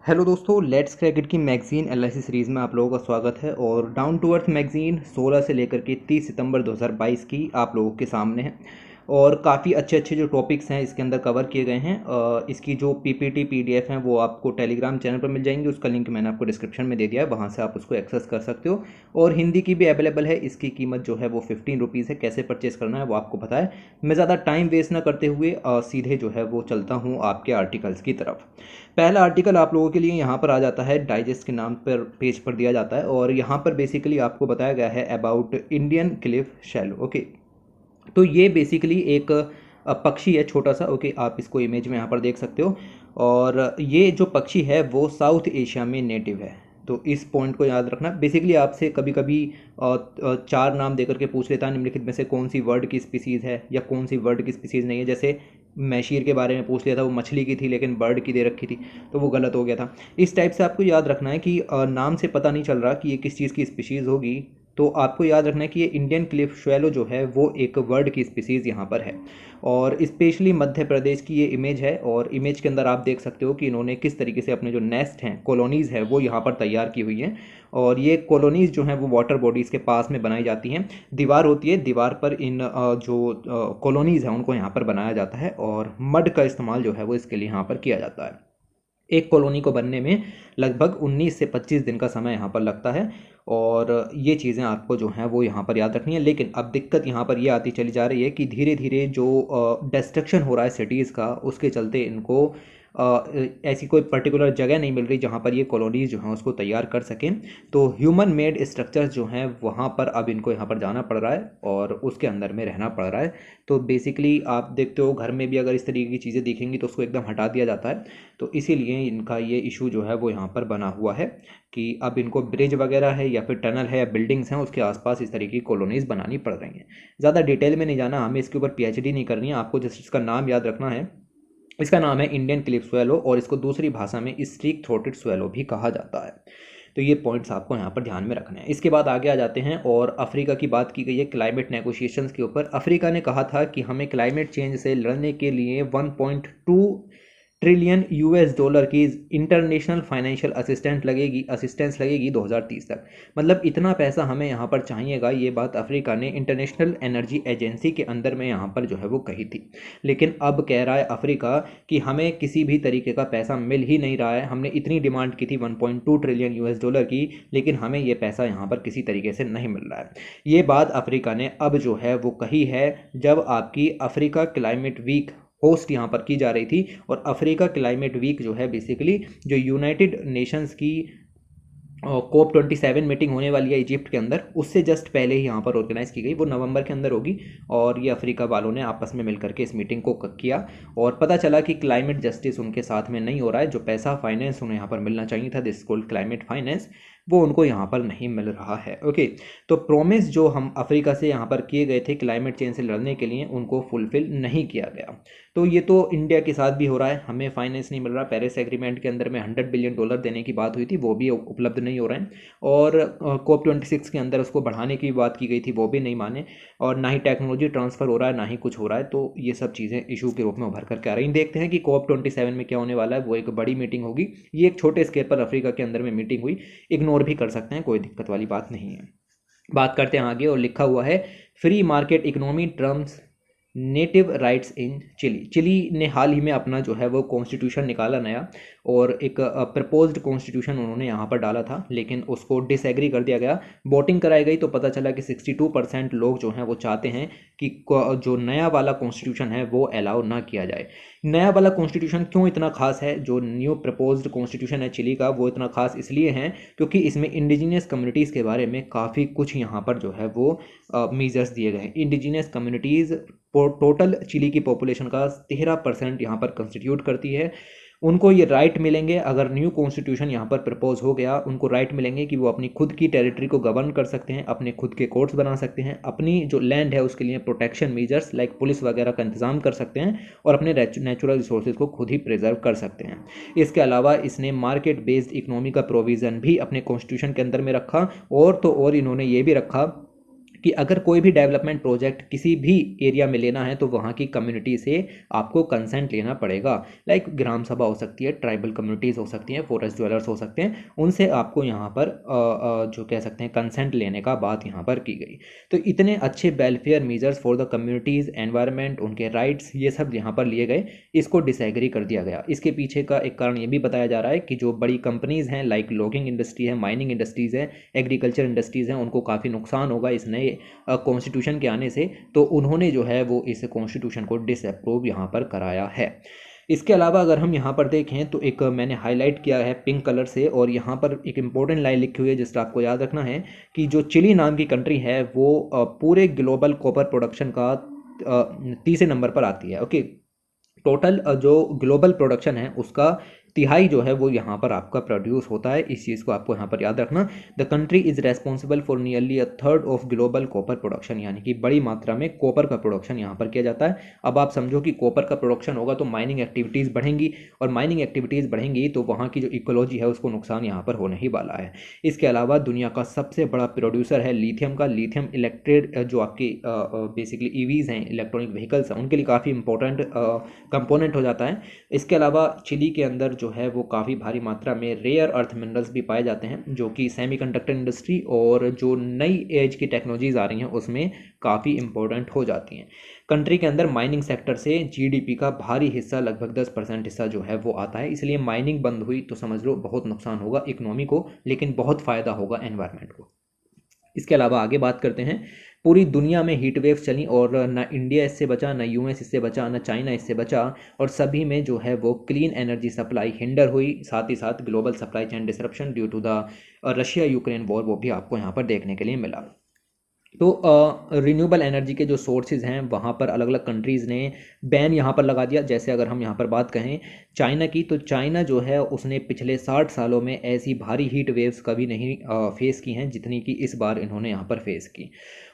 Hello दोस्तों, let's cricket की magazine LIC series में आप लोगों का स्वागत है। और डाउन टू अर्थ मैगज़ीन 16 से लेकर के 30 सितंबर 2022 की आप लोगों के सामने है। और काफ़ी अच्छे अच्छे जो टॉपिक्स हैं इसके अंदर कवर किए गए हैं। इसकी जो पीपीटी पीडीएफ हैं वो आपको टेलीग्राम चैनल पर मिल जाएंगी। उसका लिंक मैंने आपको डिस्क्रिप्शन में दे दिया है, वहाँ से आप उसको एक्सेस कर सकते हो। और हिंदी की भी अवेलेबल है। इसकी कीमत जो है वो 15 रुपीज़ है। कैसे परचेस करना है वो आपको पता है। मैं ज़्यादा टाइम वेस्ट ना करते हुए सीधे जो है वो चलता हूँ आपके आर्टिकल्स की तरफ। पहला आर्टिकल आप लोगों के लिए यहाँ पर आ जाता है, डाइजेस्ट के नाम पर पेज पर दिया जाता है। और यहाँ पर बेसिकली आपको बताया गया है about Indian Cliff shallow. Okay, तो ये बेसिकली एक पक्षी है छोटा सा। ओके, आप इसको इमेज में यहाँ पर देख सकते हो। और ये जो पक्षी है वो साउथ एशिया में नेटिव है। तो इस पॉइंट को याद रखना। बेसिकली आपसे कभी कभी चार नाम देकर के पूछ लेता है निम्नलिखित में से कौन सी वर्ड की स्पीसीज़ है या कौन सी वर्ड की स्पीसीज़ नहीं है। जैसे मैशीर के बारे में पूछ लिया था, वो मछली की थी लेकिन बर्ड की दे रखी थी, तो वो गलत हो गया था। इस टाइप से आपको याद रखना है कि नाम से पता नहीं चल रहा कि ये किस चीज़ की स्पीशीज़ होगी। तो आपको याद रखना है कि ये इंडियन क्लिफ शैलो जो है वो एक वर्ड की स्पीसीज़ यहाँ पर है। और स्पेशली मध्य प्रदेश की ये इमेज है। और इमेज के अंदर आप देख सकते हो कि इन्होंने किस तरीके से अपने जो नेस्ट हैं, कॉलोनीज़ है, वो यहाँ पर तैयार की हुई हैं। और ये कॉलोनीज़ जो हैं वो वाटर बॉडीज़ के पास में बनाई जाती हैं। दीवार होती है, दीवार पर इन जो कॉलोनीज़ हैं उनको यहाँ पर बनाया जाता है। और मड का इस्तेमाल जो है वो इसके लिए यहाँ पर किया जाता है। एक कॉलोनी को बनने में लगभग 19 से 25 दिन का समय यहाँ पर लगता है। और ये चीज़ें आपको जो हैं वो यहाँ पर याद रखनी है। लेकिन अब दिक्कत यहाँ पर ये आती चली जा रही है कि धीरे धीरे जो डिस्ट्रक्शन हो रहा है सिटीज़ का, उसके चलते इनको ऐसी कोई पर्टिकुलर जगह नहीं मिल रही जहाँ पर ये कॉलोनीज़ जो हैं उसको तैयार कर सकें। तो ह्यूमन मेड स्ट्रक्चर्स जो हैं वहाँ पर अब इनको यहाँ पर जाना पड़ रहा है और उसके अंदर में रहना पड़ रहा है। तो बेसिकली आप देखते हो घर में भी अगर इस तरीके की चीज़ें दिखेंगी तो उसको एकदम हटा दिया जाता है। तो इसीलिए इनका ये इशू जो है वो यहाँ पर बना हुआ है कि अब इनको ब्रिज वगैरह है या फिर टनल है या बिल्डिंग्स हैं उसके आसपास इस तरीके की कॉलोनीज़ बनानी पड़ रही हैं। ज़्यादा डिटेल में नहीं जाना, हमें इसके ऊपर पीएचडी नहीं करनी है। आपको जस्ट इसका नाम याद रखना है। इसका नाम है इंडियन क्लिफ स्वेलो और इसको दूसरी भाषा में स्ट्रीक थ्रोटेड स्वेलो भी कहा जाता है। तो ये पॉइंट्स आपको यहाँ पर ध्यान में रखने हैं। इसके बाद आगे आ जाते हैं और अफ्रीका की बात की गई है क्लाइमेट नेगोशिएशंस के ऊपर। अफ्रीका ने कहा था कि हमें क्लाइमेट चेंज से लड़ने के लिए 1.2 ट्रिलियन यूएस डॉलर की इंटरनेशनल फाइनेंशियल असिस्टेंस लगेगी 2030 तक। मतलब इतना पैसा हमें यहाँ पर चाहिएगा। ये बात अफ्रीका ने इंटरनेशनल एनर्जी एजेंसी के अंदर में यहाँ पर जो है वो कही थी। लेकिन अब कह रहा है अफ्रीका कि हमें किसी भी तरीके का पैसा मिल ही नहीं रहा है। हमने इतनी डिमांड की थी 1.2 ट्रिलियन यूएस डॉलर की, लेकिन हमें ये पैसा यहाँ पर किसी तरीके से नहीं मिल रहा है। ये बात अफ्रीका ने अब जो है वो कही है जब आपकी अफ्रीका क्लाइमेट वीक होस्ट यहाँ पर की जा रही थी। और अफ्रीका क्लाइमेट वीक जो है बेसिकली जो यूनाइटेड नेशंस की COP27 मीटिंग होने वाली है इजिप्ट के अंदर, उससे जस्ट पहले ही यहाँ पर ऑर्गेनाइज़ की गई। वो नवंबर के अंदर होगी। और ये अफ्रीका वालों ने आपस में मिलकर के इस मीटिंग को किया। और पता चला कि क्लाइमेट जस्टिस उनके साथ में नहीं हो रहा है। जो पैसा फाइनेंस उन्हें यहाँ पर मिलना चाहिए था, दिस कॉल्ड क्लाइमेट फाइनेंस, वो उनको यहाँ पर नहीं मिल रहा है। ओके, तो प्रोमिस जो हम अफ्रीका से यहाँ पर किए गए थे क्लाइमेट चेंज से लड़ने के लिए, उनको फुलफिल नहीं किया गया। तो ये तो इंडिया के साथ भी हो रहा है, हमें फाइनेंस नहीं मिल रहा। पेरिस एग्रीमेंट के अंदर में $100 बिलियन देने की बात हुई थी, वो भी उपलब्ध नहीं हो रहे हैं। और COP26 के अंदर उसको बढ़ाने की बात की गई थी, वो भी नहीं माने। और ना ही टेक्नोलॉजी ट्रांसफ़र हो रहा है, ना ही कुछ हो रहा है। तो ये सब चीज़ें इशू के रूप में उभर करके आ रही हैं। देखते हैं कि COP27 में क्या होने वाला है। वो एक बड़ी मीटिंग होगी। ये एक छोटे स्केल पर अफ्रीका के अंदर में मीटिंग हुई, इग्नोर भी कर सकते हैं, कोई दिक्कत वाली बात नहीं है। बात करते हैं आगे। और लिखा हुआ है free market economy trumps native rights in Chile. Chile ने हाल ही में अपना जो है वो कॉन्स्टिट्यूशन निकाला नया। और एक प्रपोज्ड कॉन्स्टिट्यूशन उन्होंने यहाँ पर डाला था, लेकिन उसको डिसएग्री कर दिया गया। वोटिंग कराई गई तो पता चला कि 62% लोग जो हैं वो चाहते हैं कि जो नया वाला कॉन्स्टिट्यूशन है वो अलाउ ना किया जाए। नया वाला कॉन्स्टिट्यूशन क्यों इतना खास है? जो न्यू प्रपोज्ड कॉन्स्टिट्यूशन है चिली का, वो इतना खास इसलिए है क्योंकि इसमें इंडिजिनियस कम्युनिटीज़ के बारे में काफ़ी कुछ यहाँ पर जो है वो मीजर्स दिए गए हैं। इंडिजिनियस कम्युनिटीज़ टोटल चिली की पॉपुलेशन का 13% यहाँ पर कंस्टिट्यूट करती है। उनको ये राइट मिलेंगे, अगर न्यू कॉन्स्टिट्यूशन यहाँ पर प्रपोज हो गया, उनको राइट मिलेंगे कि वो अपनी खुद की टेरिटरी को गवर्न कर सकते हैं, अपने खुद के कोर्ट्स बना सकते हैं, अपनी जो लैंड है उसके लिए प्रोटेक्शन मेजर्स लाइक पुलिस वगैरह का इंतजाम कर सकते हैं, और अपने नेचुरल रिसोर्सेज को खुद ही प्रिजर्व कर सकते हैं। इसके अलावा इसने मार्केट बेस्ड इकोनॉमी का प्रोविज़न भी अपने कॉन्स्टिट्यूशन के अंदर में रखा। और तो और इन्होंने ये भी रखा कि अगर कोई भी डेवलपमेंट प्रोजेक्ट किसी भी एरिया में लेना है तो वहाँ की कम्युनिटी से आपको कंसेंट लेना पड़ेगा। लाइक ग्राम सभा हो सकती है, ट्राइबल कम्युनिटीज़ हो सकती हैं, फॉरेस्ट ड्वेलर्स हो सकते हैं, उनसे आपको यहाँ पर जो कह सकते हैं कंसेंट लेने का बात यहाँ पर की गई। तो इतने अच्छे welfare measures for the communities, environment, उनके राइट्स, ये सब यहाँ पर लिए गए, इसको डिसएग्री कर दिया गया। इसके पीछे का एक कारण ये भी बताया जा रहा है कि जो बड़ी कंपनीज़ हैं लाइक लॉगिंग इंडस्ट्री है, माइनिंग इंडस्ट्रीज़ है, एग्रीकल्चर इंडस्ट्रीज़ हैं, उनको काफ़ी नुकसान होगा इस नए कॉन्स्टिट्यूशन के आने से, तो उन्होंने जो है वो इस कॉन्स्टिट्यूशन को डिसअप्रूव यहाँ पर कराया है। इसके अलावा अगर हम यहाँ पर देखें तो एक मैंने हाईलाइट किया है पिंक कलर से, और यहाँ पर एक इम्पोर्टेंट लाइन लिखी हुई है जिसका आपको याद रखना है कि जो चिली नाम की कंट्री है वो पूरे ग्लोबल कॉपर प्रोडक्शन का तीसरे नंबर पर आती है। ओके, टोटल जो ग्लोबल प्रोडक्शन है उसका तिहाई जो है वो यहाँ पर आपका प्रोड्यूस होता है। इस चीज़ को आपको यहाँ पर याद रखना। The country is responsible for nearly 1/3 of global copper production, यानी कि बड़ी मात्रा में कॉपर का प्रोडक्शन यहाँ पर किया जाता है। अब आप समझो कि कॉपर का प्रोडक्शन होगा तो माइनिंग एक्टिविटीज़ बढ़ेंगी, और माइनिंग एक्टिविटीज़ बढ़ेंगी तो वहाँ की जो इकोलॉजी है उसको नुकसान यहाँ पर होने ही वाला है। इसके अलावा दुनिया का सबसे बड़ा प्रोड्यूसर है लिथियम का। लिथियम इलेक्ट्रेड जो आपकी बेसिकली ईवीज़ हैं, इलेक्ट्रॉनिक व्हीकल्स हैं, उनके लिए काफ़ी इंपॉर्टेंट कंपोनेंट हो जाता है। इसके अलावा चिली के अंदर जो है वो काफ़ी भारी मात्रा में रेयर अर्थ मिनरल्स भी पाए जाते हैं, जो कि सेमीकंडक्टर इंडस्ट्री और जो नई एज की टेक्नोलॉजीज़ आ रही हैं उसमें काफ़ी इंपॉर्टेंट हो जाती हैं। कंट्री के अंदर माइनिंग सेक्टर से जीडीपी का भारी हिस्सा, लगभग 10% हिस्सा जो है वो आता है। इसलिए माइनिंग बंद हुई तो समझ लो बहुत नुकसान होगा इकोनॉमी को, लेकिन बहुत फ़ायदा होगा एनवायरनमेंट को। इसके अलावा आगे बात करते हैं, पूरी दुनिया में हीट वेव्स चली और ना इंडिया इससे बचा, ना यूएस इससे बचा, ना चाइना इससे बचा, और सभी में जो है वो क्लीन एनर्जी सप्लाई हिंडर हुई। साथ ही साथ global supply chain disruption due to the Russia Ukraine war वो भी आपको यहाँ पर देखने के लिए मिला। तो रिन्यूएबल एनर्जी के जो सोर्सेज हैं वहाँ पर अलग अलग कंट्रीज़ ने बैन यहाँ पर लगा दिया। जैसे अगर हम यहाँ पर बात कहें चाइना की, तो चाइना जो है उसने पिछले 60 सालों में ऐसी भारी हीट वेव्स कभी नहीं फेस की हैं जितनी कि इस बार इन्होंने यहाँ पर फेस की।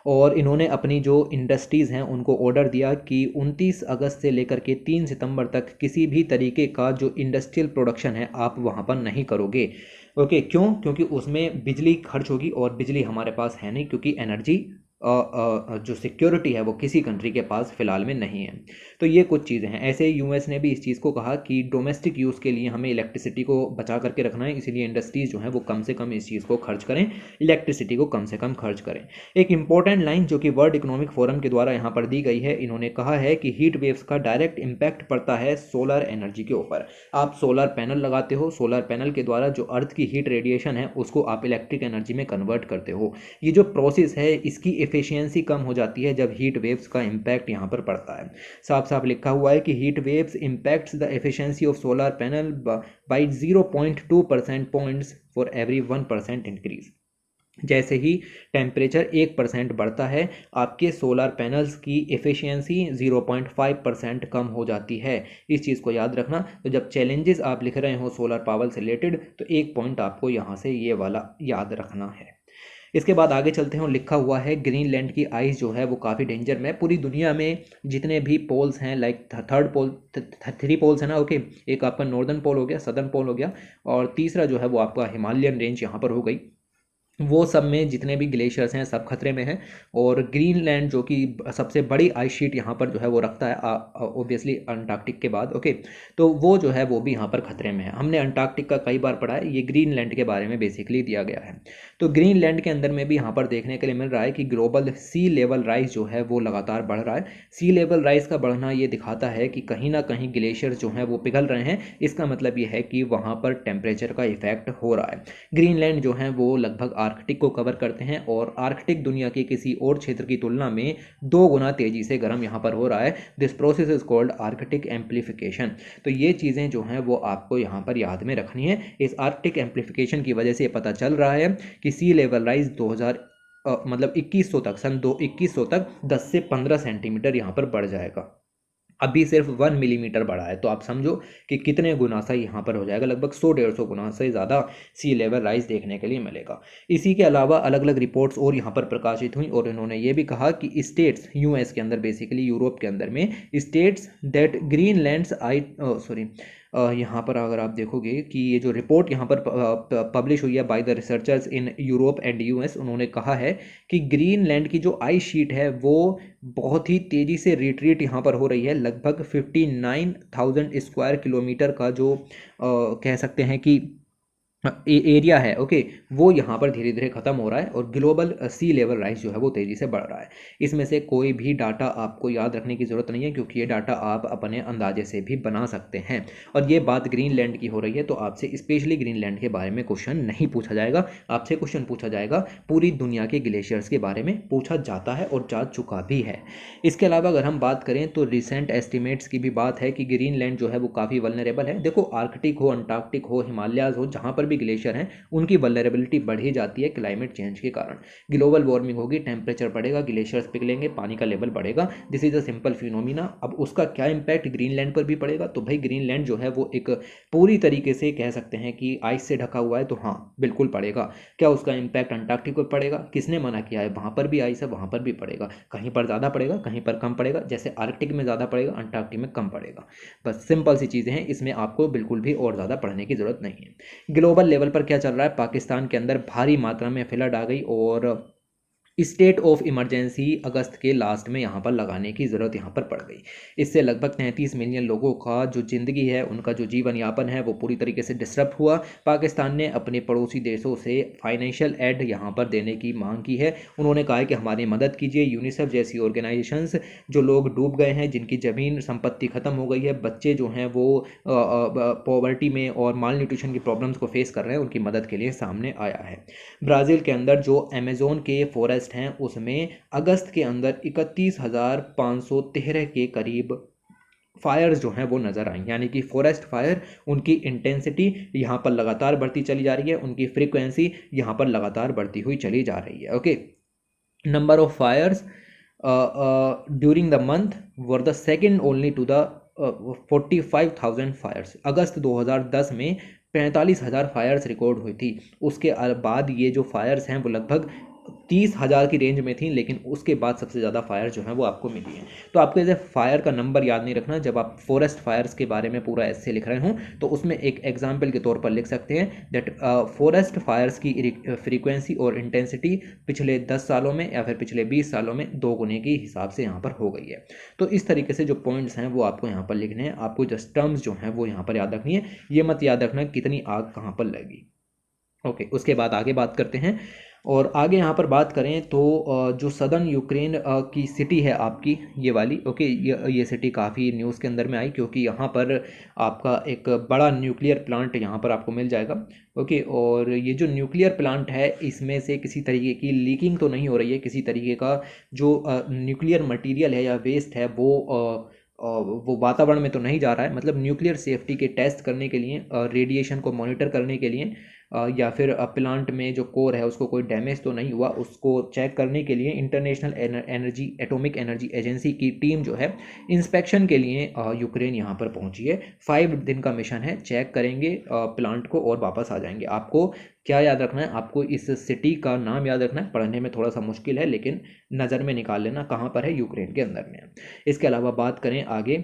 और इन्होंने अपनी जो इंडस्ट्रीज़ हैं उनको ऑर्डर दिया कि 29 अगस्त से लेकर के 3 सितंबर तक किसी भी तरीके का जो इंडस्ट्रियल प्रोडक्शन है आप वहाँ पर नहीं करोगे। ओके, क्यों? क्योंकि उसमें बिजली खर्च होगी और बिजली हमारे पास है नहीं, क्योंकि एनर्जी जो सिक्योरिटी है वो किसी कंट्री के पास फ़िलहाल में नहीं है। तो ये कुछ चीज़ें हैं। ऐसे यूएस ने भी इस चीज़ को कहा कि डोमेस्टिक यूज़ के लिए हमें इलेक्ट्रिसिटी को बचा करके रखना है, इसीलिए इंडस्ट्रीज़ जो हैं वो कम से कम इस चीज़ को खर्च करें, इलेक्ट्रिसिटी को कम से कम खर्च करें। एक इंपॉर्टेंट लाइन जो कि वर्ल्ड इकोनॉमिक फोरम के द्वारा यहाँ पर दी गई है, इन्होंने कहा है कि हीट वेव्स का डायरेक्ट इम्पैक्ट पड़ता है सोलर एनर्जी के ऊपर। आप सोलर पैनल लगाते हो, सोलर पैनल के द्वारा जो अर्थ की हीट रेडिएशन है उसको आप इलेक्ट्रिक एनर्जी में कन्वर्ट करते हो। ये जो प्रोसेस है इसकी एफिशिएंसी कम हो जाती है जब हीट वेव्स का इम्पैक्ट यहाँ पर पड़ता है। साफ साफ लिखा हुआ है कि heat waves impacts the efficiency of solar panel by 0.2% points for every 1% increase. जैसे ही टेम्परेचर 1% बढ़ता है आपके सोलर पैनल्स की एफिशिएंसी 0.5% कम हो जाती है। इस चीज़ को याद रखना। तो जब चैलेंजेस आप लिख रहे हो सोलर पावर से रिलेटेड तो एक पॉइंट आपको यहाँ से ये वाला याद रखना है। इसके बाद आगे चलते हैं और लिखा हुआ है ग्रीनलैंड की आइस जो है वो काफ़ी डेंजर में। पूरी दुनिया में जितने भी पोल्स हैं, लाइक थर्ड पोल, 3 पोल्स है ना। ओके, एक आपका नॉर्दर्न पोल हो गया, सदर्न पोल हो गया, और तीसरा जो है वो आपका हिमालयन रेंज यहाँ पर हो गई। वो सब में जितने भी ग्लेशियर्स हैं सब खतरे में हैं, और ग्रीनलैंड जो कि सबसे बड़ी आइस शीट यहाँ पर जो है वो रखता है ऑब्वियसली अंटार्कटिक के बाद। ओके, तो वो जो है वो भी यहाँ पर खतरे में है। हमने अंटार्कटिक का कई बार पढ़ा है, ये ग्रीनलैंड के बारे में बेसिकली दिया गया है। तो ग्रीनलैंड के अंदर में भी यहाँ पर देखने के लिए मिल रहा है कि ग्लोबल सी लेवल राइज जो है वो लगातार बढ़ रहा है। सी लेवल राइज का बढ़ना ये दिखाता है कि कहीं ना कहीं ग्लेशियर्स जो हैं वो पिघल रहे हैं। इसका मतलब ये है कि वहाँ पर टेम्परेचर का इफेक्ट हो रहा है। ग्रीनलैंड जो है वो लगभग आर्कटिक को कवर करते हैं, और आर्कटिक दुनिया के किसी और क्षेत्र की तुलना में 2 गुना तेजी से गर्म यहाँ पर हो रहा है। This process is called Arctic amplification. तो ये चीज़ें जो हैं वो आपको यहाँ पर याद में रखनी है। इस आर्कटिक एम्प्लीफिकेशन की वजह से पता चल रहा है कि सी लेवल राइज 2100 तक, सन 2100 तक 10 से 15 सेंटीमीटर यहाँ पर बढ़ जाएगा। अभी सिर्फ 1 मिलीमीटर बढ़ा है, तो आप समझो कि कितने गुना सा यहाँ पर हो जाएगा। लगभग 100-150 गुना से ज़्यादा सी लेवल राइज देखने के लिए मिलेगा। इसी के अलावा अलग अलग रिपोर्ट्स और यहाँ पर प्रकाशित हुई, और इन्होंने ये भी कहा कि स्टेट्स, यूएस के अंदर बेसिकली यूरोप के अंदर में, स्टेट्स दैट ग्रीनलैंड्स यहाँ पर अगर आप देखोगे कि ये जो रिपोर्ट यहाँ पर पब्लिश हुई है by the researchers in Europe and US, उन्होंने कहा है कि ग्रीनलैंड की जो आइस शीट है वो बहुत ही तेज़ी से रिट्रीट यहाँ पर हो रही है। लगभग 59,000 स्क्वायर किलोमीटर का जो कह सकते हैं कि एरिया है, ओके, वो यहाँ पर धीरे धीरे ख़त्म हो रहा है और ग्लोबल सी लेवल राइज जो है वो तेज़ी से बढ़ रहा है। इसमें से कोई भी डाटा आपको याद रखने की ज़रूरत नहीं है, क्योंकि ये डाटा आप अपने अंदाजे से भी बना सकते हैं। और ये बात ग्रीनलैंड की हो रही है, तो आपसे स्पेशली ग्रीनलैंड के बारे में क्वेश्चन नहीं पूछा जाएगा, आपसे क्वेश्चन पूछा जाएगा पूरी दुनिया के ग्लेशियर्स के बारे में पूछा जाता है और जा चुका भी है। इसके अलावा अगर हम बात करें तो रिसेंट एस्टिमेट्स की भी बात है कि ग्रीनलैंड जो है वो काफ़ी वल्नरेबल है। देखो, आर्कटिक हो, अंटार्कटिक हो, हिमालयाज हो, जहाँ पर भी ग्लेशियर हैं उनकी वल्नरेबिलिटी बढ़ ही जाती है क्लाइमेट चेंज के कारण। ग्लोबल वार्मिंग होगी, टेम्परेचर बढ़ेगा, ग्लेशियर्स पिघलेंगे, पानी का लेवल बढ़ेगा। This is a simple phenomena. अब उसका क्या इम्पैक्ट ग्रीनलैंड पर भी पड़ेगा? तो भाई ग्रीनलैंड जो है वो एक पूरी तरीके से कह सकते हैं कि आइस से ढका हुआ है, तो हाँ बिल्कुल पड़ेगा। क्या उसका इम्पैक्ट अंटार्कटिक पर पड़ेगा? किसने मना किया है? वहाँ पर भी आइस है, वहाँ पर भी पड़ेगा। कहीं पर ज़्यादा पड़ेगा, कहीं पर कम पड़ेगा। जैसे आर्कटिक में ज़्यादा पड़ेगा, अंटार्कटिक में कम पड़ेगा। बस सिंपल सी चीज़ें हैं, इसमें आपको बिल्कुल भी और ज़्यादा पढ़ने की ज़रूरत नहीं है। ग्लोबल लेवल पर क्या चल रहा है? पाकिस्तान के अंदर भारी मात्रा में फ्लड आ गई और स्टेट ऑफ इमरजेंसी अगस्त के लास्ट में यहाँ पर लगाने की ज़रूरत यहाँ पर पड़ गई। इससे लगभग 33 मिलियन लोगों का जो ज़िंदगी है, उनका जो जीवन यापन है, वो पूरी तरीके से डिस्टर्ब हुआ। पाकिस्तान ने अपने पड़ोसी देशों से फाइनेंशियल एड यहाँ पर देने की मांग की है। उन्होंने कहा है कि हमारी मदद कीजिए। यूनिसेफ जैसी ऑर्गेनाइजेशंस, जो लोग डूब गए हैं, जिनकी ज़मीन संपत्ति ख़त्म हो गई है, बच्चे जो हैं वो पॉवर्टी में और माल न्यूट्रिशन की प्रॉब्लम्स को फेस कर रहे हैं, उनकी मदद के लिए सामने आया है। ब्राज़ील के अंदर जो अमेज़ोन के फॉरेस्ट हैं, उसमें अगस्त के अंदर 31,513 के करीब फायर्स जो हैं वो नज़र आई। यानी कि फॉरेस्ट फायर, उनकी इंटेंसिटी यहाँ पर लगातार बढ़ती चली जा रही है, उनकी फ्रीक्वेंसी यहाँ पर लगातार बढ़ती हुई चली जा रही है। Okay, number of fires during the month were the second only to the 45,000 fires. अगस्त 2010 में 45,000 फायर्स रिकॉर्ड हुई थी। उसके बाद ये जो फायर्स हैं वो लगभग 30,000 की रेंज में थी, लेकिन उसके बाद सबसे ज़्यादा फायर जो है वो आपको मिली है। तो आपको ऐसे फायर का नंबर याद नहीं रखना। जब आप फॉरेस्ट फायर्स के बारे में पूरा ऐसे लिख रहे हों, तो उसमें एक एग्जाम्पल के तौर पर लिख सकते हैं दैट फॉरेस्ट फायर्स की फ्रीक्वेंसी और इंटेंसिटी पिछले 10 सालों में या फिर पिछले 20 सालों में 2 गुने के हिसाब से यहाँ पर हो गई है। तो इस तरीके से जो पॉइंट्स हैं वो आपको यहाँ पर लिखने हैं। आपको जस्ट टर्म्स जो हैं वो यहाँ पर याद रखनी है। ये मत याद रखना कितनी आग कहाँ पर लगी। ओके, उसके बाद आगे बात करते हैं। और आगे यहाँ पर बात करें तो जो सदर्न यूक्रेन की सिटी है आपकी, ये वाली, ओके, ये सिटी काफ़ी न्यूज़ के अंदर में आई, क्योंकि यहाँ पर आपका एक बड़ा न्यूक्लियर प्लांट यहाँ पर आपको मिल जाएगा। ओके, और ये जो न्यूक्लियर प्लांट है, इसमें से किसी तरीके की लीकिंग तो नहीं हो रही है। किसी तरीके का जो न्यूक्लियर मटीरियल है या वेस्ट है वो वातावरण में तो नहीं जा रहा है। मतलब न्यूक्लियर सेफ्टी के टेस्ट करने के लिए, रेडिएशन को मॉनिटर करने के लिए, या फिर प्लांट में जो कोर है उसको कोई डैमेज तो नहीं हुआ, उसको चेक करने के लिए इंटरनेशनल एटॉमिक एनर्जी एजेंसी की टीम जो है इंस्पेक्शन के लिए यूक्रेन यहाँ पर पहुँची है। 5 दिन का मिशन है, चेक करेंगे प्लांट को और वापस आ जाएंगे। आपको क्या याद रखना है? आपको इस सिटी का नाम याद रखना है। पढ़ने में थोड़ा सा मुश्किल है, लेकिन नज़र में निकाल लेना कहाँ पर है, यूक्रेन के अंदर में। इसके अलावा बात करें आगे,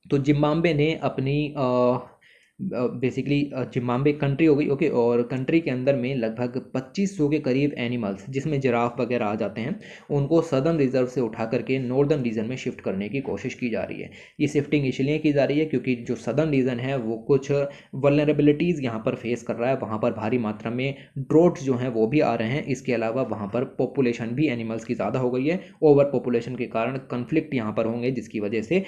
तो जिम्बाब्वे ने अपनी बेसिकली जिम्बाब्वे कंट्री हो गई, ओके, और कंट्री के अंदर में लगभग 2500 के करीब एनिमल्स, जिसमें जिराफ वगैरह आ जाते हैं, उनको सदर्न रिजर्व से उठा करके नॉर्दर्न रीजन में शिफ्ट करने की कोशिश की जा रही है। ये शिफ्टिंग इसलिए की जा रही है क्योंकि जो सदर्न रीजन है वो कुछ वल्नरेबिलिटीज़ यहाँ पर फेस कर रहा है। वहाँ पर भारी मात्रा में ड्रोट्स जो हैं वो भी आ रहे हैं। इसके अलावा वहाँ पर पॉपुलेशन भी एनिमल्स की ज़्यादा हो गई है। ओवर पॉपुलेशन के कारण कन्फ्लिक्ट यहाँ पर होंगे, जिसकी वजह से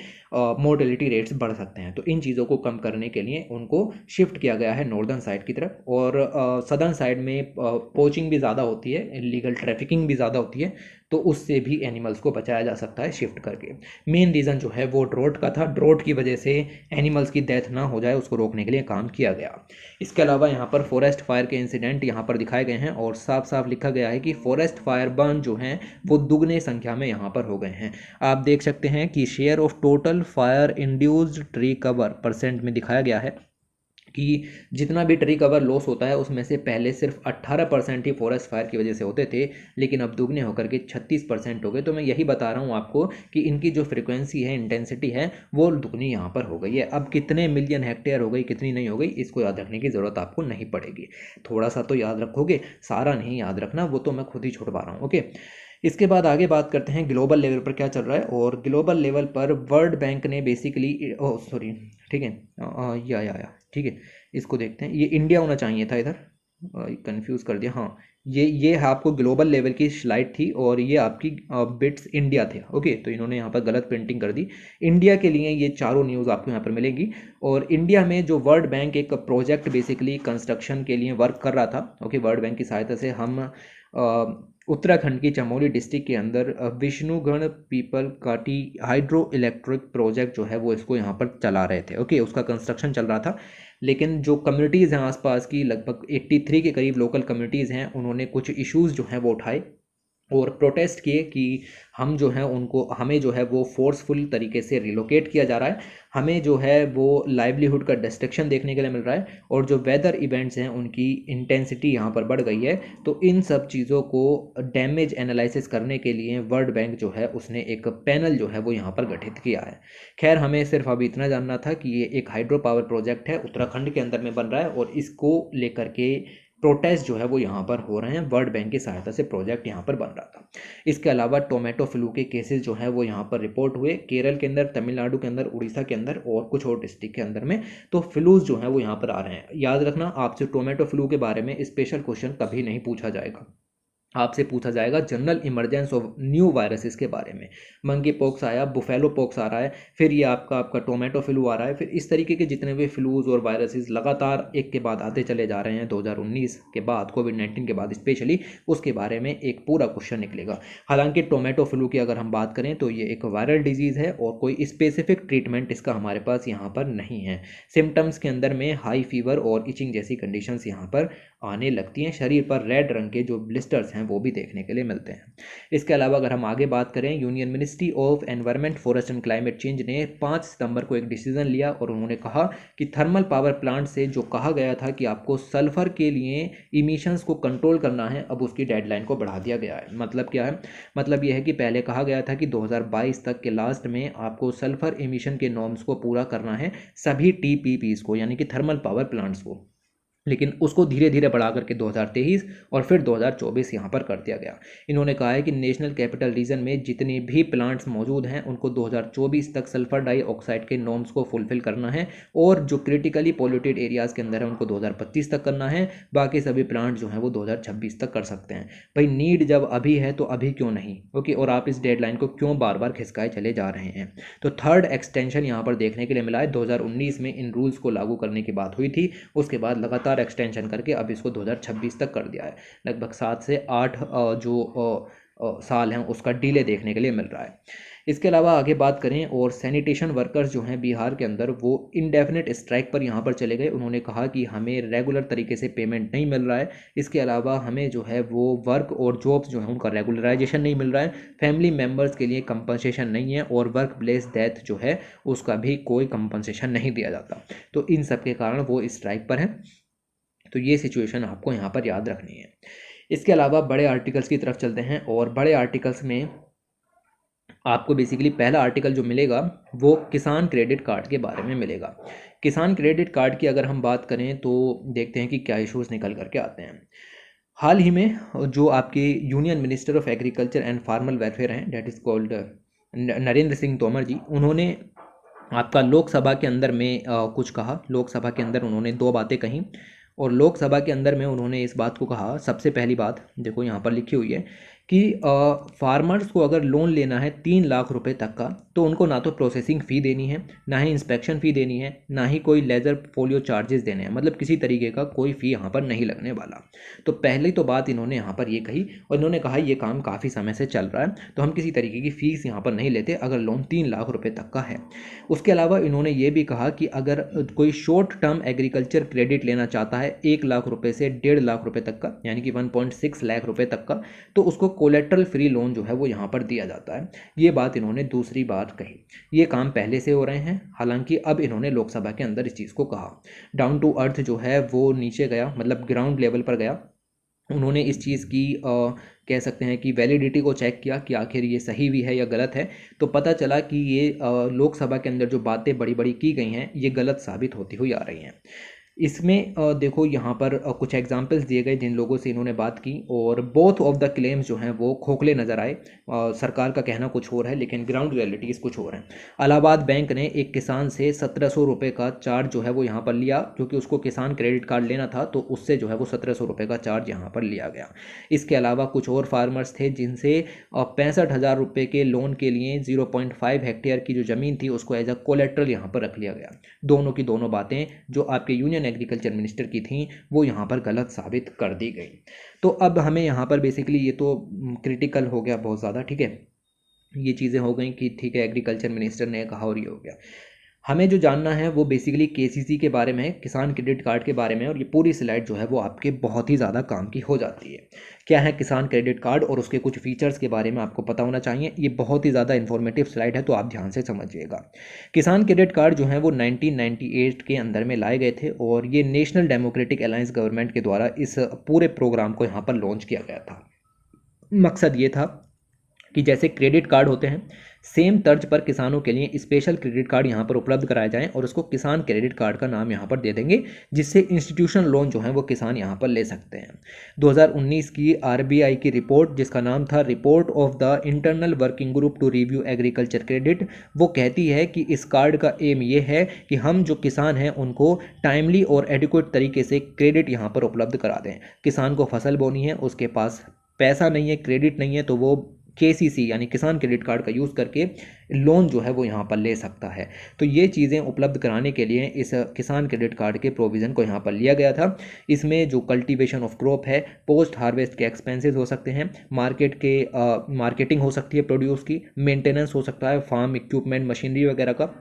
मोर्टेलिटी रेट्स बढ़ सकते हैं। तो इन चीज़ों को कम करने के लिए उनको शिफ्ट किया गया है नॉर्दर्न साइड की तरफ। और सदर्न साइड में पोचिंग भी ज़्यादा होती है, इलीगल ट्रैफिकिंग भी ज़्यादा होती है, तो उससे भी एनिमल्स को बचाया जा सकता है शिफ्ट करके। मेन रीज़न जो है वो ड्रोट का था। ड्रोट की वजह से एनिमल्स की डेथ ना हो जाए, उसको रोकने के लिए काम किया गया। इसके अलावा यहाँ पर फॉरेस्ट फायर के इंसिडेंट यहाँ पर दिखाए गए हैं और साफ साफ लिखा गया है कि फॉरेस्ट फायर बर्न जो हैं वो दुगने संख्या में यहाँ पर हो गए हैं। आप देख सकते हैं कि share of total fire induced tree cover percent में दिखाया गया है कि जितना भी ट्री कवर लॉस होता है उसमें से पहले सिर्फ 18% ही फॉरेस्ट फायर की वजह से होते थे, लेकिन अब दुगने होकर के 36% हो गए। तो मैं यही बता रहा हूँ आपको कि इनकी जो फ्रिक्वेंसी है, इंटेंसिटी है, वो दुगनी यहाँ पर हो गई है। अब कितने मिलियन हेक्टेयर हो गई, कितनी नहीं हो गई, इसको याद रखने की ज़रूरत आपको नहीं पड़ेगी। थोड़ा सा तो याद रखोगे, सारा नहीं याद रखना, वो तो मैं खुद ही छुड़वा रहा हूँ। ओके, इसके बाद आगे बात करते हैं ग्लोबल लेवल पर क्या चल रहा है। और ग्लोबल लेवल पर वर्ल्ड बैंक ने बेसिकली, सॉरी, ठीक है, या ठीक है, इसको देखते हैं। ये इंडिया होना चाहिए था, इधर कंफ्यूज कर दिया। हाँ, ये है आपको ग्लोबल लेवल की स्लाइड थी और ये आपकी बिट्स इंडिया थे। ओके, तो इन्होंने यहाँ पर गलत प्रिंटिंग कर दी। इंडिया के लिए ये चारों न्यूज़ आपको यहाँ पर मिलेंगी। और इंडिया में जो वर्ल्ड बैंक एक प्रोजेक्ट बेसिकली कंस्ट्रक्शन के लिए वर्क कर रहा था। ओके, वर्ल्ड बैंक की सहायता से हम उत्तराखंड की चमोली डिस्ट्रिक्ट के अंदर विष्णुगढ़ पीपल काटी हाइड्रो इलेक्ट्रिक प्रोजेक्ट जो है वो इसको यहाँ पर चला रहे थे। ओके, उसका कंस्ट्रक्शन चल रहा था, लेकिन जो कम्युनिटीज़ हैं आसपास की, लगभग 83 के करीब लोकल कम्युनिटीज़ हैं, उन्होंने कुछ इश्यूज़ जो हैं वो उठाए और प्रोटेस्ट किए कि हम जो है उनको, हमें जो है वो फोर्सफुल तरीके से रिलोकेट किया जा रहा है, हमें जो है वो लाइवलीहुड का डिस्ट्रक्शन देखने के लिए मिल रहा है, और जो वेदर इवेंट्स हैं उनकी इंटेंसिटी यहाँ पर बढ़ गई है। तो इन सब चीज़ों को डैमेज एनालिसिस करने के लिए वर्ल्ड बैंक जो है उसने एक पैनल जो है वो यहाँ पर गठित किया है। खैर, हमें सिर्फ अभी इतना जानना था कि ये एक हाइड्रो पावर प्रोजेक्ट है, उत्तराखंड के अंदर में बन रहा है, और इसको लेकर के प्रोटेस्ट जो है वो यहाँ पर हो रहे हैं। वर्ल्ड बैंक की सहायता से प्रोजेक्ट यहाँ पर बन रहा था। इसके अलावा टोमेटो फ्लू के केसेस जो हैं वो यहाँ पर रिपोर्ट हुए, केरल के अंदर, तमिलनाडु के अंदर, उड़ीसा के अंदर और कुछ और डिस्ट्रिक्ट के अंदर में। तो फ्लूज जो है वो यहाँ पर आ रहे हैं। याद रखना, आपसे टोमेटो फ्लू के बारे में स्पेशल क्वेश्चन कभी नहीं पूछा जाएगा, आपसे पूछा जाएगा general emergence of new viruses के बारे में। मंकी पॉक्स आया, बुफेलो पॉक्स आ रहा है, फिर ये आपका टोमेटो फ्लू आ रहा है, फिर इस तरीके के जितने भी फ्लूज और वायरसेस लगातार एक के बाद आते चले जा रहे हैं। 2019 के बाद, कोविड-19 के बाद स्पेशली, उसके बारे में एक पूरा क्वेश्चन निकलेगा। हालांकि टोमेटो फ्लू की अगर हम बात करें तो ये एक वायरल डिजीज़ है और कोई स्पेसिफिक ट्रीटमेंट इसका हमारे पास यहाँ पर नहीं है। सिम्टम्स के अंदर में हाई फीवर और इचिंग जैसी कंडीशंस यहाँ पर आने लगती हैं। शरीर पर रेड रंग के जो ब्लिस्टर्स हैं वो भी देखने के लिए मिलते हैं। इसके अलावा अगर हम आगे बात करें, union ministry of environment, forest and climate change ने 5 सितंबर को एक डिसीजन लिया और उन्होंने कहा कि थर्मल पावर प्लांट से जो कहा गया था कि आपको सल्फर के लिए इमिशंस को कंट्रोल करना है, अब उसकी डेडलाइन को बढ़ा दिया गया है। मतलब क्या है? मतलब यह है कि पहले कहा गया था कि 2022 तक के लास्ट में आपको सल्फर इमिशन के नॉर्म्स को पूरा करना है, सभी टीपीपीज को, यानी कि थर्मल पावर प्लांट्स को, लेकिन उसको धीरे धीरे बढ़ा करके 2023 और फिर 2024 यहाँ पर कर दिया गया। इन्होंने कहा है कि नेशनल कैपिटल रीजन में जितने भी प्लांट्स मौजूद हैं उनको 2024 तक सल्फर डाइऑक्साइड के नॉर्म्स को फुलफिल करना है, और जो क्रिटिकली पॉल्यूटेड एरियाज़ के अंदर है उनको 2025 तक करना है। बाकी सभी प्लांट जो हैं वो 2026 तक कर सकते हैं। भाई, नीड जब अभी है तो अभी क्यों नहीं? ओके, और आप इस डेडलाइन को क्यों बार बार खिसकाए चले जा रहे हैं? तो थर्ड एक्सटेंशन यहाँ पर देखने के लिए मिला है। 2019 में इन रूल्स को लागू करने की बात हुई थी, उसके बाद लगातार एक्सटेंशन करके अब इसको 2026 तक कर दिया है। लगभग 7 से 8 जो साल हैं उसका डिले देखने के लिए मिल रहा है। इसके अलावा आगे बात करें, और सैनिटेशन वर्कर्स जो हैं बिहार के अंदर वो इनडेफिनेट स्ट्राइक पर यहाँ पर चले गए। उन्होंने कहा कि हमें रेगुलर तरीके से पेमेंट नहीं मिल रहा है, इसके अलावा हमें जो है वो वर्क और जॉब्स जो है उनका रेगुलराइजेशन नहीं मिल रहा है, फैमिली मेम्बर्स के लिए कंपनसेशन नहीं है, और वर्क प्लेस डेथ जो है उसका भी कोई कंपनसेशन नहीं दिया जाता। तो इन सब के कारण वो स्ट्राइक पर हैं। तो ये सिचुएशन आपको यहाँ पर याद रखनी है। इसके अलावा बड़े आर्टिकल्स की तरफ चलते हैं, और बड़े आर्टिकल्स में आपको बेसिकली पहला आर्टिकल जो मिलेगा वो किसान क्रेडिट कार्ड के बारे में मिलेगा। किसान क्रेडिट कार्ड की अगर हम बात करें तो देखते हैं कि क्या इश्यूज़ निकल करके आते हैं। हाल ही में जो आपके union minister of agriculture and farmer welfare हैं, that is called Narendra Singh Tomar ji, उन्होंने आपका लोकसभा के अंदर में कुछ कहा। लोकसभा के अंदर उन्होंने 2 बातें कहीं, और लोकसभा के अंदर में उन्होंने इस बात को कहा, सबसे पहली बात देखो यहाँ पर लिखी हुई है कि फार्मर्स को अगर लोन लेना है 3 लाख रुपए तक का, तो उनको ना तो प्रोसेसिंग फ़ी देनी है, ना ही इंस्पेक्शन फ़ी देनी है, ना ही कोई लेज़र फोलियो चार्जेस देने हैं, मतलब किसी तरीके का कोई फ़ी यहाँ पर नहीं लगने वाला। तो पहली तो बात इन्होंने यहाँ पर ये कही, और इन्होंने कहा ये काम काफ़ी समय से चल रहा है, तो हम किसी तरीके की फ़ीस यहाँ पर नहीं लेते अगर लोन 3 लाख रुपये तक का है। उसके अलावा इन्होंने ये भी कहा कि अगर कोई शॉर्ट टर्म एग्रीकल्चर क्रेडिट लेना चाहता है 1 लाख रुपये से 1.5 लाख रुपये तक का, यानी कि 1.6 लाख रुपये तक का, तो उसको कोलेट्रल फ्री लोन जो है वो यहाँ पर दिया जाता है। ये बात इन्होंने दूसरी बार कही। ये काम पहले से हो रहे हैं, हालांकि अब इन्होंने लोकसभा के अंदर इस चीज़ को कहा। डाउन टू अर्थ जो है वो नीचे गया, मतलब ग्राउंड लेवल पर गया। उन्होंने इस चीज़ की कह सकते हैं कि वैलिडिटी को चेक किया कि आखिर ये सही भी है या गलत है। तो पता चला कि ये लोकसभा के अंदर जो बातें बड़ी बड़ी की गई हैं ये गलत साबित होती हुई आ रही हैं। इसमें देखो यहाँ पर कुछ एग्जाम्पल्स दिए गए जिन लोगों से इन्होंने बात की, और बोथ ऑफ द क्लेम्स जो हैं वो खोखले नज़र आए। सरकार का कहना कुछ और है लेकिन ग्राउंड रियलिटीज़ कुछ और हैं। इलाहाबाद बैंक ने एक किसान से 1700 रुपये का चार्ज जो है वो यहाँ पर लिया, क्योंकि उसको किसान क्रेडिट कार्ड लेना था, तो उससे जो है वो 1700 रुपये का चार्ज यहाँ पर लिया गया। इसके अलावा कुछ और फार्मर्स थे जिनसे 65,000 रुपये के लोन के लिए 0.5 हेक्टेयर की जो ज़मीन थी उसको एज अ कोलेट्रल यहाँ पर रख लिया गया। दोनों की दोनों बातें जो आपके यूनियन एग्रीकल्चर मिनिस्टर की थी वो यहाँ पर गलत साबित कर दी गई। तो अब हमें यहाँ पर बेसिकली ये तो क्रिटिकल हो गया बहुत ज़्यादा, ठीक है, ये चीज़ें हो गई कि ठीक है एग्रीकल्चर मिनिस्टर ने कहा और ये हो गया। हमें जो जानना है वो बेसिकली केसीसी के बारे में है, किसान क्रेडिट कार्ड के बारे में, और ये पूरी स्लाइड जो है वो आपके बहुत ही ज़्यादा काम की हो जाती है। क्या है किसान क्रेडिट कार्ड और उसके कुछ फीचर्स के बारे में आपको पता होना चाहिए। ये बहुत ही ज़्यादा इन्फॉर्मेटिव स्लाइड है, तो आप ध्यान से समझिएगा। किसान क्रेडिट कार्ड जो है वो 1998 के अंदर में लाए गए थे, और ये नेशनल डेमोक्रेटिक अलायंस गवर्नमेंट के द्वारा इस पूरे प्रोग्राम को यहाँ पर लॉन्च किया गया था। मकसद ये था कि जैसे क्रेडिट कार्ड होते हैं सेम तर्ज पर किसानों के लिए स्पेशल क्रेडिट कार्ड यहाँ पर उपलब्ध कराए जाएं, और उसको किसान क्रेडिट कार्ड का नाम यहाँ पर दे देंगे, जिससे इंस्टीट्यूशनल लोन जो है वो किसान यहाँ पर ले सकते हैं। 2019 की आरबीआई की रिपोर्ट, जिसका नाम था report of the internal working group to review agriculture credit, वो कहती है कि इस कार्ड का एम ये है कि हम जो किसान हैं उनको टाइमली और एडिक्वेट तरीके से क्रेडिट यहाँ पर उपलब्ध करा दें। किसान को फसल बोनी है, उसके पास पैसा नहीं है, क्रेडिट नहीं है, तो वो केसीसी यानी किसान क्रेडिट कार्ड का यूज़ करके लोन जो है वो यहाँ पर ले सकता है। तो ये चीज़ें उपलब्ध कराने के लिए इस किसान क्रेडिट कार्ड के प्रोविज़न को यहाँ पर लिया गया था। इसमें जो कल्टीवेशन ऑफ क्रॉप है, पोस्ट हार्वेस्ट के एक्सपेंसेस हो सकते हैं, मार्केटिंग हो सकती है प्रोड्यूस की, मेंटेनेंस हो सकता है फार्म इक्विपमेंट मशीनरी वगैरह का,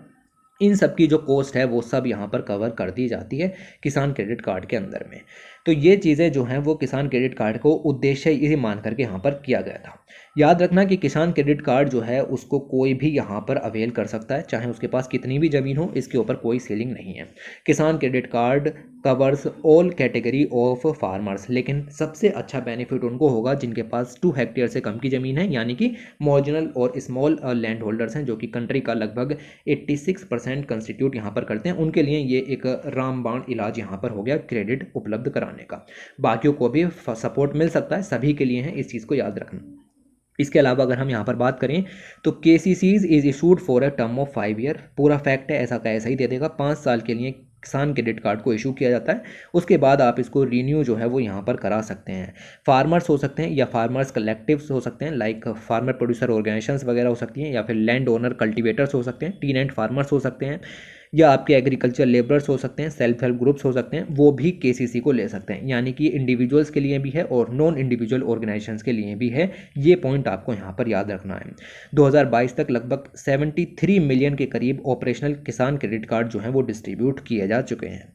इन सब की जो कॉस्ट है वो सब यहाँ पर कवर कर दी जाती है किसान क्रेडिट कार्ड के अंदर में। तो ये चीज़ें जो हैं वो किसान क्रेडिट कार्ड को उद्देश्य ये मान करके यहाँ पर किया गया था। याद रखना कि किसान क्रेडिट कार्ड जो है उसको कोई भी यहाँ पर अवेल कर सकता है, चाहे उसके पास कितनी भी ज़मीन हो, इसके ऊपर कोई सीलिंग नहीं है। किसान credit card covers all category of farmers, लेकिन सबसे अच्छा बेनिफिट उनको होगा जिनके पास 2 हेक्टेयर से कम की ज़मीन है, यानी कि मार्जिनल और स्मॉल लैंड होल्डर्स हैं, जो कि कंट्री का लगभग 86% कंस्टिट्यूट यहाँ पर करते हैं। उनके लिए ये एक रामबाण इलाज यहाँ पर हो गया क्रेडिट उपलब्ध कराने का। बाकियों को भी सपोर्ट मिल सकता है, सभी के लिए है, इस चीज़ को याद रखना। इसके अलावा अगर हम यहाँ पर बात करें तो KCCs is issued for a term of 5 year, पूरा फैक्ट है, ऐसा का ऐसा ही दे देगा। 5 साल के लिए किसान क्रेडिट कार्ड को इशू किया जाता है, उसके बाद आप इसको रीन्यू जो है वो यहाँ पर करा सकते हैं। फार्मर्स हो सकते हैं या फार्मर्स कलेक्टिव्स हो सकते हैं, लाइक फार्मर प्रोड्यूसर ऑर्गेनाइजेशंस वगैरह हो सकती हैं, या फिर लैंड ओनर कल्टिवेटर्स हो सकते हैं, टीनेंट फार्मर्स हो सकते हैं, या आपके एग्रीकल्चर लेबरर्स हो सकते हैं, सेल्फ हेल्प ग्रुप्स हो सकते हैं, वो भी केसीसी को ले सकते हैं। यानी कि इंडिविजुअल्स के लिए भी है और नॉन इंडिविजुअल ऑर्गेनाइजेशंस के लिए भी है। ये पॉइंट आपको यहाँ पर याद रखना है। 2022 तक लगभग 73 मिलियन के करीब ऑपरेशनल किसान क्रेडिट कार्ड जो हैं वो डिस्ट्रीब्यूट किए जा चुके हैं।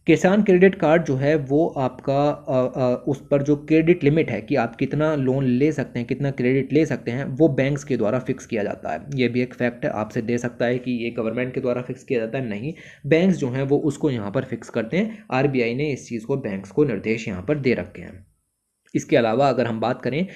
किसान क्रेडिट कार्ड जो है वो आपका उस पर जो क्रेडिट लिमिट है कि आप कितना लोन ले सकते हैं, कितना क्रेडिट ले सकते हैं, वो बैंक्स के द्वारा फिक्स किया जाता है। ये भी एक फैक्ट है, आपसे दे सकता है कि ये गवर्नमेंट के द्वारा फिक्स किया जाता है, नहीं, बैंक्स जो हैं वो उसको यहाँ पर फिक्स करते हैं। आरबीआई ने इस चीज़ को बैंक्स को निर्देश यहाँ पर दे रखे हैं। इसके अलावा अगर हम बात करें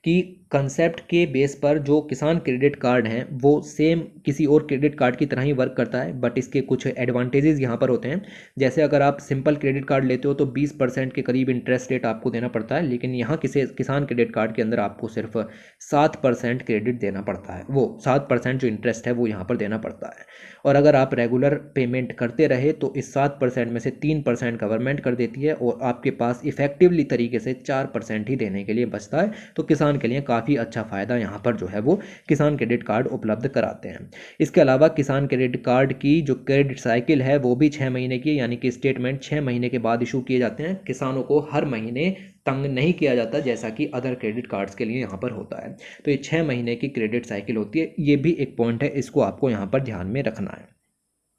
कि कंसेप्ट के बेस पर जो किसान क्रेडिट कार्ड हैं वो सेम किसी और क्रेडिट कार्ड की तरह ही वर्क करता है, बट इसके कुछ एडवांटेजेस यहाँ पर होते हैं। जैसे अगर आप सिंपल क्रेडिट कार्ड लेते हो तो 20% के करीब इंटरेस्ट रेट आपको देना पड़ता है, लेकिन यहाँ किसान क्रेडिट कार्ड के अंदर आपको सिर्फ 7% क्रेडिट देना पड़ता है, वो 7% जो इंटरेस्ट है वो यहाँ पर देना पड़ता है। और अगर आप रेगुलर पेमेंट करते रहे तो इस 7% में से 3% गवर्नमेंट कर देती है, और आपके पास इफेक्टिवली तरीके से 4% ही देने के लिए बचता है। तो किसान के लिए काफ़ी अच्छा फ़ायदा यहाँ पर जो है वो किसान क्रेडिट कार्ड उपलब्ध कराते हैं। इसके अलावा किसान क्रेडिट कार्ड की जो क्रेडिट साइकिल है वो भी 6 महीने की, यानी कि स्टेटमेंट 6 महीने के बाद इशू किए जाते हैं। किसानों को हर महीने तंग नहीं किया जाता जैसा कि अदर क्रेडिट कार्ड्स के लिए यहाँ पर होता है। तो ये 6 महीने की क्रेडिट साइकिल होती है, ये भी एक पॉइंट है, इसको आपको यहाँ पर ध्यान में रखना है।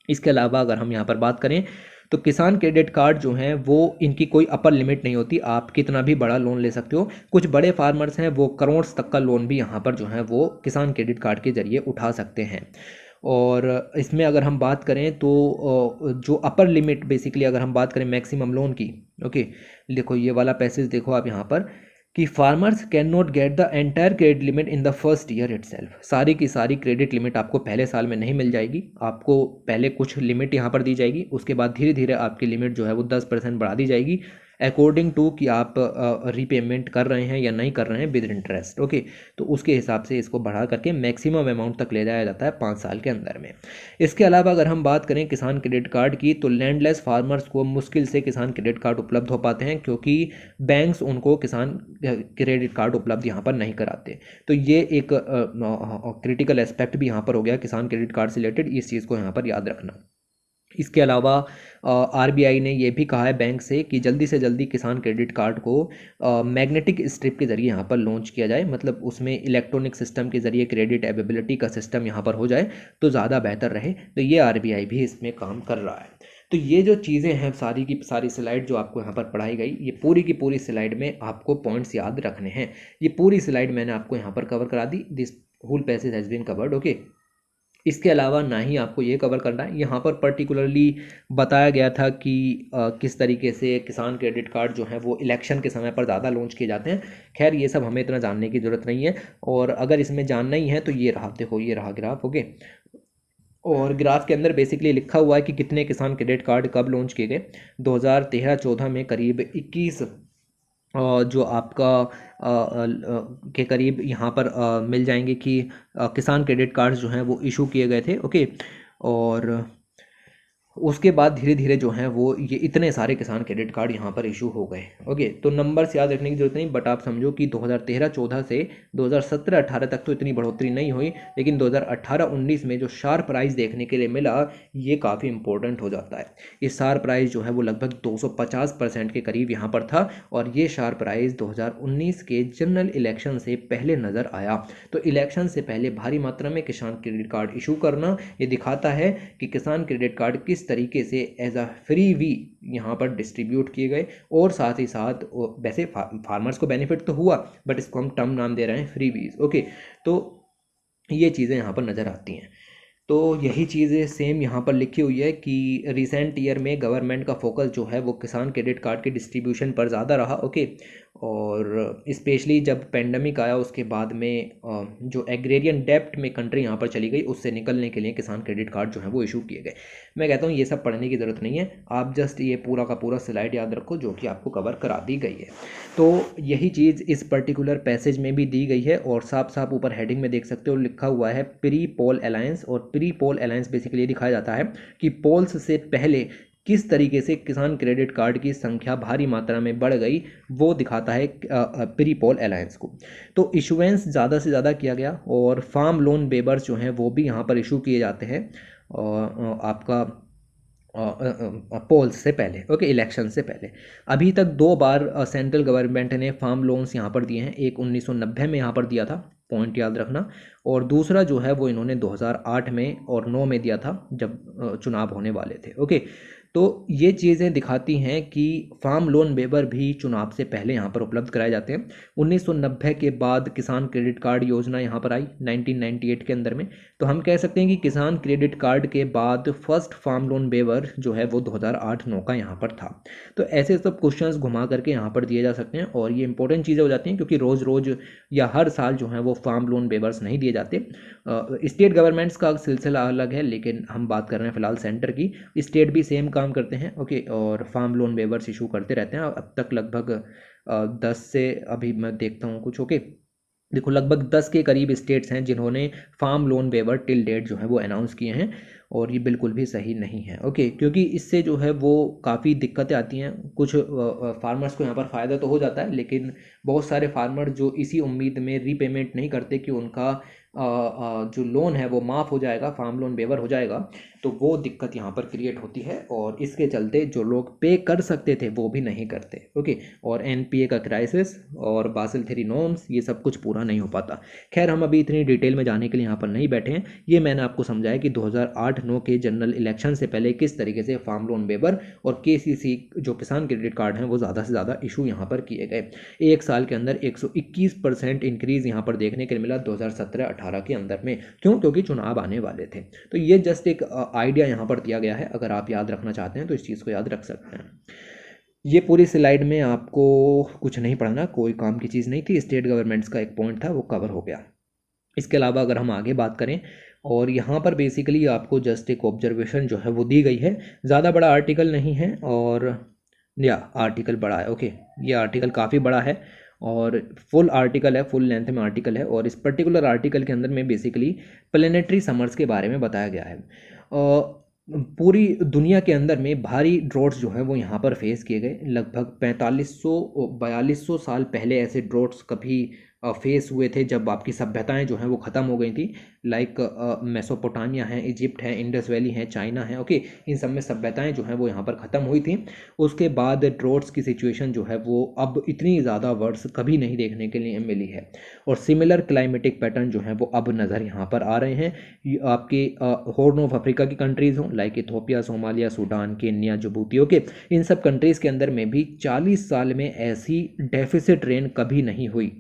इसके अलावा अगर हम यहाँ पर बात करें तो किसान क्रेडिट कार्ड जो हैं वो इनकी कोई अपर लिमिट नहीं होती, आप कितना भी बड़ा लोन ले सकते हो। कुछ बड़े फार्मर्स हैं वो करोड़ तक का लोन भी यहाँ पर जो है वो किसान क्रेडिट कार्ड के जरिए उठा सकते हैं। और इसमें अगर हम बात करें तो जो अपर लिमिट बेसिकली अगर हम बात करें मैक्सिमम लोन की, ओके, देखो ये वाला पैसेज देखो आप यहाँ पर कि farmers can not get the entire credit limit in the first year itself. सारी की सारी क्रेडिट लिमिट आपको पहले साल में नहीं मिल जाएगी, आपको पहले कुछ लिमिट यहाँ पर दी जाएगी, उसके बाद धीरे धीरे आपकी लिमिट जो है वो 10% बढ़ा दी जाएगी अकॉर्डिंग टू कि आप रीपेमेंट कर रहे हैं या नहीं कर रहे हैं विद इंटरेस्ट। ओके, तो उसके हिसाब से इसको बढ़ा करके मैक्सिमम अमाउंट तक ले जाया जाता है 5 साल के अंदर में। इसके अलावा अगर हम बात करें किसान क्रेडिट कार्ड की, तो लैंडलेस फार्मर्स को मुश्किल से किसान क्रेडिट कार्ड उपलब्ध हो पाते हैं क्योंकि बैंक्स उनको किसान क्रेडिट कार्ड उपलब्ध यहाँ पर नहीं कराते। तो ये एक क्रिटिकल एस्पेक्ट भी यहाँ पर हो गया किसान क्रेडिट कार्ड से रिलेटेड, इस चीज़ को यहाँ पर याद रखना। इसके अलावा आरबीआई ने यह भी कहा है बैंक से कि जल्दी से जल्दी किसान क्रेडिट कार्ड को मैग्नेटिक स्ट्रिप के ज़रिए यहाँ पर लॉन्च किया जाए, मतलब उसमें इलेक्ट्रॉनिक सिस्टम के ज़रिए क्रेडिट अवेलेबिलिटी का सिस्टम यहाँ पर हो जाए तो ज़्यादा बेहतर रहे। तो ये आरबीआई भी इसमें काम कर रहा है। तो ये जो चीज़ें हैं सारी की सारी स्लाइड जो आपको यहाँ पर पढ़ाई गई, ये पूरी की पूरी स्लाइड में आपको पॉइंट्स याद रखने हैं। ये पूरी स्लाइड मैंने आपको यहाँ पर कवर करा दी, this whole passage has been covered. Okay, इसके अलावा ना ही आपको ये कवर करना है, यहाँ पर पर्टिकुलरली बताया गया था कि किस तरीके से किसान क्रेडिट कार्ड जो है वो इलेक्शन के समय पर ज़्यादा लॉन्च किए जाते हैं। खैर ये सब हमें इतना जानने की ज़रूरत नहीं है, और अगर इसमें जानना ही है तो ये रहा, देखो ये रहा ग्राफ। ओके, और ग्राफ के अंदर बेसिकली लिखा हुआ है कि कितने किसान क्रेडिट कार्ड कब लॉन्च किए गए। 2013-14 में करीब 21 जो आपका के करीब यहाँ पर मिल जाएंगे कि किसान क्रेडिट कार्ड्स जो हैं वो इशू किए गए थे। ओके, और उसके बाद धीरे धीरे जो हैं वो ये इतने सारे किसान क्रेडिट कार्ड यहाँ पर इशू हो गए। ओके, तो नंबर्स याद रखने की जरूरत नहीं, बट आप समझो कि 2013-14 से 2017-18 तक तो इतनी बढ़ोतरी नहीं हुई, लेकिन 2018-19 में जो शार्प राइज देखने के लिए मिला ये काफ़ी इंपॉर्टेंट हो जाता है। ये शार्प राइज जो है वो लगभग 250% के करीब यहाँ पर था, और ये शार्प राइज 2019 के जनरल इलेक्शन से पहले नज़र आया। तो इलेक्शन से पहले भारी मात्रा में किसान क्रेडिट कार्ड इशू करना ये दिखाता है कि किसान क्रेडिट कार्ड किस तरीके से एज अ फ्री वी यहाँ पर डिस्ट्रीब्यूट किए गए, और साथ ही साथ वैसे फार्मर्स को बेनिफिट तो हुआ, बट इसको हम टर्म नाम दे रहे हैं फ्री वीज। ओके, तो ये चीज़ें यहाँ पर नज़र आती हैं। तो यही चीज़ें सेम यहाँ पर लिखी हुई है कि रिसेंट ईयर में गवर्नमेंट का फोकस जो है वो किसान क्रेडिट कार्ड के डिस्ट्रीब्यूशन पर ज़्यादा रहा। ओके, और स्पेशली जब पेंडेमिक आया उसके बाद में जो एग्रेरियन डेप्ट में कंट्री यहाँ पर चली गई, उससे निकलने के लिए किसान क्रेडिट कार्ड जो है वो इशू किए गए। मैं कहता हूँ ये सब पढ़ने की ज़रूरत नहीं है, आप जस्ट ये पूरा का पूरा स्लाइड याद रखो जो कि आपको कवर करा दी गई है। तो यही चीज़ इस पर्टिकुलर पैसेज में भी दी गई है, और साफ साफ ऊपर हेडिंग में देख सकते हो लिखा हुआ है प्री पोल अलायंस। और प्री पोल अलायंस बेसिकली दिखाया जाता है कि पोल्स से पहले किस तरीके से किसान क्रेडिट कार्ड की संख्या भारी मात्रा में बढ़ गई, वो दिखाता है प्री पोल अलायंस को। तो इशुएंस ज़्यादा से ज़्यादा किया गया, और फार्म लोन वेवर्स जो हैं वो भी यहाँ पर इशू किए जाते हैं आपका पोल्स से पहले। ओके, इलेक्शन से पहले। अभी तक 2 बार सेंट्रल गवर्नमेंट ने फार्म लोन्स यहाँ पर दिए हैं, एक 1990 में यहाँ पर दिया था, पॉइंट याद रखना, और दूसरा जो है वो इन्होंने 2008 में और 9 में दिया था जब चुनाव होने वाले थे। ओके, तो ये चीज़ें दिखाती हैं कि फार्म लोन वेवर भी चुनाव से पहले यहाँ पर उपलब्ध कराए जाते हैं। 1990 के बाद किसान क्रेडिट कार्ड योजना यहाँ पर आई 1998 के अंदर में। तो हम कह सकते हैं कि किसान क्रेडिट कार्ड के बाद फर्स्ट फार्म लोन वेवर जो है वो 2008-9 का यहाँ पर था। तो ऐसे सब क्वेश्चंस घुमा करके यहाँ पर दिए जा सकते हैं, और ये इंपॉर्टेंट चीज़ें हो जाती हैं क्योंकि रोज़ रोज़ या हर साल जो है वो फार्म लोन वेवर्स नहीं दिए जाते। स्टेट गवर्नमेंट्स का सिलसिला अलग है, लेकिन हम बात कर रहे हैं फिलहाल सेंटर की। स्टेट भी सेम काम करते हैं। ओके, और फार्म लोन वेवर्स इशू करते रहते हैं। अब तक लगभग 10 से, अभी मैं देखता हूँ कुछ। ओके, देखो लगभग 10 के करीब स्टेट्स हैं जिन्होंने farm loan waiver till date जो है वो अनाउंस किए हैं, और ये बिल्कुल भी सही नहीं है। ओके, क्योंकि इससे जो है वो काफ़ी दिक्कतें आती हैं। कुछ फार्मर्स को यहाँ पर फ़ायदा तो हो जाता है, लेकिन बहुत सारे फार्मर जो इसी उम्मीद में रीपेमेंट नहीं करते कि उनका जो लोन है वो माफ़ हो जाएगा, फार्म लोन वेवर हो जाएगा, तो वो दिक्कत यहाँ पर क्रिएट होती है और इसके चलते जो लोग पे कर सकते थे वो भी नहीं करते। ओके, और एनपीए का क्राइसिस और बासिल थ्री नॉर्म्स, ये सब कुछ पूरा नहीं हो पाता। खैर, हम अभी इतनी डिटेल में जाने के लिए यहाँ पर नहीं बैठे हैं। ये मैंने आपको समझाया कि 2008-9 के जनरल इलेक्शन से पहले किस तरीके से फार्म लोन वेवर और केसीसी जो किसान क्रेडिट कार्ड हैं वो ज़्यादा से ज़्यादा इशू यहाँ पर किए गए। एक साल के अंदर 121% इंक्रीज यहाँ पर देखने के लिए मिला 2017-18 के अंदर में। क्यों? क्योंकि चुनाव आने वाले थे। तो ये जस्ट एक आइडिया यहाँ पर दिया गया है, अगर आप याद रखना चाहते हैं तो इस चीज़ को याद रख सकते हैं। ये पूरी स्लाइड में आपको कुछ नहीं पढ़ना, कोई काम की चीज़ नहीं थी। स्टेट गवर्नमेंट्स का एक पॉइंट था वो कवर हो गया। इसके अलावा अगर हम आगे बात करें, और यहाँ पर बेसिकली आपको जस्ट एक ऑब्जर्वेशन जो है वो दी गई है। ज़्यादा बड़ा आर्टिकल नहीं है, और या आर्टिकल बड़ा है। ओके, ये आर्टिकल काफ़ी बड़ा है और फुल आर्टिकल है, फुल लेंथ में आर्टिकल है। और इस पर्टिकुलर आर्टिकल के अंदर में बेसिकली प्लेनेटरी समर्स के बारे में बताया गया है। पूरी दुनिया के अंदर में भारी ड्रॉट्स जो है वो यहाँ पर फेस किए गए। लगभग 4500-4200 साल पहले ऐसे ड्रॉट्स कभी फेस हुए थे जब आपकी सभ्यताएं जो हैं वो ख़त्म हो गई थी। लाइक मेसोपोटामिया है, इजिप्ट है, इंडस वैली है, चाइना है। ओके, इन सब में सभ्यताएं जो हैं वो यहाँ पर ख़त्म हुई थी। उसके बाद ड्रॉट्स की सिचुएशन जो है वो अब इतनी ज़्यादा वर्ष कभी नहीं देखने के लिए मिली है। और सिमिलर क्लाइमेटिक पैटर्न जो है वो अब नज़र यहाँ पर आ रहे हैं। आपके हॉर्न ऑफ अफ्रीका की कंट्रीज़ हों, like Ethiopia, Somalia, Sudan, Kenya, Djibouti. Okay, इन सब कंट्रीज़ के अंदर में भी 40 साल में ऐसी डेफिसिट रेन कभी नहीं हुई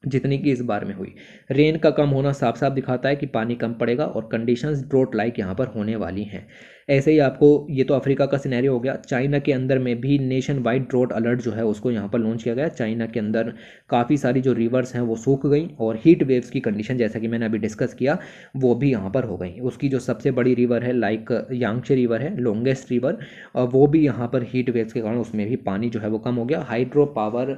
जितनी कि इस बार में हुई। रेन का कम होना साफ साफ दिखाता है कि पानी कम पड़ेगा और कंडीशंस ड्रॉट लाइक यहाँ पर होने वाली हैं। ऐसे ही आपको, ये तो अफ्रीका का सिनेरियो हो गया। चाइना के अंदर में भी नेशन वाइड ड्रॉट अलर्ट जो है उसको यहाँ पर लॉन्च किया गया। चाइना के अंदर काफ़ी सारी जो रिवर्स हैं वो सूख गई और हीट वेव्स की कंडीशन, जैसा कि मैंने अभी डिस्कस किया, वो भी यहाँ पर हो गई। उसकी जो सबसे बड़ी रिवर है, लाइक यांगशे रिवर है, लॉन्गेस्ट रिवर, वो भी यहाँ पर हीट वेव्स के कारण उसमें भी पानी जो है वो कम हो गया। हाइड्रो पावर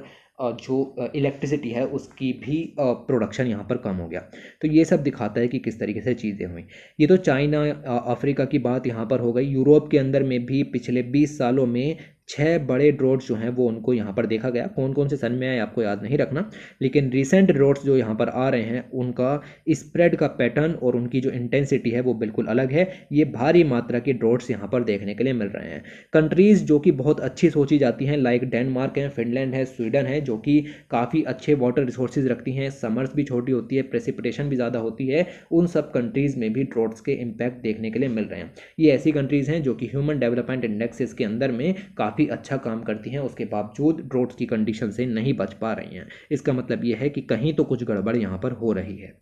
जो इलेक्ट्रिसिटी है उसकी भी प्रोडक्शन यहाँ पर कम हो गया। तो ये सब दिखाता है कि किस तरीके से चीज़ें हुई। ये तो चाइना अफ्रीका की बात यहाँ पर हो गई। यूरोप के अंदर में भी पिछले 20 सालों में 6 बड़े ड्रॉट्स जो हैं वो उनको यहाँ पर देखा गया। कौन कौन से सन में आए आपको याद नहीं रखना, लेकिन रिसेंट ड्रॉट्स जो यहाँ पर आ रहे हैं उनका स्प्रेड का पैटर्न और उनकी जो इंटेंसिटी है वो बिल्कुल अलग है। ये भारी मात्रा के ड्रॉट्स यहाँ पर देखने के लिए मिल रहे हैं। कंट्रीज़ जो कि बहुत अच्छी सोची जाती हैं, लाइक डेनमार्क है, फिनलैंड है, स्वीडन है, जो कि काफ़ी अच्छे वाटर रिसोर्सेज रखती हैं, समर्स भी छोटी होती है, प्रेसिपिटेशन भी ज़्यादा होती है, उन सब कंट्रीज़ में भी ड्रॉट्स के इम्पैक्ट देखने के लिए मिल रहे हैं। ये ऐसी कंट्रीज़ हैं जो कि ह्यूमन डेवलपमेंट इंडेक्सेस के अंदर में काफ़ी अच्छा काम करती हैं, उसके बावजूद ड्रॉट्स की कंडीशन से नहीं बच पा रही हैं। इसका मतलब यह है कि कहीं तो कुछ गड़बड़ यहाँ पर हो रही है।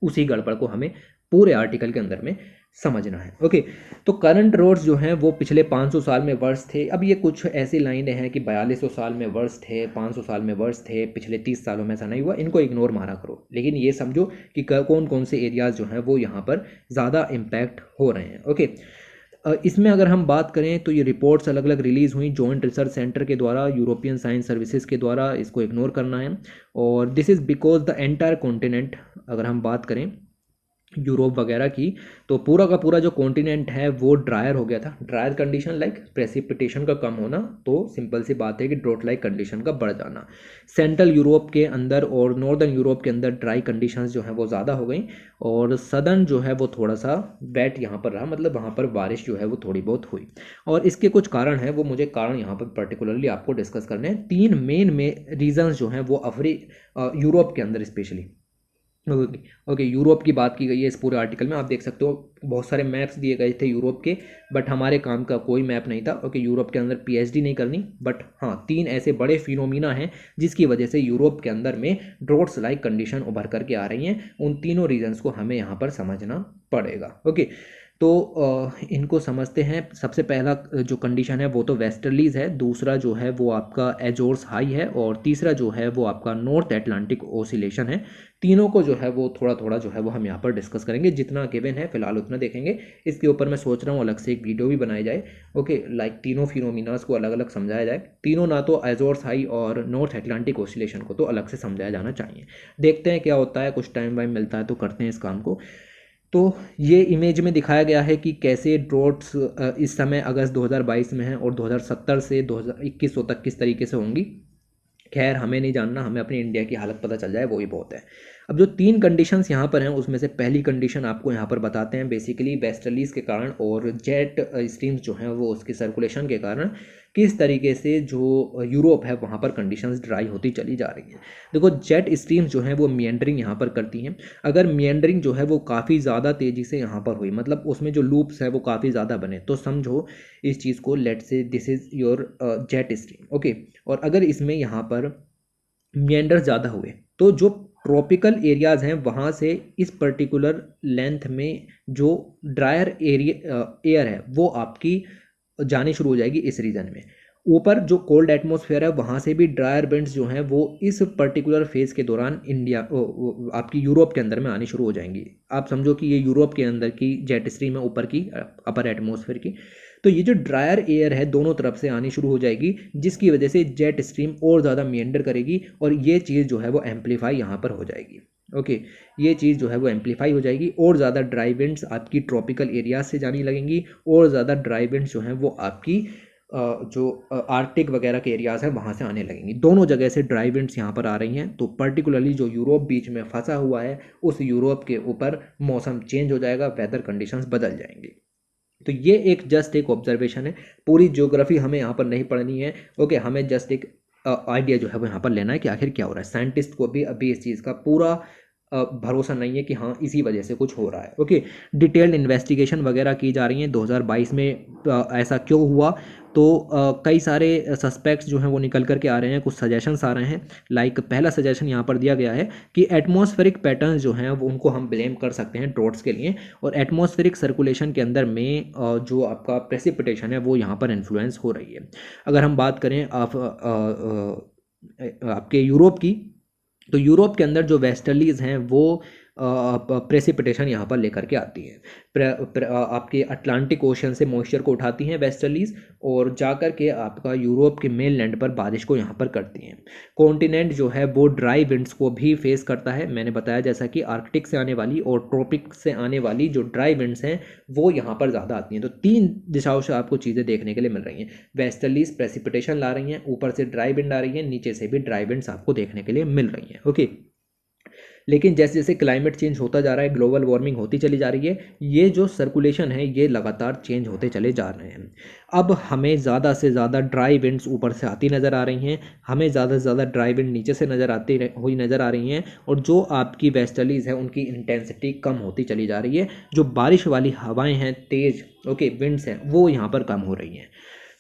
उसी गड़बड़ को हमें पूरे आर्टिकल के अंदर में समझना है। ओके, तो करंट ड्रॉट्स जो हैं वो पिछले 500 साल में वर्ष थे। अब ये कुछ ऐसी लाइनें हैं कि 4200 साल में वर्ष थे, 500 साल में वर्ष थे, पिछले 30 सालों में ऐसा नहीं हुआ, इनको इग्नोर मारा करो। लेकिन ये समझो कि कौन कौन से एरियाज़ जो हैं वो यहाँ पर ज़्यादा इम्पैक्ट हो रहे हैं। ओके, इसमें अगर हम बात करें तो ये रिपोर्ट्स अलग अलग रिलीज़ हुई जॉइंट रिसर्च सेंटर के द्वारा, यूरोपियन साइंस सर्विसेज के द्वारा, इसको इग्नोर करना है। और this is because the entire continent, अगर हम बात करें यूरोप वगैरह की, तो पूरा का पूरा जो कॉन्टिनेंट है वो ड्रायर हो गया था। ड्रायर कंडीशन लाइक प्रेसिपिटेशन का कम होना, तो सिंपल सी बात है कि ड्रॉट लाइक कंडीशन का बढ़ जाना। सेंट्रल यूरोप के अंदर और नॉर्दर्न यूरोप के अंदर ड्राई कंडीशंस जो हैं वो ज़्यादा हो गई, और सदर्न जो है वो थोड़ा सा वेट यहाँ पर रहा, मतलब वहाँ पर बारिश जो है वो थोड़ी बहुत हुई। और इसके कुछ कारण हैं, वो मुझे कारण यहाँ पर पर्टिकुलरली आपको डिस्कस करने हैं। 3 मेन में रीजन्स जो हैं वो यूरोप के अंदर स्पेशली। ओके, यूरोप की बात की गई है इस पूरे आर्टिकल में। आप देख सकते हो बहुत सारे मैप्स दिए गए थे यूरोप के, बट हमारे काम का कोई मैप नहीं था। ओके, यूरोप के अंदर पीएचडी नहीं करनी, बट हाँ 3 ऐसे बड़े फिनोमिना हैं जिसकी वजह से यूरोप के अंदर में ड्रॉट्स लाइक कंडीशन उभर करके आ रही हैं। उन तीनों रीजन्स को हमें यहाँ पर समझना पड़ेगा। ओके, तो इनको समझते हैं। सबसे पहला जो कंडीशन है वो तो वेस्टर्लीज है, दूसरा जो है वो आपका एजोर्स हाई है, और तीसरा जो है वो आपका नॉर्थ अटलांटिक ओसिलेशन है। तीनों को जो है वो थोड़ा थोड़ा जो है वो हम यहाँ पर डिस्कस करेंगे, जितना गिवन है फिलहाल उतना देखेंगे। इसके ऊपर मैं सोच रहा हूँ अलग से एक वीडियो भी बनाई जाए। ओके, लाइक तीनों फिनोमिनास को अलग अलग समझाया जाए। तीनों, ना तो एजोर्स हाई और नॉर्थ अटलांटिक ओसिलेशन को तो अलग से समझाया जाना चाहिए। देखते हैं क्या होता है, कुछ टाइम वाइम मिलता है तो करते हैं इस काम को। तो ये इमेज में दिखाया गया है कि कैसे ड्रॉट्स इस समय अगस्त 2022 में है और 2070 से 2021 तक किस तरीके से होंगी। खैर हमें नहीं जानना, हमें अपनी इंडिया की हालत पता चल जाए वो ही बहुत है। अब जो 3 कंडीशंस यहाँ पर हैं उसमें से पहली कंडीशन आपको यहाँ पर बताते हैं बेसिकली वेस्टर्लीज़ के कारण और जेट स्ट्रीम्स जो हैं वो उसके सर्कुलेशन के कारण किस तरीके से जो यूरोप है वहाँ पर कंडीशंस ड्राई होती चली जा रही हैं। देखो जेट स्ट्रीम्स जो हैं वो मियंडरिंग यहाँ पर करती हैं। अगर मियंडरिंग जो है वो काफ़ी ज़्यादा तेज़ी से यहाँ पर हुई, मतलब उसमें जो लूप्स है वो काफ़ी ज़्यादा बने, तो समझो इस चीज़ को, लेट से this is your jet stream, okay. और अगर इसमें यहाँ पर मियंडर ज़्यादा हुए तो जो ट्रॉपिकल एरियाज़ हैं वहाँ से इस पर्टिकुलर लेंथ में जो ड्रायर एरिया एयर है वो आपकी जानी शुरू हो जाएगी इस रीजन में। ऊपर जो कोल्ड एटमॉस्फेयर है वहाँ से भी ड्रायर विंड्स जो हैं वो इस पर्टिकुलर फेज के दौरान इंडिया आपकी यूरोप के अंदर में आनी शुरू हो जाएंगी। आप समझो कि ये यूरोप के अंदर की जेट स्ट्रीम है, ऊपर की अपर एटमॉस्फेयर की। तो ये जो ड्रायर एयर है दोनों तरफ से आनी शुरू हो जाएगी, जिसकी वजह से जेट स्ट्रीम और ज़्यादा मियंडर करेगी और ये चीज़ जो है वो एम्पलीफाई यहाँ पर हो जाएगी, ओके। ये चीज़ जो है वो एम्पलीफाई हो जाएगी और ज़्यादा ड्राई विंड्स आपकी ट्रॉपिकल एरियाज से जाने लगेंगी और ज़्यादा ड्राई विंड्स जो हैं वो आपकी जो आर्कटिक वगैरह के एरियाज़ हैं वहाँ से आने लगेंगी। दोनों जगह से ड्राई विंड्स यहाँ पर आ रही हैं, तो पर्टिकुलरली जो यूरोप बीच में फंसा हुआ है उस यूरोप के ऊपर मौसम चेंज हो जाएगा, वेदर कंडीशंस बदल जाएंगी। तो ये एक जस्ट एक ऑब्जर्वेशन है, पूरी ज्योग्राफी हमें यहाँ पर नहीं पढ़नी है, ओके। हमें जस्ट एक आइडिया जो है वो यहाँ पर लेना है कि आखिर क्या हो रहा है। साइंटिस्ट को भी अभी इस चीज़ का पूरा भरोसा नहीं है कि हाँ इसी वजह से कुछ हो रहा है, ओके। डिटेल्ड इन्वेस्टिगेशन वगैरह की जा रही हैं 2022 में ऐसा क्यों हुआ। तो कई सारे सस्पेक्ट्स जो हैं वो निकल करके आ रहे हैं, कुछ सजेशंस आ रहे हैं। लाइक पहला सजेशन यहाँ पर दिया गया है कि एटमॉस्फेरिक पैटर्न्स जो हैं वो उनको हम ब्लेम कर सकते हैं ड्रॉट्स के लिए, और एटमॉस्फेरिक सर्कुलेशन के अंदर में जो आपका प्रेसिपिटेशन है वो यहाँ पर इन्फ्लुएंस हो रही है। अगर हम बात करें आपके यूरोप की, तो यूरोप के अंदर जो वेस्टर्लीज हैं वो प्रेसिपिटेशन यहाँ पर लेकर के आती हैं। आपके अटलांटिक ओशन से मॉइस्चर को उठाती हैं वेस्टर्लीज और जाकर के आपका यूरोप के मेन लैंड पर बारिश को यहाँ पर करती हैं। कॉन्टिनेंट जो है वो ड्राई विंड्स को भी फेस करता है। मैंने बताया जैसा कि आर्कटिक से आने वाली और ट्रॉपिक से आने वाली जो ड्राई विंड्स हैं वो यहाँ पर ज़्यादा आती हैं। तो 3 दिशाओं से आपको चीज़ें देखने के लिए मिल रही हैं। वेस्टर्लीज प्रेसिपिटेशन ला रही हैं, ऊपर से ड्राई विंड आ रही है, नीचे से भी ड्राई विंड्स आपको देखने के लिए मिल रही हैं, ओके। लेकिन जैसे जैसे क्लाइमेट चेंज होता जा रहा है, ग्लोबल वार्मिंग होती चली जा रही है, ये जो सर्कुलेशन है ये लगातार चेंज होते चले जा रहे हैं। अब हमें ज़्यादा से ज़्यादा ड्राई विंड्स ऊपर से आती नज़र आ रही हैं, हमें ज़्यादा से ज़्यादा ड्राई विंड नीचे से हुई नज़र आ रही हैं, और जो आपकी वेस्टर्लीज है उनकी इंटेंसिटी कम होती चली जा रही है। जो बारिश वाली हवाएँ हैं, तेज़ ओके विंड्स हैं, वो यहाँ पर कम हो रही हैं।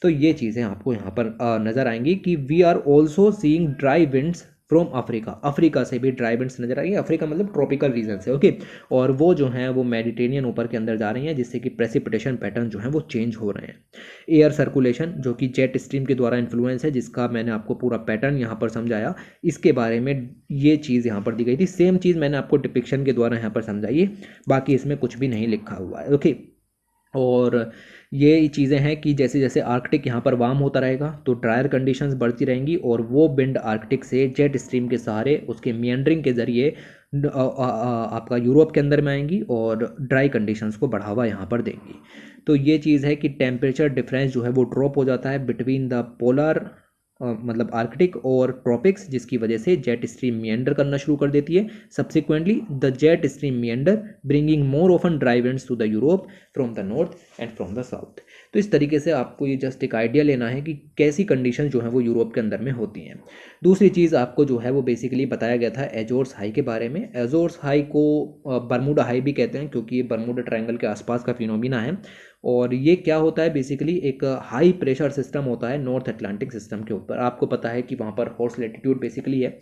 तो ये चीज़ें आपको यहाँ पर नज़र आएंगी कि we are also seeing dry winds from Africa. Africa से भी ड्राई विंड्स नजर आएंगे। अफ्रीका मतलब ट्रॉपिकल रीजन से, ओके। और वो जो हैं वो मेडिटेरियन ऊपर के अंदर जा रही हैं, जिससे कि प्रेसिपिटेशन पैटर्न जो है वो चेंज हो रहे हैं। एयर सर्कुलेशन जो कि जेट स्ट्रीम के द्वारा इन्फ्लुएंस है, जिसका मैंने आपको पूरा पैटर्न यहाँ पर समझाया, इसके बारे में ये चीज़ यहाँ पर दी गई थी। सेम चीज़ मैंने आपको डिपिक्शन के द्वारा यहाँ पर समझाई है, बाकी इसमें कुछ भी नहीं लिखा हुआ है, ओके। और ये चीज़ें हैं कि जैसे जैसे आर्कटिक यहाँ पर वार्म होता रहेगा तो ड्रायर कंडीशंस बढ़ती रहेंगी, और वो विंड आर्कटिक से जेट स्ट्रीम के सहारे उसके मियंडरिंग के ज़रिए आपका यूरोप के अंदर में आएंगी और ड्राई कंडीशंस को बढ़ावा यहाँ पर देंगी। तो ये चीज़ है कि टेम्परेचर डिफरेंस जो है वो ड्रॉप हो जाता है बिटवीन द पोलर मतलब आर्कटिक और ट्रॉपिक्स, जिसकी वजह से जेट स्ट्रीम मियंडर करना शुरू कर देती है। Subsequently the jet stream meander bringing more often dry winds to the Europe from the north and from the south. तो इस तरीके से आपको ये जस्ट एक आइडिया लेना है कि कैसी कंडीशन जो है वो यूरोप के अंदर में होती हैं। दूसरी चीज़ आपको जो है वो बेसिकली बताया गया था एजोर्स हाई के बारे में। एजोर्स हाई को बर्मुडा हाई भी कहते हैं, क्योंकि ये बर्मुडा ट्रायंगल के आसपास का फिनोमिना है। और ये क्या होता है, बेसिकली एक हाई प्रेशर सिस्टम होता है नॉर्थ अटलांटिक सिस्टम के ऊपर। आपको पता है कि वहाँ पर हॉर्स लैटिट्यूड बेसिकली है,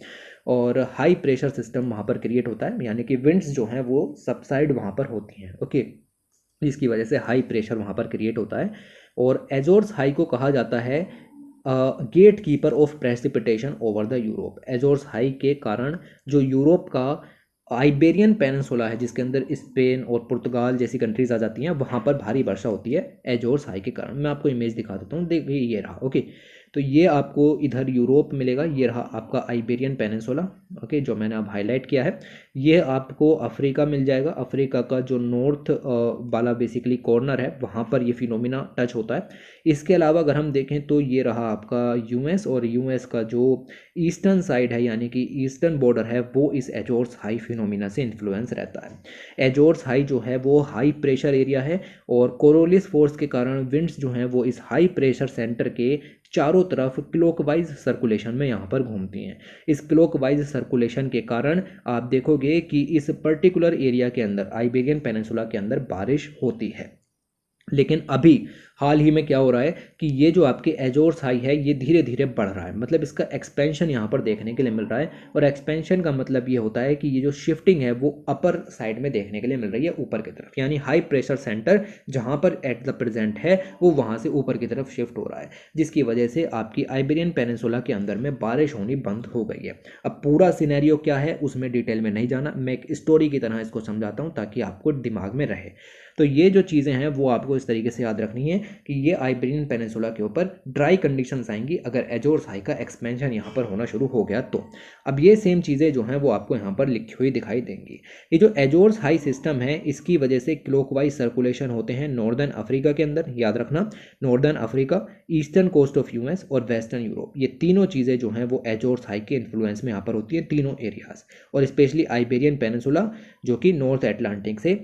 और हाई प्रेशर सिस्टम वहाँ पर क्रिएट होता है, यानी कि विंड्स जो हैं वो सबसाइड वहाँ पर होती हैं, ओके, जिसकी वजह से हाई प्रेशर वहाँ पर क्रिएट होता है। और एजोर्स हाई को कहा जाता है gate keeper of precipitation over the Europe. Azores high के कारण जो यूरोप का आइबेरियन पेनिनसुला है, जिसके अंदर स्पेन और पुर्तगाल जैसी कंट्रीज आ जाती हैं, वहाँ पर भारी वर्षा होती है एजोर्स हाई के कारण। मैं आपको इमेज दिखा देता हूँ, देखिए ये रहा, ओके। तो ये आपको इधर यूरोप मिलेगा, ये रहा आपका आइबेरियन पेनिनसुला, ओके, जो मैंने अब हाईलाइट किया है। ये आपको अफ्रीका मिल जाएगा, अफ्रीका का जो नॉर्थ वाला बेसिकली कॉर्नर है वहाँ पर ये फिनोमिना टच होता है। इसके अलावा अगर हम देखें तो ये रहा आपका यूएस, और यूएस का जो ईस्टर्न साइड है यानी कि ईस्टर्न बॉर्डर है वो इस एजोर्स हाई फिनोमिना से इन्फ्लुएंस रहता है। एजोर्स हाई जो है वो हाई प्रेशर एरिया है, और कोरोलिस फोर्स के कारण विंड्स जो हैं वो इस हाई प्रेशर सेंटर के चारों तरफ क्लॉकवाइज सर्कुलेशन में यहाँ पर घूमती हैं। इस क्लॉकवाइज सर्कुलेशन के कारण आप देखोगे कि इस पर्टिकुलर एरिया के अंदर, आइबेरियन पेनिनसुला के अंदर बारिश होती है। लेकिन अभी हाल ही में क्या हो रहा है कि ये जो आपके एजोर्स हाई है ये धीरे धीरे बढ़ रहा है, मतलब इसका एक्सपेंशन यहाँ पर देखने के लिए मिल रहा है। और एक्सपेंशन का मतलब ये होता है कि ये जो शिफ्टिंग है वो अपर साइड में देखने के लिए मिल रही है, ऊपर की तरफ, यानी हाई प्रेशर सेंटर जहाँ पर एट द प्रेजेंट है वो वहाँ से ऊपर की तरफ शिफ्ट हो रहा है, जिसकी वजह से आपकी आइबेरियन पेनिनसुला के अंदर में बारिश होनी बंद हो गई है। अब पूरा सिनेरियो क्या है उसमें डिटेल में नहीं जाना, मैं एक स्टोरी की तरह इसको समझाता हूँ ताकि आपको दिमाग में रहे। तो ये जो चीज़ें हैं वो आपको इस तरीके से याद रखनी है कि ये आइबेरियन पेनिनसुला के ऊपर ड्राई कंडीशंस आएंगी अगर एजोर्स हाई का एक्सपेंशन यहाँ पर होना शुरू हो गया तो। अब ये सेम चीज़ें जो हैं वो आपको यहाँ पर लिखी हुई दिखाई देंगी। ये जो एजोर्स हाई सिस्टम है इसकी वजह से क्लॉकवाइज सर्कुलेशन होते हैं नॉर्दर्न अफ्रीका के अंदर, याद रखना, northern Africa, eastern coast of US और वेस्टर्न यूरोप, ये तीनों चीज़ें जो हैं वो एजोर्स हाई के इन्फ्लुएंस में यहाँ पर होती है, तीनों एरियाज। और स्पेशली आइबेरियन पेनिनसुला जो कि नॉर्थ अटलांटिक से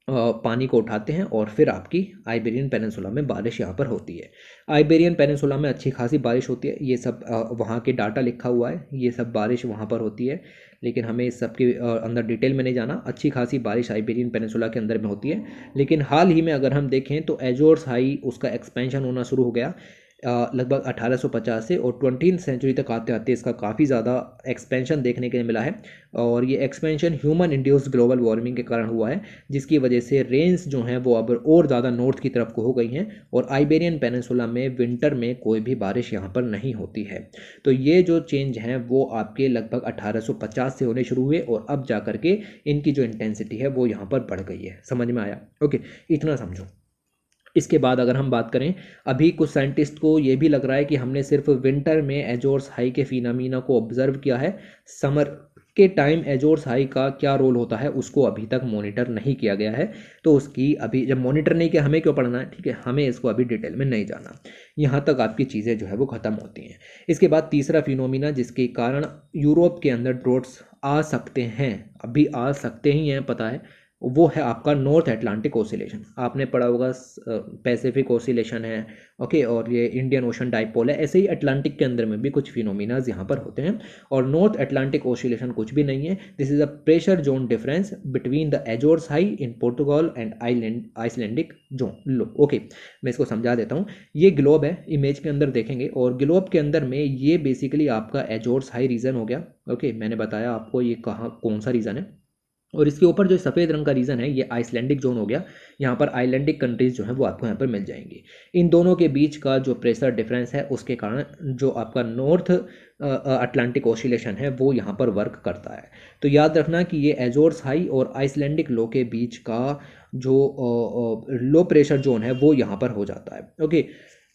पानी को उठाते हैं और फिर आपकी आइबेरियन पेनिनसुला में बारिश यहाँ पर होती है। आइबेरियन पेनिनसुला में अच्छी खासी बारिश होती है, ये सब वहाँ के डाटा लिखा हुआ है, ये सब बारिश वहाँ पर होती है, लेकिन हमें इस सब के अंदर डिटेल में नहीं जाना। अच्छी खासी बारिश आइबेरियन पेनिनसुला के अंदर में होती है। लेकिन हाल ही में अगर हम देखें तो एजोर्स हाई उसका एक्सपेंशन होना शुरू हो गया लगभग 1850 से, और 20वीं सेंचुरी तक आते आते इसका काफ़ी ज़्यादा एक्सपेंशन देखने के लिए मिला है। और ये expansion human induced global warming के कारण हुआ है, जिसकी वजह से रेंस जो हैं वो अब और ज़्यादा नॉर्थ की तरफ को हो गई हैं, और आइबेरियन पेनिनसुला में विंटर में कोई भी बारिश यहाँ पर नहीं होती है। तो ये जो चेंज हैं वो आपके लगभग 1850 से होने शुरू हुए, और अब जा कर के इनकी जो इंटेंसिटी है वो यहाँ पर बढ़ गई है। समझ में आया? ओके, इतना समझो। इसके बाद अगर हम बात करें, अभी कुछ साइंटिस्ट को ये भी लग रहा है कि हमने सिर्फ विंटर में एजोर्स हाई के फिनोमिना को ऑब्जर्व किया है, समर के टाइम एजोर्स हाई का क्या रोल होता है उसको अभी तक मॉनिटर नहीं किया गया है। तो उसकी अभी जब मॉनिटर नहीं किया हमें क्यों पढ़ना है, ठीक है, हमें इसको अभी डिटेल में नहीं जाना। यहाँ तक आपकी चीज़ें जो है वो ख़त्म होती हैं। इसके बाद तीसरा फिनोमिना जिसके कारण यूरोप के अंदर ड्रॉट्स आ सकते हैं, अभी आ सकते ही हैं, पता है, वो है आपका नॉर्थ अटलांटिक ओसिलेशन। आपने पढ़ा होगा पैसिफिक ओसिलेशन है, ओके, और ये इंडियन ओशन डाइपोल है। ऐसे ही अटलांटिक के अंदर में भी कुछ फिनोमिनाज यहाँ पर होते हैं। और नॉर्थ अटलांटिक ओसिलेशन कुछ भी नहीं है, this is a pressure zone difference between the Azores high in Portugal and Icelandic zone low. Okay, मैं इसको समझा देता हूँ। ये ग्लोब है, इमेज के अंदर देखेंगे, और ग्लोब के अंदर में ये बेसिकली आपका एजोर्स हाई रीजन हो गया। ओके, मैंने बताया आपको ये कहाँ कौन सा रीजन है। और इसके ऊपर जो सफ़ेद रंग का रीजन है ये आइसलैंडिक जोन हो गया। यहाँ पर आइलैंडिक कंट्रीज जो है वो आपको यहाँ पर मिल जाएंगी। इन दोनों के बीच का जो प्रेशर डिफरेंस है उसके कारण जो आपका नॉर्थ अटलांटिक ओसिलेशन है वो यहाँ पर वर्क करता है। तो याद रखना कि ये एजोर्स हाई और आइसलैंडिक लो के बीच का जो लो प्रेशर जोन है वो यहाँ पर हो जाता है। ओके,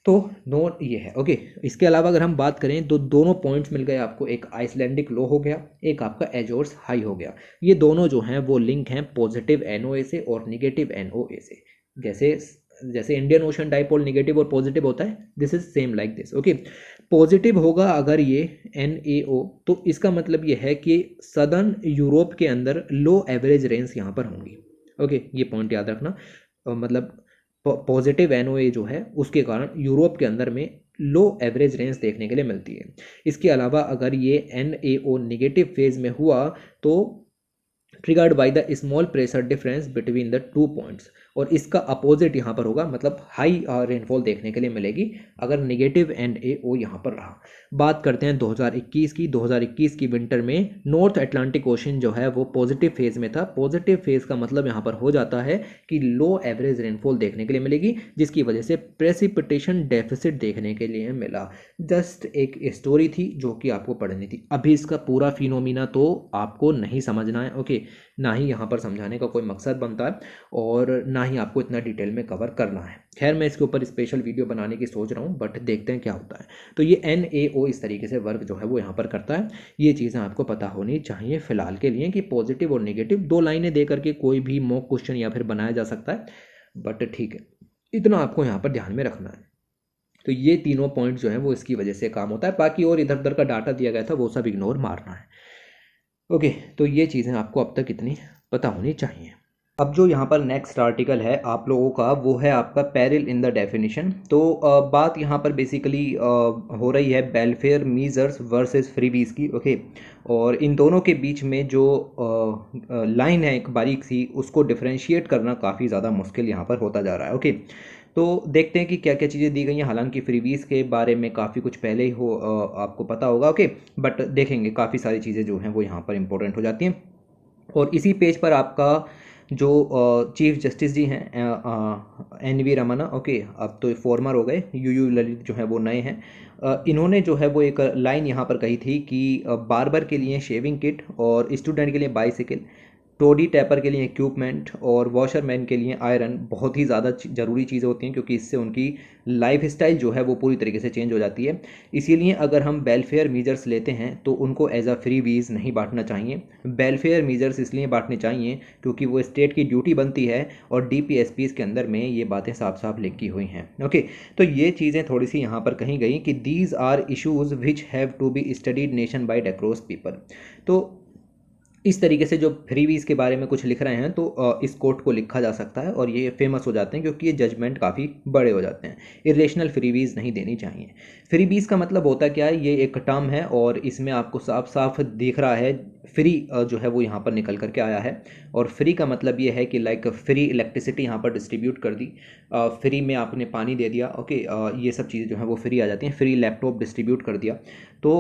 तो नॉन ये है। ओके, इसके अलावा अगर हम बात करें तो दोनों पॉइंट्स मिल गए आपको, एक आइसलैंडिक लो हो गया, एक आपका एजोर्स हाई हो गया। ये दोनों जो हैं वो लिंक हैं पॉजिटिव NOA से और निगेटिव NOA से। जैसे जैसे इंडियन ओशन डाइपोल निगेटिव और पॉजिटिव होता है, this is same like this. Okay, positive होगा अगर ये NAO, तो इसका मतलब ये है कि सदर्न यूरोप के अंदर लो एवरेज रेंज यहाँ पर होंगी। ओके, ये पॉइंट याद रखना। मतलब पॉजिटिव NOA जो है उसके कारण यूरोप के अंदर में लो एवरेज रेंज देखने के लिए मिलती है। इसके अलावा अगर ये NAO निगेटिव फेज में हुआ तो triggered by the small pressure difference between the two points, और इसका अपोजिट यहाँ पर होगा, मतलब हाई रेनफॉल देखने के लिए मिलेगी अगर निगेटिव NAO यहाँ पर रहा। बात करते हैं 2021 की। 2021 की विंटर में नॉर्थ अटलांटिक ओशन जो है वो पॉजिटिव फेज में था। पॉजिटिव फेज का मतलब यहाँ पर हो जाता है कि लो एवरेज रेनफॉल देखने के लिए मिलेगी, जिसकी वजह से प्रेसिपिटेशन डेफिसिट देखने के लिए मिला। जस्ट एक स्टोरी थी जो कि आपको पढ़नी थी। अभी इसका पूरा फिनोमिना तो आपको नहीं समझना है, ओके, ना ही यहाँ पर समझाने का कोई मकसद बनता है, और ना ना ही आपको इतना डिटेल में कवर करना है। खैर मैं इसके ऊपर स्पेशल वीडियो बनाने की सोच रहा हूँ, बट देखते हैं क्या होता है। तो ये NAO इस तरीके से वर्क जो है वो यहाँ पर करता है। ये चीज़ें आपको पता होनी चाहिए फिलहाल के लिए कि पॉजिटिव और नेगेटिव 2 लाइनें दे करके कोई भी मॉक क्वेश्चन या फिर बनाया जा सकता है, बट ठीक है, इतना आपको यहाँ पर ध्यान में रखना है। तो ये तीनों पॉइंट जो है वो इसकी वजह से काम होता है। बाकी और इधर उधर का डाटा दिया गया था वो सब इग्नोर मारना है। ओके, तो ये चीज़ें आपको अब तक इतनी पता होनी चाहिए। अब जो यहाँ पर नेक्स्ट आर्टिकल है आप लोगों का, वो है आपका पेरिल इन द डेफिनेशन। तो बात यहाँ पर बेसिकली हो रही है वेलफेयर मीजर्स वर्सेस फ्रीबीज की। ओके, और इन दोनों के बीच में जो लाइन है एक बारीक सी, उसको डिफ्रेंशिएट करना काफ़ी ज़्यादा मुश्किल यहाँ पर होता जा रहा है। ओके, तो देखते हैं कि क्या क्या चीज़ें दी गई हैं। हालांकि फ्रीबीज के बारे में काफ़ी कुछ पहले ही आपको पता होगा। ओके, बट देखेंगे काफ़ी सारी चीज़ें जो हैं वो यहाँ पर इंपॉर्टेंट हो जाती हैं। और इसी पेज पर आपका जो चीफ जस्टिस जी हैं NV रमन्ना, ओके, अब तो फॉर्मर हो गए, UU ललित जो है वो नए हैं। इन्होंने जो है वो एक लाइन यहाँ पर कही थी कि बार्बर के लिए शेविंग किट, और स्टूडेंट के लिए बाइसिकल, टोडी टैपर के लिए इक्विपमेंट, और वॉशरमैन के लिए आयरन बहुत ही ज़्यादा ज़रूरी चीज़ें होती हैं, क्योंकि इससे उनकी लाइफ स्टाइल जो है वो पूरी तरीके से चेंज हो जाती है। इसीलिए अगर हम वेलफेयर मीजर्स लेते हैं तो उनको एज अ फ्री वीज़ नहीं बांटना चाहिए। वेलफेयर मीजर्स इसलिए बांटने चाहिए क्योंकि वो स्टेट की ड्यूटी बनती है, और DPSPs के अंदर में ये बातें साफ साफ लिखी हुई हैं। ओके, तो ये चीज़ें थोड़ी सी यहाँ पर कही गई कि these are issues which have to be studied nationwide across people. तो इस तरीके से जो फ्रीबीज के बारे में कुछ लिख रहे हैं तो इस कोट को लिखा जा सकता है, और ये फेमस हो जाते हैं क्योंकि ये जजमेंट काफ़ी बड़े हो जाते हैं। इरेशनल फ्रीबीज नहीं देनी चाहिए। फ्रीबीज का मतलब होता क्या है, ये एक टर्म है और इसमें आपको साफ साफ दिख रहा है फ्री जो है वो यहाँ पर निकल करके आया है। और फ्री का मतलब ये है कि लाइक फ्री इलेक्ट्रिसिटी यहाँ पर डिस्ट्रीब्यूट कर दी, फ्री में आपने पानी दे दिया। ओके, ये सब चीज़ें जो हैं वो फ्री आ जाती हैं। फ्री लैपटॉप डिस्ट्रीब्यूट कर दिया। तो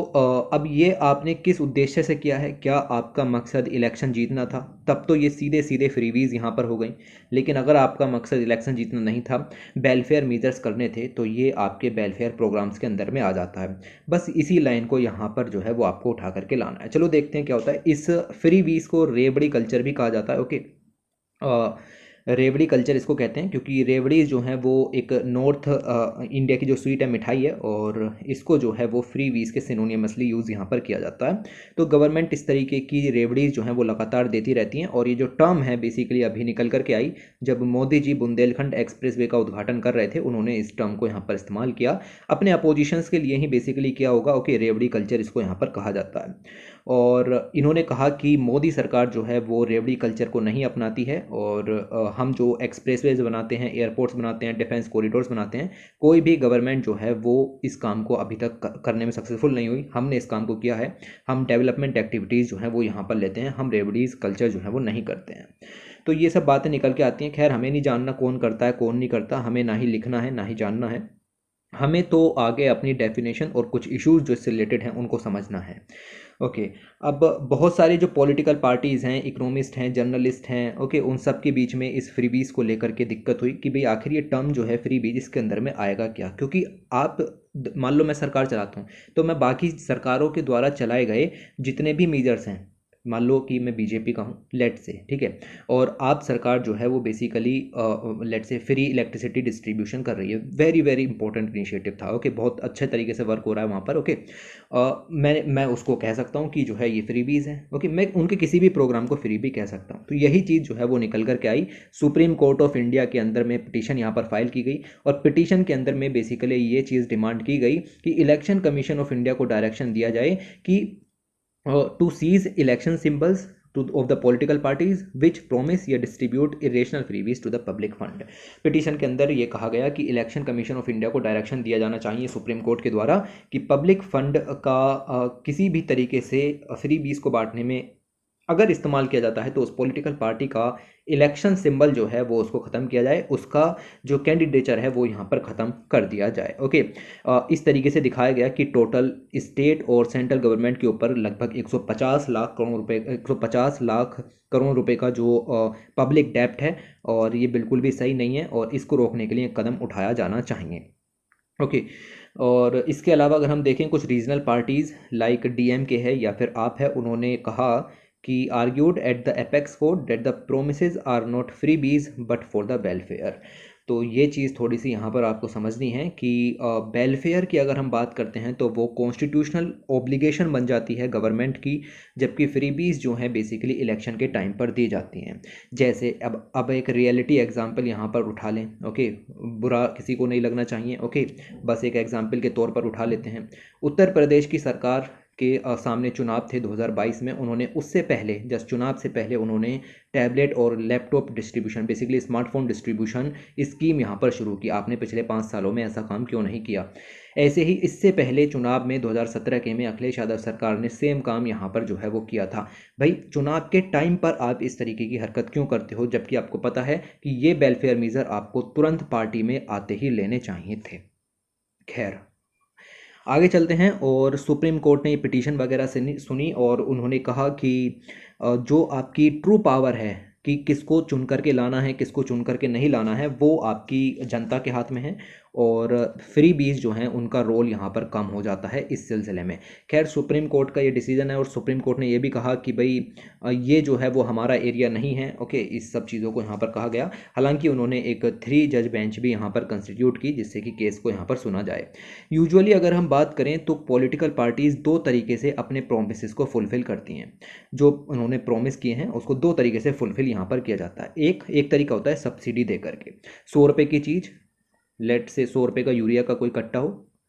अब ये आपने किस उद्देश्य से किया है, क्या आपका मकसद इलेक्शन जीतना था, तब तो ये सीधे सीधे फ्रीबीज यहाँ पर हो गई। लेकिन अगर आपका मकसद इलेक्शन जीतना नहीं था, वेलफेयर मीजर्स करने थे, तो ये आपके वेलफेयर प्रोग्राम्स के अंदर में आ जाता है। बस इसी लाइन को यहाँ पर जो है वो आपको उठा करके लाना है। चलो देखते हैं क्या होता है। इस फ्रीबीज को रेवड़ी कल्चर भी कहा जाता है। ओके, रेवड़ी कल्चर इसको कहते हैं क्योंकि रेवड़ी जो है वो एक नॉर्थ इंडिया की जो स्वीट है, मिठाई है, और इसको जो है वो फ्री वीज के सिनोनिमसली यूज़ यहाँ पर किया जाता है। तो गवर्नमेंट इस तरीके की रेवड़ीज जो हैं वो लगातार देती रहती हैं, और ये जो टर्म है बेसिकली अभी निकल करके आई जब मोदी जी बुंदेलखंड एक्सप्रेसवे का उद्घाटन कर रहे थे, उन्होंने इस टर्म को यहाँ पर इस्तेमाल किया अपने अपोजिशंस के लिए ही बेसिकली किया होगा। ओके, रेवड़ी कल्चर इसको यहाँ पर कहा जाता है। और इन्होंने कहा कि मोदी सरकार जो है वो रेवड़ी कल्चर को नहीं अपनाती है, और हम जो एक्सप्रेसवेज बनाते हैं, एयरपोर्ट्स बनाते हैं, डिफेंस कॉरिडोर्स बनाते हैं, कोई भी गवर्नमेंट जो है वो इस काम को अभी तक करने में सक्सेसफुल नहीं हुई। हमने इस काम को किया है। हम डेवलपमेंट एक्टिविटीज़ जो हैं वो यहाँ पर लेते हैं, हम रेवड़ीज कल्चर जो है वो नहीं करते हैं। तो ये सब बातें निकल के आती हैं। खैर हमें नहीं जानना कौन करता है कौन नहीं करता, हमें ना ही लिखना है ना ही जानना है। हमें तो आगे अपनी डेफिनेशन और कुछ इश्यूज जो इससे रिलेटेड हैं उनको समझना है। ओके, अब बहुत सारी जो पॉलिटिकल पार्टीज़ हैं, इकोनॉमिस्ट हैं, जर्नलिस्ट हैं, ओके, उन सब के बीच में इस फ्रीबीज को लेकर के दिक्कत हुई कि भाई आखिर ये टर्म जो है फ्रीबीज इसके अंदर में आएगा क्या। क्योंकि आप मान लो मैं सरकार चलाता हूँ, तो मैं बाकी सरकारों के द्वारा चलाए गए जितने भी मीजर्स हैं, मान लो कि मैं BJP का हूँ, लेट से, ठीक है, और आप सरकार जो है वो बेसिकली लेट से फ्री इलेक्ट्रिसिटी डिस्ट्रीब्यूशन कर रही है। वेरी वेरी इंपॉर्टेंट इनिशिएटिव था। ओके, बहुत अच्छे तरीके से वर्क हो रहा है वहाँ पर। ओके, मैं उसको कह सकता हूँ कि जो है ये फ्रीबीज है। ओके, मैं उनके किसी भी प्रोग्राम को फ्री भी कह सकता हूँ। तो यही चीज़ जो है वो निकल करके आई। सुप्रीम कोर्ट ऑफ इंडिया के अंदर में पिटीशन यहाँ पर फाइल की गई, और पिटीशन के अंदर में बेसिकली ये चीज़ डिमांड की गई कि इलेक्शन कमीशन ऑफ इंडिया को डायरेक्शन दिया जाए कि to seize election symbols of the political parties which promise या distribute irrational freebies to the public fund। Petition के अंदर ये कहा गया कि इलेक्शन कमीशन ऑफ इंडिया को डायरेक्शन दिया जाना चाहिए सुप्रीम कोर्ट के द्वारा कि पब्लिक फंड का किसी भी तरीके से फ्रीबीज को बांटने में अगर इस्तेमाल किया जाता है तो उस पॉलिटिकल पार्टी का इलेक्शन सिंबल जो है वो उसको ख़त्म किया जाए, उसका जो कैंडिडेचर है वो यहाँ पर ख़त्म कर दिया जाए। ओके, इस तरीके से दिखाया गया कि टोटल स्टेट और सेंट्रल गवर्नमेंट के ऊपर लगभग 150 लाख करोड़ रुपए 150 लाख करोड़ रुपए का जो पब्लिक डेप्ट है, और ये बिल्कुल भी सही नहीं है, और इसको रोकने के लिए कदम उठाया जाना चाहिए। ओके, और इसके अलावा अगर हम देखें कुछ रीजनल पार्टीज़ लाइक DMK है या फिर आप है, उन्होंने कहा कि argued at the apex court that the promises are not freebies but for the welfare. तो ये चीज़ थोड़ी सी यहाँ पर आपको समझनी है कि वेलफेयर की अगर हम बात करते हैं तो वो कॉन्स्टिट्यूशनल ऑब्लिगेशन बन जाती है गवर्नमेंट की, जबकि फ्रीबीज जो है बेसिकली इलेक्शन के टाइम पर दी जाती हैं। जैसे अब एक रियलिटी एग्जांपल यहाँ पर उठा लें, ओके, बुरा किसी को नहीं लगना चाहिए, ओके, बस एक एग्जांपल के तौर पर उठा लेते हैं। उत्तर प्रदेश की सरकार के सामने चुनाव थे 2022 में, उन्होंने उससे पहले जस्ट चुनाव से पहले उन्होंने टैबलेट और laptop distribution, basically smartphone distribution scheme यहाँ पर शुरू की। आपने पिछले 5 सालों में ऐसा काम क्यों नहीं किया? ऐसे ही इससे पहले चुनाव में 2017 के में अखिलेश यादव सरकार ने सेम काम यहाँ पर जो है वो किया था। भाई चुनाव के टाइम पर आप इस तरीके की हरकत क्यों करते हो, जबकि आपको पता है कि ये वेलफेयर मेजर आपको तुरंत पार्टी में आते ही लेने चाहिए थे। खैर आगे चलते हैं, और सुप्रीम कोर्ट ने ये पिटीशन वगैरह से सुनी और उन्होंने कहा कि जो आपकी ट्रू पावर है कि किसको चुन करके लाना है किसको चुन करके नहीं लाना है, वो आपकी जनता के हाथ में है, और फ्री बीज जो हैं उनका रोल यहाँ पर कम हो जाता है इस सिलसिले में। खैर सुप्रीम कोर्ट का ये डिसीजन है, और सुप्रीम कोर्ट ने ये भी कहा कि भाई ये जो है वो हमारा एरिया नहीं है, ओके, इस सब चीज़ों को यहाँ पर कहा गया। हालांकि उन्होंने एक 3 जज बेंच भी यहाँ पर कंस्टिट्यूट की जिससे कि केस को यहाँ पर सुना जाए। यूजुअली अगर हम बात करें तो पॉलिटिकल पार्टीज़ 2 तरीके से अपने प्रोमिस को फुलफ़िल करती हैं। जो उन्होंने प्रोमिस किए हैं उसको 2 तरीके से फुलफ़िल यहाँ पर किया जाता है। एक तरीका होता है सब्सिडी दे करके, 100 रुपये की चीज़, लेट से 100 रुपये का यूरिया का कोई कट्टा हो,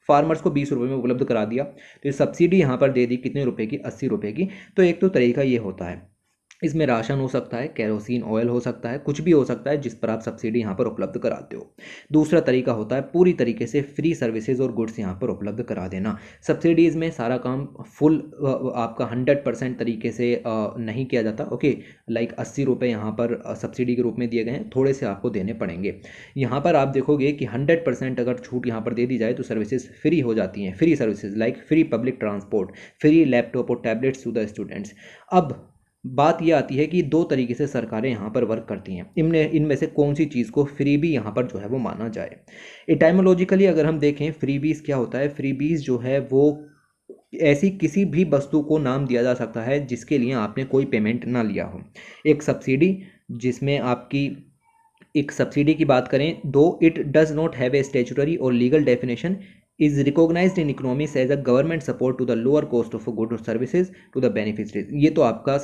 फार्मर्स को 20 रुपये में उपलब्ध करा दिया, तो ये सब्सिडी यहाँ पर दे दी कितने रुपए की, 80 रुपये की। तो एक तो तरीका ये होता है, इसमें राशन हो सकता है, कैरोसिन ऑयल हो सकता है, कुछ भी हो सकता है जिस पर आप सब्सिडी यहाँ पर उपलब्ध कराते हो। दूसरा तरीका होता है पूरी तरीके से फ्री सर्विसेज और गुड्स यहाँ पर उपलब्ध करा देना। सब्सिडीज़ में सारा काम फुल आपका 100% तरीके से नहीं किया जाता, ओके, लाइक 80 रुपये यहाँ पर सब्सिडी के रूप में दिए गए हैं, थोड़े से आपको देने पड़ेंगे। यहाँ पर आप देखोगे कि 100% अगर छूट यहाँ पर दे दी जाए तो सर्विसेज फ्री हो जाती हैं, free services like free public transport, free laptop और टैबलेट्स टू द स्टूडेंट्स। अब बात यह आती है कि 2 तरीके से सरकारें यहाँ पर वर्क करती हैं, इनमें से कौन सी चीज़ को फ्री भी यहाँ पर जो है वो माना जाए। एटाइमोलॉजिकली अगर हम देखें फ्रीबीज क्या होता है, फ्रीबीज जो है वो ऐसी किसी भी वस्तु को नाम दिया जा सकता है जिसके लिए आपने कोई पेमेंट ना लिया हो। एक सब्सिडी, जिसमें आपकी एक सब्सिडी की बात करें, though it does not have a statutory और legal definition, is recognized in economics as a government support to the lower cost of goods or services to the beneficiaries। ये तो आपका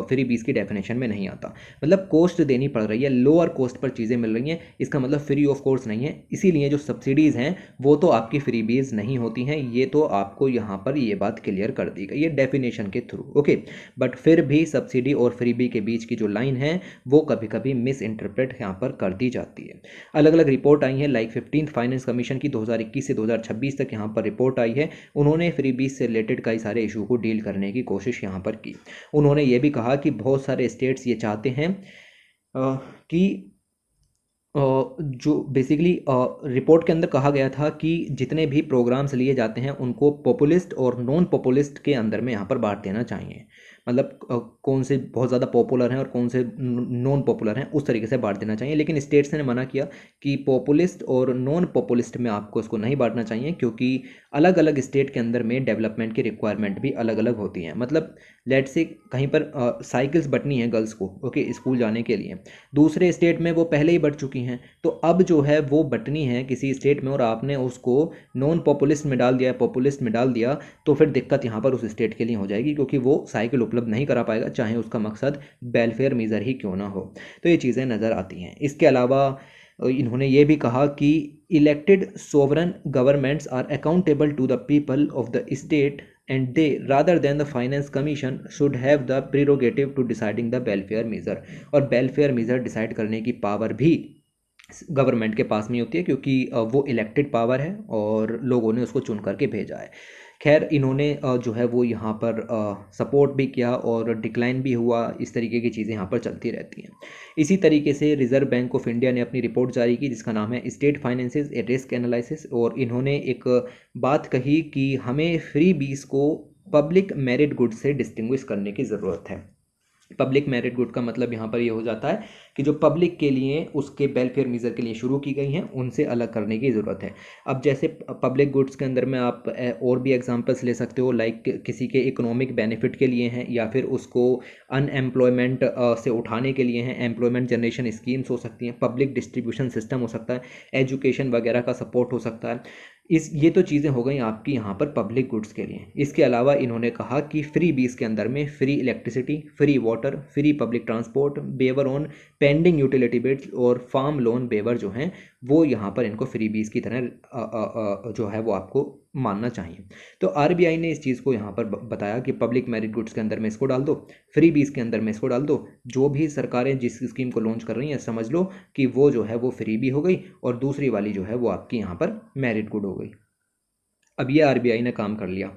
फ्री बीज की डेफिनेशन में नहीं आता, मतलब कॉस्ट देनी पड़ रही है, लोअर कॉस्ट पर चीज़ें मिल रही हैं, इसका मतलब फ्री ऑफ कोर्स नहीं है। इसीलिए जो सब्सिडीज़ हैं वो तो आपकी फ्री बीज नहीं होती हैं, ये तो आपको यहाँ पर ये बात क्लियर कर दी गई है डेफिनेशन के थ्रू, ओके। बट फिर भी सब्सिडी और फ्री बी के बीच की जो लाइन है वो कभी कभी मिस इंटरप्रेट यहाँ पर कर दी जाती है। अलग अलग रिपोर्ट आई है, लाइक 15th फाइनेंस कमीशन की 2021 से 2026 तक यहाँ पर रिपोर्ट आई है। उन्होंने फ्री बीज से रिलेटेड कई सारे इशू को डील करने की कोशिश यहाँ पर की। उन्होंने ये भी कहा कि बहुत सारे स्टेट्स ये चाहते हैं कि जो बेसिकली रिपोर्ट के अंदर कहा गया था कि जितने भी प्रोग्राम्स लिए जाते हैं उनको पॉपुलिस्ट और नॉन पॉपुलिस्ट के अंदर में यहाँ पर बांट देना चाहिए, मतलब कौन से बहुत ज़्यादा पॉपुलर हैं और कौन से नॉन पॉपुलर हैं उस तरीके से बांट देना चाहिए। लेकिन स्टेट्स ने मना किया कि पॉपुलिस्ट और नॉन पॉपुलिस्ट में आपको इसको नहीं बांटना चाहिए, क्योंकि अलग अलग स्टेट के अंदर में डेवलपमेंट की रिक्वायरमेंट भी अलग अलग होती हैं। मतलब लेट से कहीं पर साइकिल्स बटनी है गर्ल्स को, ओके, स्कूल जाने के लिए, दूसरे स्टेट में वो पहले ही बट चुकी हैं, तो अब जो है वो बटनी है किसी स्टेट में और आपने उसको नॉन पॉपुलिस्ट में डाल दिया, पॉपुलिस्ट में डाल दिया, तो फिर दिक्कत यहाँ पर उस स्टेट के लिए हो जाएगी, क्योंकि वो साइकिल उपलब्ध नहीं करा पाएगा, चाहे उसका मकसद वेलफेयर मेजर ही क्यों ना हो। तो ये चीज़ें नज़र आती हैं। इसके अलावा इन्होंने ये भी कहा कि elected sovereign governments are accountable to the people of the state and they rather than the finance commission should have the prerogative to deciding the welfare measure. और वेलफेयर मेजर डिसाइड करने की पावर भी government के पास में होती है, क्योंकि वो इलेक्टेड पावर है और लोगों ने उसको चुन करके भेजा है। खैर इन्होंने जो है वो यहाँ पर सपोर्ट भी किया और डिक्लाइन भी हुआ, इस तरीके की चीज़ें यहाँ पर चलती रहती हैं। इसी तरीके से रिजर्व बैंक ऑफ इंडिया ने अपनी रिपोर्ट जारी की जिसका नाम है स्टेट फाइनेंसेस ए रिस्क एनालिसिस, और इन्होंने एक बात कही कि हमें फ्री बीज को पब्लिक मेरिट गुड्स से डिस्टिंग्विश करने की ज़रूरत है। पब्लिक मेरिट गुड का मतलब यहाँ पर ये हो जाता है कि जो पब्लिक के लिए उसके वेलफेयर मीजर के लिए शुरू की गई हैं उनसे अलग करने की ज़रूरत है। अब जैसे पब्लिक गुड्स के अंदर में आप और भी एग्जांपल्स ले सकते हो, लाइक किसी के इकोनॉमिक बेनिफिट के लिए हैं या फिर उसको अनएम्प्लॉयमेंट से उठाने के लिए हैं, एम्प्लॉयमेंट जनरेशन स्कीम्स हो सकती हैं, पब्लिक डिस्ट्रीब्यूशन सिस्टम हो सकता है, एजुकेशन वगैरह का सपोर्ट हो सकता है। ये तो चीज़ें हो गई आपकी यहाँ पर पब्लिक गुड्स के लिए। इसके अलावा इन्होंने कहा कि फ्री बीस के अंदर में free electricity, free water, free public transport, waiver on pending utility bills और फार्म लोन वेवर जो हैं वो यहाँ पर इनको फ्री बीस की तरह जो है वो आपको मानना चाहिए। तो आरबीआई ने इस चीज़ को यहाँ पर बताया कि पब्लिक मेरिट गुड्स के अंदर में इसको डाल दो, फ्री बीस के अंदर में इसको डाल दो। जो भी सरकारें जिस स्कीम को लॉन्च कर रही हैं समझ लो कि वो जो है वो फ्री भी हो गई और दूसरी वाली जो है वो आपकी यहाँ पर मेरिट गुड हो गई। अब ये आरबीआई ने काम कर लिया,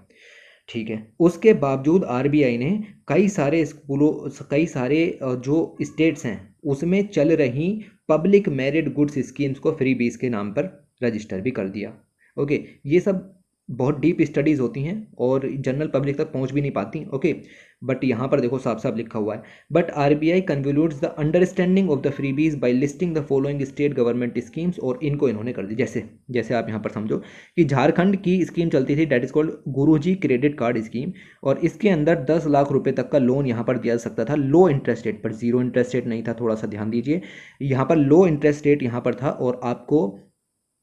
ठीक है। उसके बावजूद आरबीआई ने कई सारे स्कूलों, कई सारे जो स्टेट्स हैं उसमें चल रही पब्लिक मेरिट गुड्स स्कीम्स को फ्री बीस के नाम पर रजिस्टर भी कर दिया। ओके, ये सब बहुत डीप स्टडीज़ होती हैं और जनरल पब्लिक तक पहुंच भी नहीं पाती। ओके, बट यहाँ पर देखो साफ साफ लिखा हुआ है, but RBI convolutes the understanding of the freebies by listing the following state government schemes, और इनको इन्होंने कर दी। जैसे जैसे आप यहाँ पर समझो कि झारखंड की स्कीम चलती थी that is called Guruji credit card scheme, और इसके अंदर 10 लाख रुपए तक का लोन यहाँ पर दिया जा सकता था लो इंटरेस्ट रेट पर, जीरो इंटरेस्ट रेट नहीं था, थोड़ा सा ध्यान दीजिए। यहाँ पर लो इंटरेस्ट रेट यहाँ पर था और आपको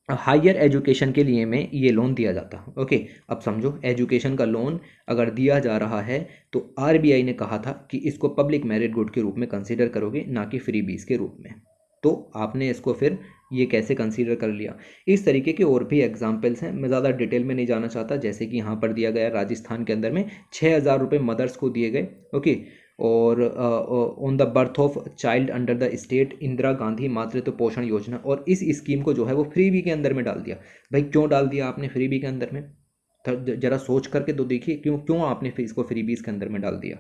हायर एजुकेशन के लिए में ये लोन दिया जाता। ओके, अब समझो एजुकेशन का लोन अगर दिया जा रहा है तो आरबीआई ने कहा था कि इसको पब्लिक मेरिट गुड के रूप में कंसीडर करोगे, ना कि फ्री बीस के रूप में। तो आपने इसको फिर ये कैसे कंसीडर कर लिया। इस तरीके के और भी एग्जाम्पल्स हैं, मैं ज़्यादा डिटेल में नहीं जाना चाहता। जैसे कि यहाँ पर दिया गया राजस्थान के अंदर में 6,000 रुपये मदर्स को दिए गए। ओके, और on the birth of child under the state Indira Gandhi मातृत्व पोषण योजना, और इस स्कीम को जो है वो फ्रीबी के अंदर में डाल दिया। भाई क्यों डाल दिया आपने फ्रीबी के अंदर में, जरा सोच करके तो देखिए क्यों क्यों आपने इसको फ्रीबीज के अंदर में डाल दिया।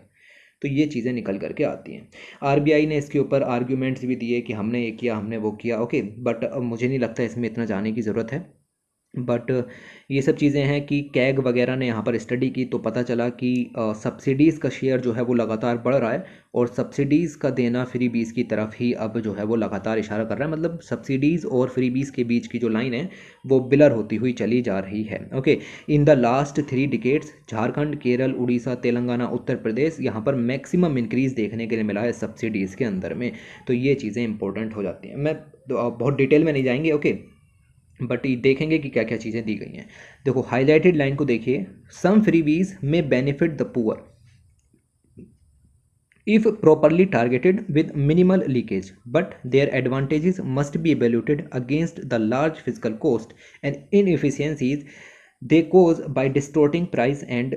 तो ये चीज़ें निकल करके आती हैं। आरबीआई ने इसके ऊपर आर्ग्यूमेंट्स भी दिए कि हमने ये किया, हमने वो किया। ओके, बट मुझे नहीं लगता इसमें इतना जाने की ज़रूरत है। बट ये सब चीज़ें हैं कि कैग वगैरह ने यहाँ पर स्टडी की तो पता चला कि सब्सिडीज़ का शेयर जो है वो लगातार बढ़ रहा है, और सब्सिडीज़ का देना फ्री बीस की तरफ ही अब जो है वो लगातार इशारा कर रहा है। मतलब सब्सिडीज़ और फ्री बीस के बीच की जो लाइन है वो बिलर होती हुई चली जा रही है। Okay, in the last 3 decades Jharkhand, Kerala, Orissa, Telangana, Uttar Pradesh, यहाँ पर मैक्सिमम इंक्रीज़ देखने के लिए मिला है सब्सिडीज़ के अंदर में। तो ये चीज़ें इंपॉर्टेंट हो जाती हैं। मैं बहुत डिटेल में नहीं जाएंगे, ओके, बट ये देखेंगे कि क्या क्या चीज़ें दी गई हैं। देखो हाईलाइटेड लाइन को देखिए, सम फ्रीबीज में benefit the poor if properly targeted with minimal leakage, but their advantages must be evaluated against the large fiscal cost and inefficiencies they cause by distorting price and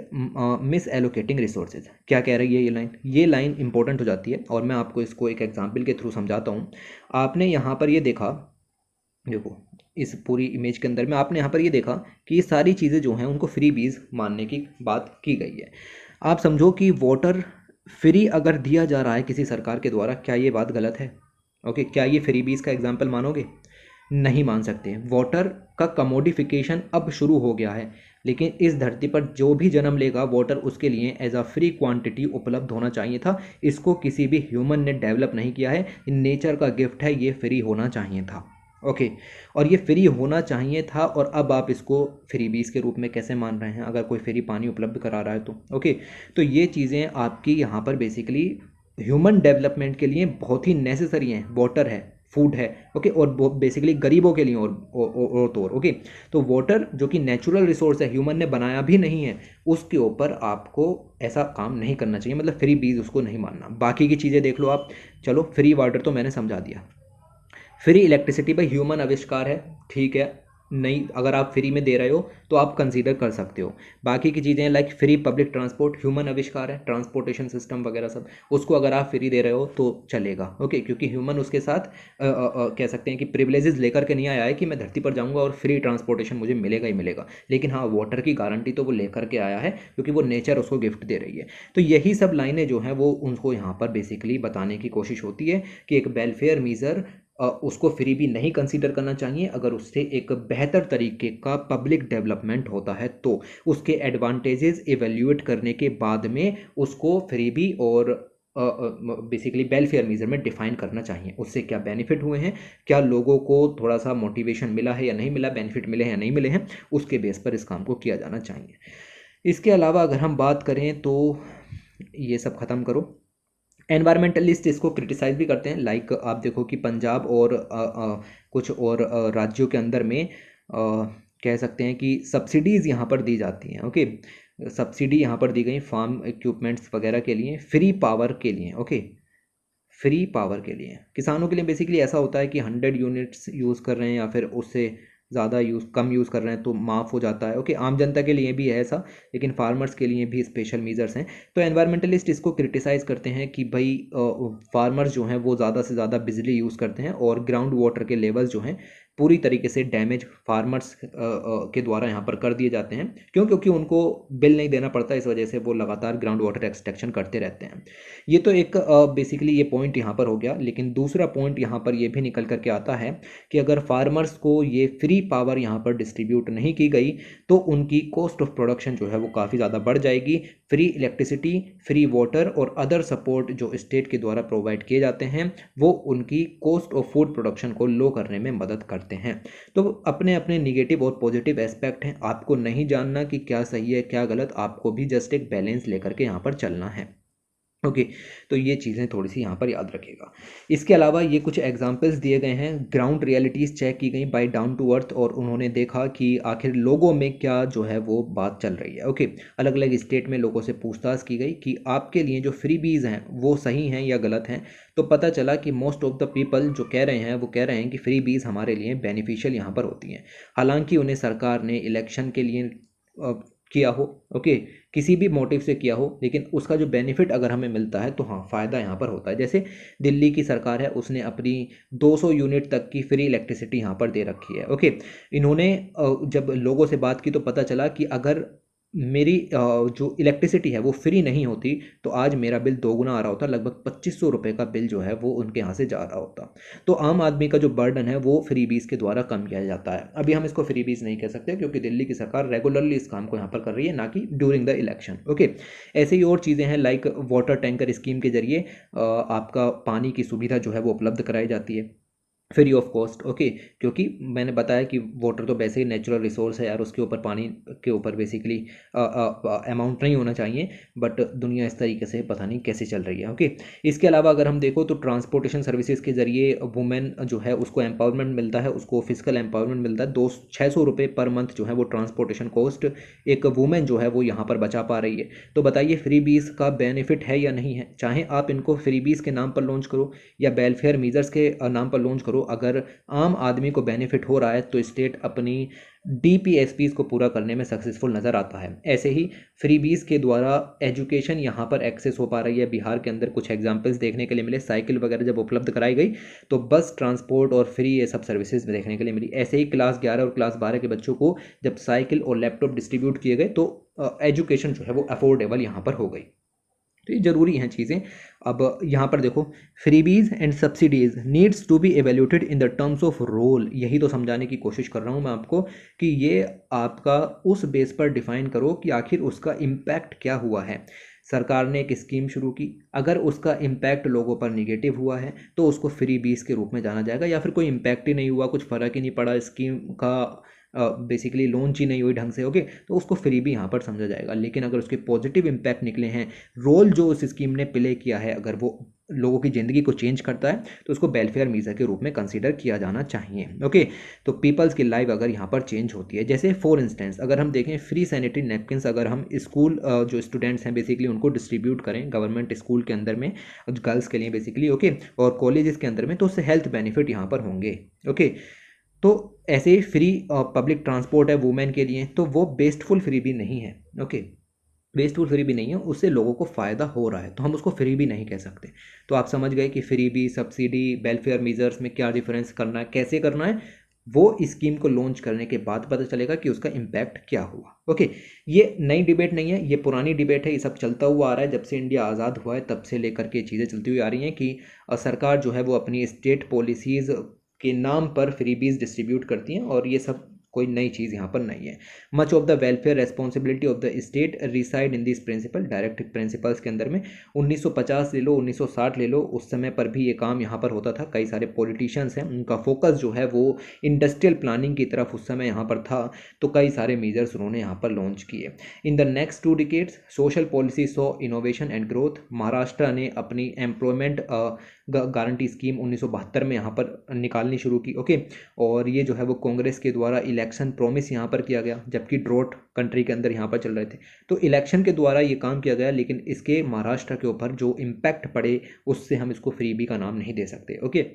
misallocating resources। क्या कह रही है ये line important हो जाती है, और मैं आपको इसको एक एग्जांपल के थ्रू समझाता हूँ। आपने यहाँ पर ये देखा, देखो इस पूरी इमेज के अंदर में आपने यहाँ पर ये देखा कि ये सारी चीज़ें जो हैं उनको फ्री बीज मानने की बात की गई है। आप समझो कि वाटर फ्री अगर दिया जा रहा है किसी सरकार के द्वारा, क्या ये बात गलत है? ओके, क्या ये फ्री बीज का एग्जाम्पल मानोगे? नहीं मान सकते। वाटर का कमोडिफिकेशन अब शुरू हो गया है, लेकिन इस धरती पर जो भी जन्म लेगा वाटर उसके लिए एज अ फ्री क्वांटिटी उपलब्ध होना चाहिए था। इसको किसी भी ह्यूमन ने डेवलप नहीं किया है, नेचर का गिफ्ट है, ये फ्री होना चाहिए था। ओके, और ये फ्री होना चाहिए था, और अब आप इसको फ्री बीस के रूप में कैसे मान रहे हैं अगर कोई फ्री पानी उपलब्ध करा रहा है तो। ओके, तो ये चीज़ें आपकी यहाँ पर बेसिकली ह्यूमन डेवलपमेंट के लिए बहुत ही नेसेसरी हैं। वाटर है, फूड है, ओके, और बेसिकली गरीबों के लिए और तो और। ओके, तो वाटर जो कि नेचुरल रिसोर्स है, ह्यूमन ने बनाया भी नहीं है, उसके ऊपर आपको ऐसा काम नहीं करना चाहिए, मतलब फ्री बीज उसको नहीं मानना। बाकी की चीज़ें देख लो आप। चलो फ्री वाटर तो मैंने समझा दिया। फ्री इलेक्ट्रिसिटी भाई ह्यूमन आविष्कार है, ठीक है, नहीं अगर आप फ्री में दे रहे हो तो आप कंसीडर कर सकते हो। बाकी की चीज़ें like free public transport human आविष्कार है, ट्रांसपोर्टेशन सिस्टम वगैरह सब, उसको अगर आप फ्री दे रहे हो तो चलेगा। ओके, क्योंकि ह्यूमन उसके साथ कह सकते हैं कि प्रिविलेजेस लेकर के नहीं आया है कि मैं धरती पर जाऊंगा और फ्री ट्रांसपोर्टेशन मुझे मिलेगा ही मिलेगा, लेकिन हाँ वाटर की गारंटी तो वो लेकर के आया है क्योंकि वो नेचर उसको गिफ्ट दे रही है। तो यही सब लाइनें जो हैं वो उनको यहाँ पर बेसिकली बताने की कोशिश होती है कि एक वेलफेयर मीज़र उसको फ्री भी नहीं कंसीडर करना चाहिए। अगर उससे एक बेहतर तरीके का पब्लिक डेवलपमेंट होता है तो उसके एडवांटेजेस इवेल्यूएट करने के बाद में उसको फ्री भी और बेसिकली वेलफेयर मेजर में डिफाइन करना चाहिए। उससे क्या बेनिफिट हुए हैं, क्या लोगों को थोड़ा सा मोटिवेशन मिला है या नहीं मिला, बेनिफिट मिले हैं या नहीं मिले हैं, उसके बेस पर इस काम को किया जाना चाहिए। इसके अलावा अगर हम बात करें तो ये सब ख़त्म करो। एनवायरमेंटलिस्ट इसको क्रिटिसाइज भी करते हैं, लाइक आप देखो कि पंजाब और कुछ और राज्यों के अंदर में कह सकते हैं कि सब्सिडीज़ यहाँ पर दी जाती हैं। ओके, सब्सिडी यहाँ पर दी गई फार्म इक्विपमेंट्स वगैरह के लिए, फ्री पावर के लिए। ओके, फ्री पावर के लिए किसानों के लिए बेसिकली ऐसा होता है कि 100 यूनिट्स यूज़ कर रहे हैं या फिर उससे ज़्यादा कम यूज़ कर रहे हैं तो माफ़ हो जाता है। ओके, आम जनता के लिए भी है ऐसा, लेकिन फार्मर्स के लिए भी स्पेशल मेजर्स हैं। तो एनवायरमेंटलिस्ट इसको क्रिटिसाइज़ करते हैं कि भाई फार्मर्स जो हैं वो ज़्यादा से ज़्यादा बिजली यूज़ करते हैं और ग्राउंड वाटर के लेवल्स जो हैं पूरी तरीके से डैमेज फार्मर्स के द्वारा यहाँ पर कर दिए जाते हैं। क्यों? क्योंकि उनको बिल नहीं देना पड़ता, इस वजह से वो लगातार ग्राउंड वाटर एक्सट्रैक्शन करते रहते हैं। ये तो एक बेसिकली ये पॉइंट यहाँ पर हो गया, लेकिन दूसरा पॉइंट यहाँ पर ये भी निकल करके आता है कि अगर फार्मर्स को ये फ्री पावर यहाँ पर डिस्ट्रीब्यूट नहीं की गई तो उनकी कॉस्ट ऑफ प्रोडक्शन जो है वो काफ़ी ज़्यादा बढ़ जाएगी। फ्री इलेक्ट्रिसिटी, फ्री वाटर और अदर सपोर्ट जो स्टेट के द्वारा प्रोवाइड किए जाते हैं वो उनकी कॉस्ट ऑफ फूड प्रोडक्शन को लो करने में मदद करते हैं। तो अपने अपने निगेटिव और पॉजिटिव एस्पेक्ट हैं, आपको नहीं जानना कि क्या सही है क्या गलत, आपको भी जस्ट एक बैलेंस लेकर के यहाँ पर चलना है। ओके, तो ये चीज़ें थोड़ी सी यहाँ पर याद रखिएगा। इसके अलावा ये कुछ एग्जांपल्स दिए गए हैं, ग्राउंड रियलिटीज़ चेक की गई बाय डाउन टू अर्थ और उन्होंने देखा कि आखिर लोगों में क्या जो है वो बात चल रही है। ओके, अलग अलग स्टेट में लोगों से पूछताछ की गई कि आपके लिए जो फ्रीबीज़ हैं वो सही हैं या गलत हैं। तो पता चला कि मोस्ट ऑफ द पीपल जो कह रहे हैं वो कह रहे हैं कि फ्रीबीज़ हमारे लिए बेनिफिशियल यहाँ पर होती हैं। हालांकि उन्हें सरकार ने इलेक्शन के लिए किया हो, ओके, किसी भी मोटिव से किया हो, लेकिन उसका जो बेनिफिट अगर हमें मिलता है तो हाँ फ़ायदा यहाँ पर होता है। जैसे दिल्ली की सरकार है, उसने अपनी 200 यूनिट तक की फ्री इलेक्ट्रिसिटी यहाँ पर दे रखी है। ओके, इन्होंने जब लोगों से बात की तो पता चला कि अगर मेरी जो इलेक्ट्रिसिटी है वो फ्री नहीं होती तो आज मेरा बिल दोगुना आ रहा होता, लगभग 2500 रुपये का बिल जो है वो उनके यहाँ से जा रहा होता। तो आम आदमी का जो बर्डन है वो फ्रीबीज़ के द्वारा कम किया जाता है। अभी हम इसको फ्रीबीज़ नहीं कह सकते क्योंकि दिल्ली की सरकार रेगुलरली इस काम को यहाँ पर कर रही है, ना कि ड्यूरिंग द इलेक्शन। ओके, ऐसे ही और चीज़ें हैं, लाइक वाटर टैंकर स्कीम के जरिए आपका पानी की सुविधा जो है वो उपलब्ध कराई जाती है फ्री ऑफ कॉस्ट। ओके, क्योंकि मैंने बताया कि वाटर तो वैसे ही नेचुरल रिसोर्स है यार, उसके ऊपर पानी के ऊपर बेसिकली अमाउंट नहीं होना चाहिए, बट दुनिया इस तरीके से पता नहीं कैसे चल रही है। ओके, इसके अलावा अगर हम देखो तो ट्रांसपोर्टेशन सर्विसेज के जरिए वुमेन जो है उसको एम्पावरमेंट मिलता है, उसको फिजिकल एम्पावरमेंट मिलता है। 600 रुपये पर मंथ जो है वो ट्रांसपोर्टेशन कॉस्ट एक वुमेन जो है वो यहाँ पर बचा पा रही है। तो बताइए फ्रीबीज़ का बेनिफिट है या नहीं है? चाहे आप इनको फ्रीबीज़ के नाम पर लॉन्च करो या वेलफेयर मेजर्स के नाम पर लॉन्च करो, अगर आम आदमी को बेनिफिट हो रहा है तो स्टेट अपनी DPSPs को पूरा करने में सक्सेसफुल नज़र आता है। ऐसे ही फ्रीबीज़ के द्वारा एजुकेशन यहाँ पर एक्सेस हो पा रही है। बिहार के अंदर कुछ एग्जांपल्स देखने के लिए मिले, साइकिल वगैरह जब उपलब्ध कराई गई तो बस ट्रांसपोर्ट और फ्री ये सब सर्विसेज देखने के लिए मिली। ऐसे ही क्लास 11 और क्लास 12 के बच्चों को जब साइकिल और लैपटॉप डिस्ट्रीब्यूट किए गए तो एजुकेशन जो है वो अफोर्डेबल यहाँ पर हो गई। तो ये ज़रूरी हैं चीज़ें। अब यहाँ पर देखो, freebies and subsidies needs to be evaluated in the terms of role. यही तो समझाने की कोशिश कर रहा हूँ मैं आपको कि ये आपका उस बेस पर डिफाइन करो कि आखिर उसका इम्पैक्ट क्या हुआ है। सरकार ने एक स्कीम शुरू की, अगर उसका इम्पैक्ट लोगों पर निगेटिव हुआ है तो उसको फ्रीबीज के रूप में जाना जाएगा, या फिर कोई इम्पैक्ट ही नहीं हुआ, कुछ फ़र्क ही नहीं पड़ा, स्कीम का बेसिकली लॉन्च ही नहीं हुई ढंग से, ओके, तो उसको फ्री भी यहाँ पर समझा जाएगा। लेकिन अगर उसके पॉजिटिव इम्पैक्ट निकले हैं, रोल जो उस स्कीम ने प्ले किया है, अगर वो लोगों की ज़िंदगी को चेंज करता है तो उसको वेलफेयर मीज़र के रूप में कंसीडर किया जाना चाहिए। ओके, तो पीपल्स की लाइफ अगर यहाँ पर चेंज होती है, जैसे फॉर इंस्टेंस अगर हम देखें फ्री सैनिटरी नैपकिन्स अगर हम स्कूल जो स्टूडेंट्स हैं बेसिकली उनको डिस्ट्रीब्यूट करें गवर्नमेंट स्कूल के अंदर में, गर्ल्स के लिए बेसिकली, ओके, और कॉलेजेस के अंदर में, तो उससे हेल्थ बेनिफिट यहाँ पर होंगे। ओके, तो ऐसे ही फ्री पब्लिक ट्रांसपोर्ट है वुमेन के लिए, तो वो वेस्टफुल फ्री भी नहीं है। ओके, वेस्टफुल फ्री भी नहीं है, उससे लोगों को फ़ायदा हो रहा है, तो हम उसको फ्री भी नहीं कह सकते। तो आप समझ गए कि फ्री भी, सब्सिडी, वेलफेयर मेजर्स में क्या डिफरेंस करना है, कैसे करना है, वो स्कीम को लॉन्च करने के बाद पता चलेगा कि उसका इम्पैक्ट क्या हुआ। ओके, ये नई डिबेट नहीं है, ये पुरानी डिबेट है, ये सब चलता हुआ आ रहा है जब से इंडिया आज़ाद हुआ है, तब से लेकर के चीज़ें चलती हुई आ रही हैं कि सरकार जो है वो अपनी स्टेट पॉलिसीज़ के नाम पर फ्रीबीज डिस्ट्रीब्यूट करती हैं और ये सब कोई नई चीज़ यहाँ पर नहीं है। Much of the welfare responsibility of the state reside in this principle, directive principles के अंदर में 1950 ले लो, 1960 ले लो, उस समय पर भी ये काम यहाँ पर होता था। कई सारे पॉलिटिशियंस हैं, उनका फोकस जो है वो इंडस्ट्रियल प्लानिंग की तरफ उस समय यहाँ पर था, तो कई सारे मेजर्स उन्होंने यहाँ पर लॉन्च किए। In the next 2 decades social policy saw innovation and growth. Maharashtra ने अपनी एम्प्लॉयमेंट गारंटी स्कीम 1972 में यहाँ पर निकालनी शुरू की। ओके, और ये जो है वो कांग्रेस के द्वारा इलेक्शन प्रॉमिस यहाँ पर किया गया, जबकि ड्रॉट कंट्री के अंदर यहाँ पर चल रहे थे, तो इलेक्शन के द्वारा ये काम किया गया, लेकिन इसके महाराष्ट्र के ऊपर जो इम्पैक्ट पड़े उससे हम इसको फ्रीबी का नाम नहीं दे सकते। ओके,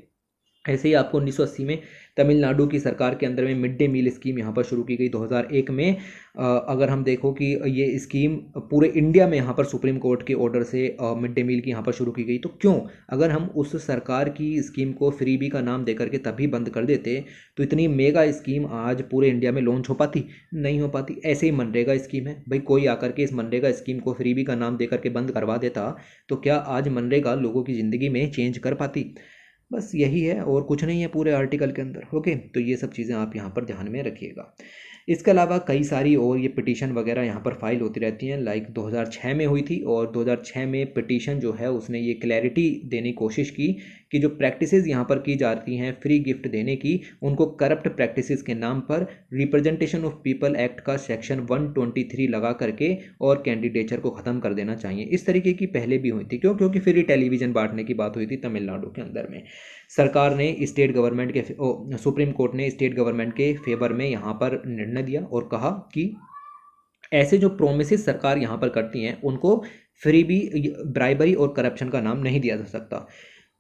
ऐसे ही आपको 1980 में तमिलनाडु की सरकार के अंदर में मिड डे मील स्कीम यहाँ पर शुरू की गई। 2001 में अगर हम देखो कि ये स्कीम पूरे इंडिया में यहाँ पर सुप्रीम कोर्ट के ऑर्डर से मिड डे मील की यहाँ पर शुरू की गई। तो क्यों, अगर हम उस सरकार की स्कीम को फ्रीबी का नाम दे करके तभी बंद कर देते तो इतनी मेगा स्कीम आज पूरे इंडिया में लॉन्च हो पाती? नहीं हो पाती। ऐसे ही मनरेगा स्कीम है भाई, कोई आकर के इस मनरेगा स्कीम को फ्रीबी का नाम दे करके बंद करवा देता तो क्या आज मनरेगा लोगों की ज़िंदगी में चेंज कर पाती? बस यही है और कुछ नहीं है पूरे आर्टिकल के अंदर। ओके, तो ये सब चीज़ें आप यहाँ पर ध्यान में रखिएगा। इसके अलावा कई सारी और ये पिटीशन वगैरह यहाँ पर फाइल होती रहती हैं, लाइक 2006 में हुई थी, और 2006 में पिटीशन जो है उसने ये क्लैरिटी देने की कोशिश की कि जो प्रैक्टिसेस यहाँ पर की जाती हैं फ्री गिफ्ट देने की, उनको करप्ट प्रैक्टिसेस के नाम पर रिप्रेजेंटेशन ऑफ पीपल एक्ट का सेक्शन 123 लगा करके और कैंडिडेचर को ख़त्म कर देना चाहिए। इस तरीके की पहले भी हुई थी। क्यों? क्योंकि फ्री टेलीविज़न बांटने की बात हुई थी तमिलनाडु के अंदर में। सरकार ने स्टेट गवर्नमेंट के सुप्रीम कोर्ट ने स्टेट गवर्नमेंट के फेवर में यहाँ पर निर्णय दिया और कहा कि ऐसे जो प्रोमिसेस सरकार यहाँ पर करती हैं उनको फ्री भी ब्राइबरी और करप्शन का नाम नहीं दिया जा सकता।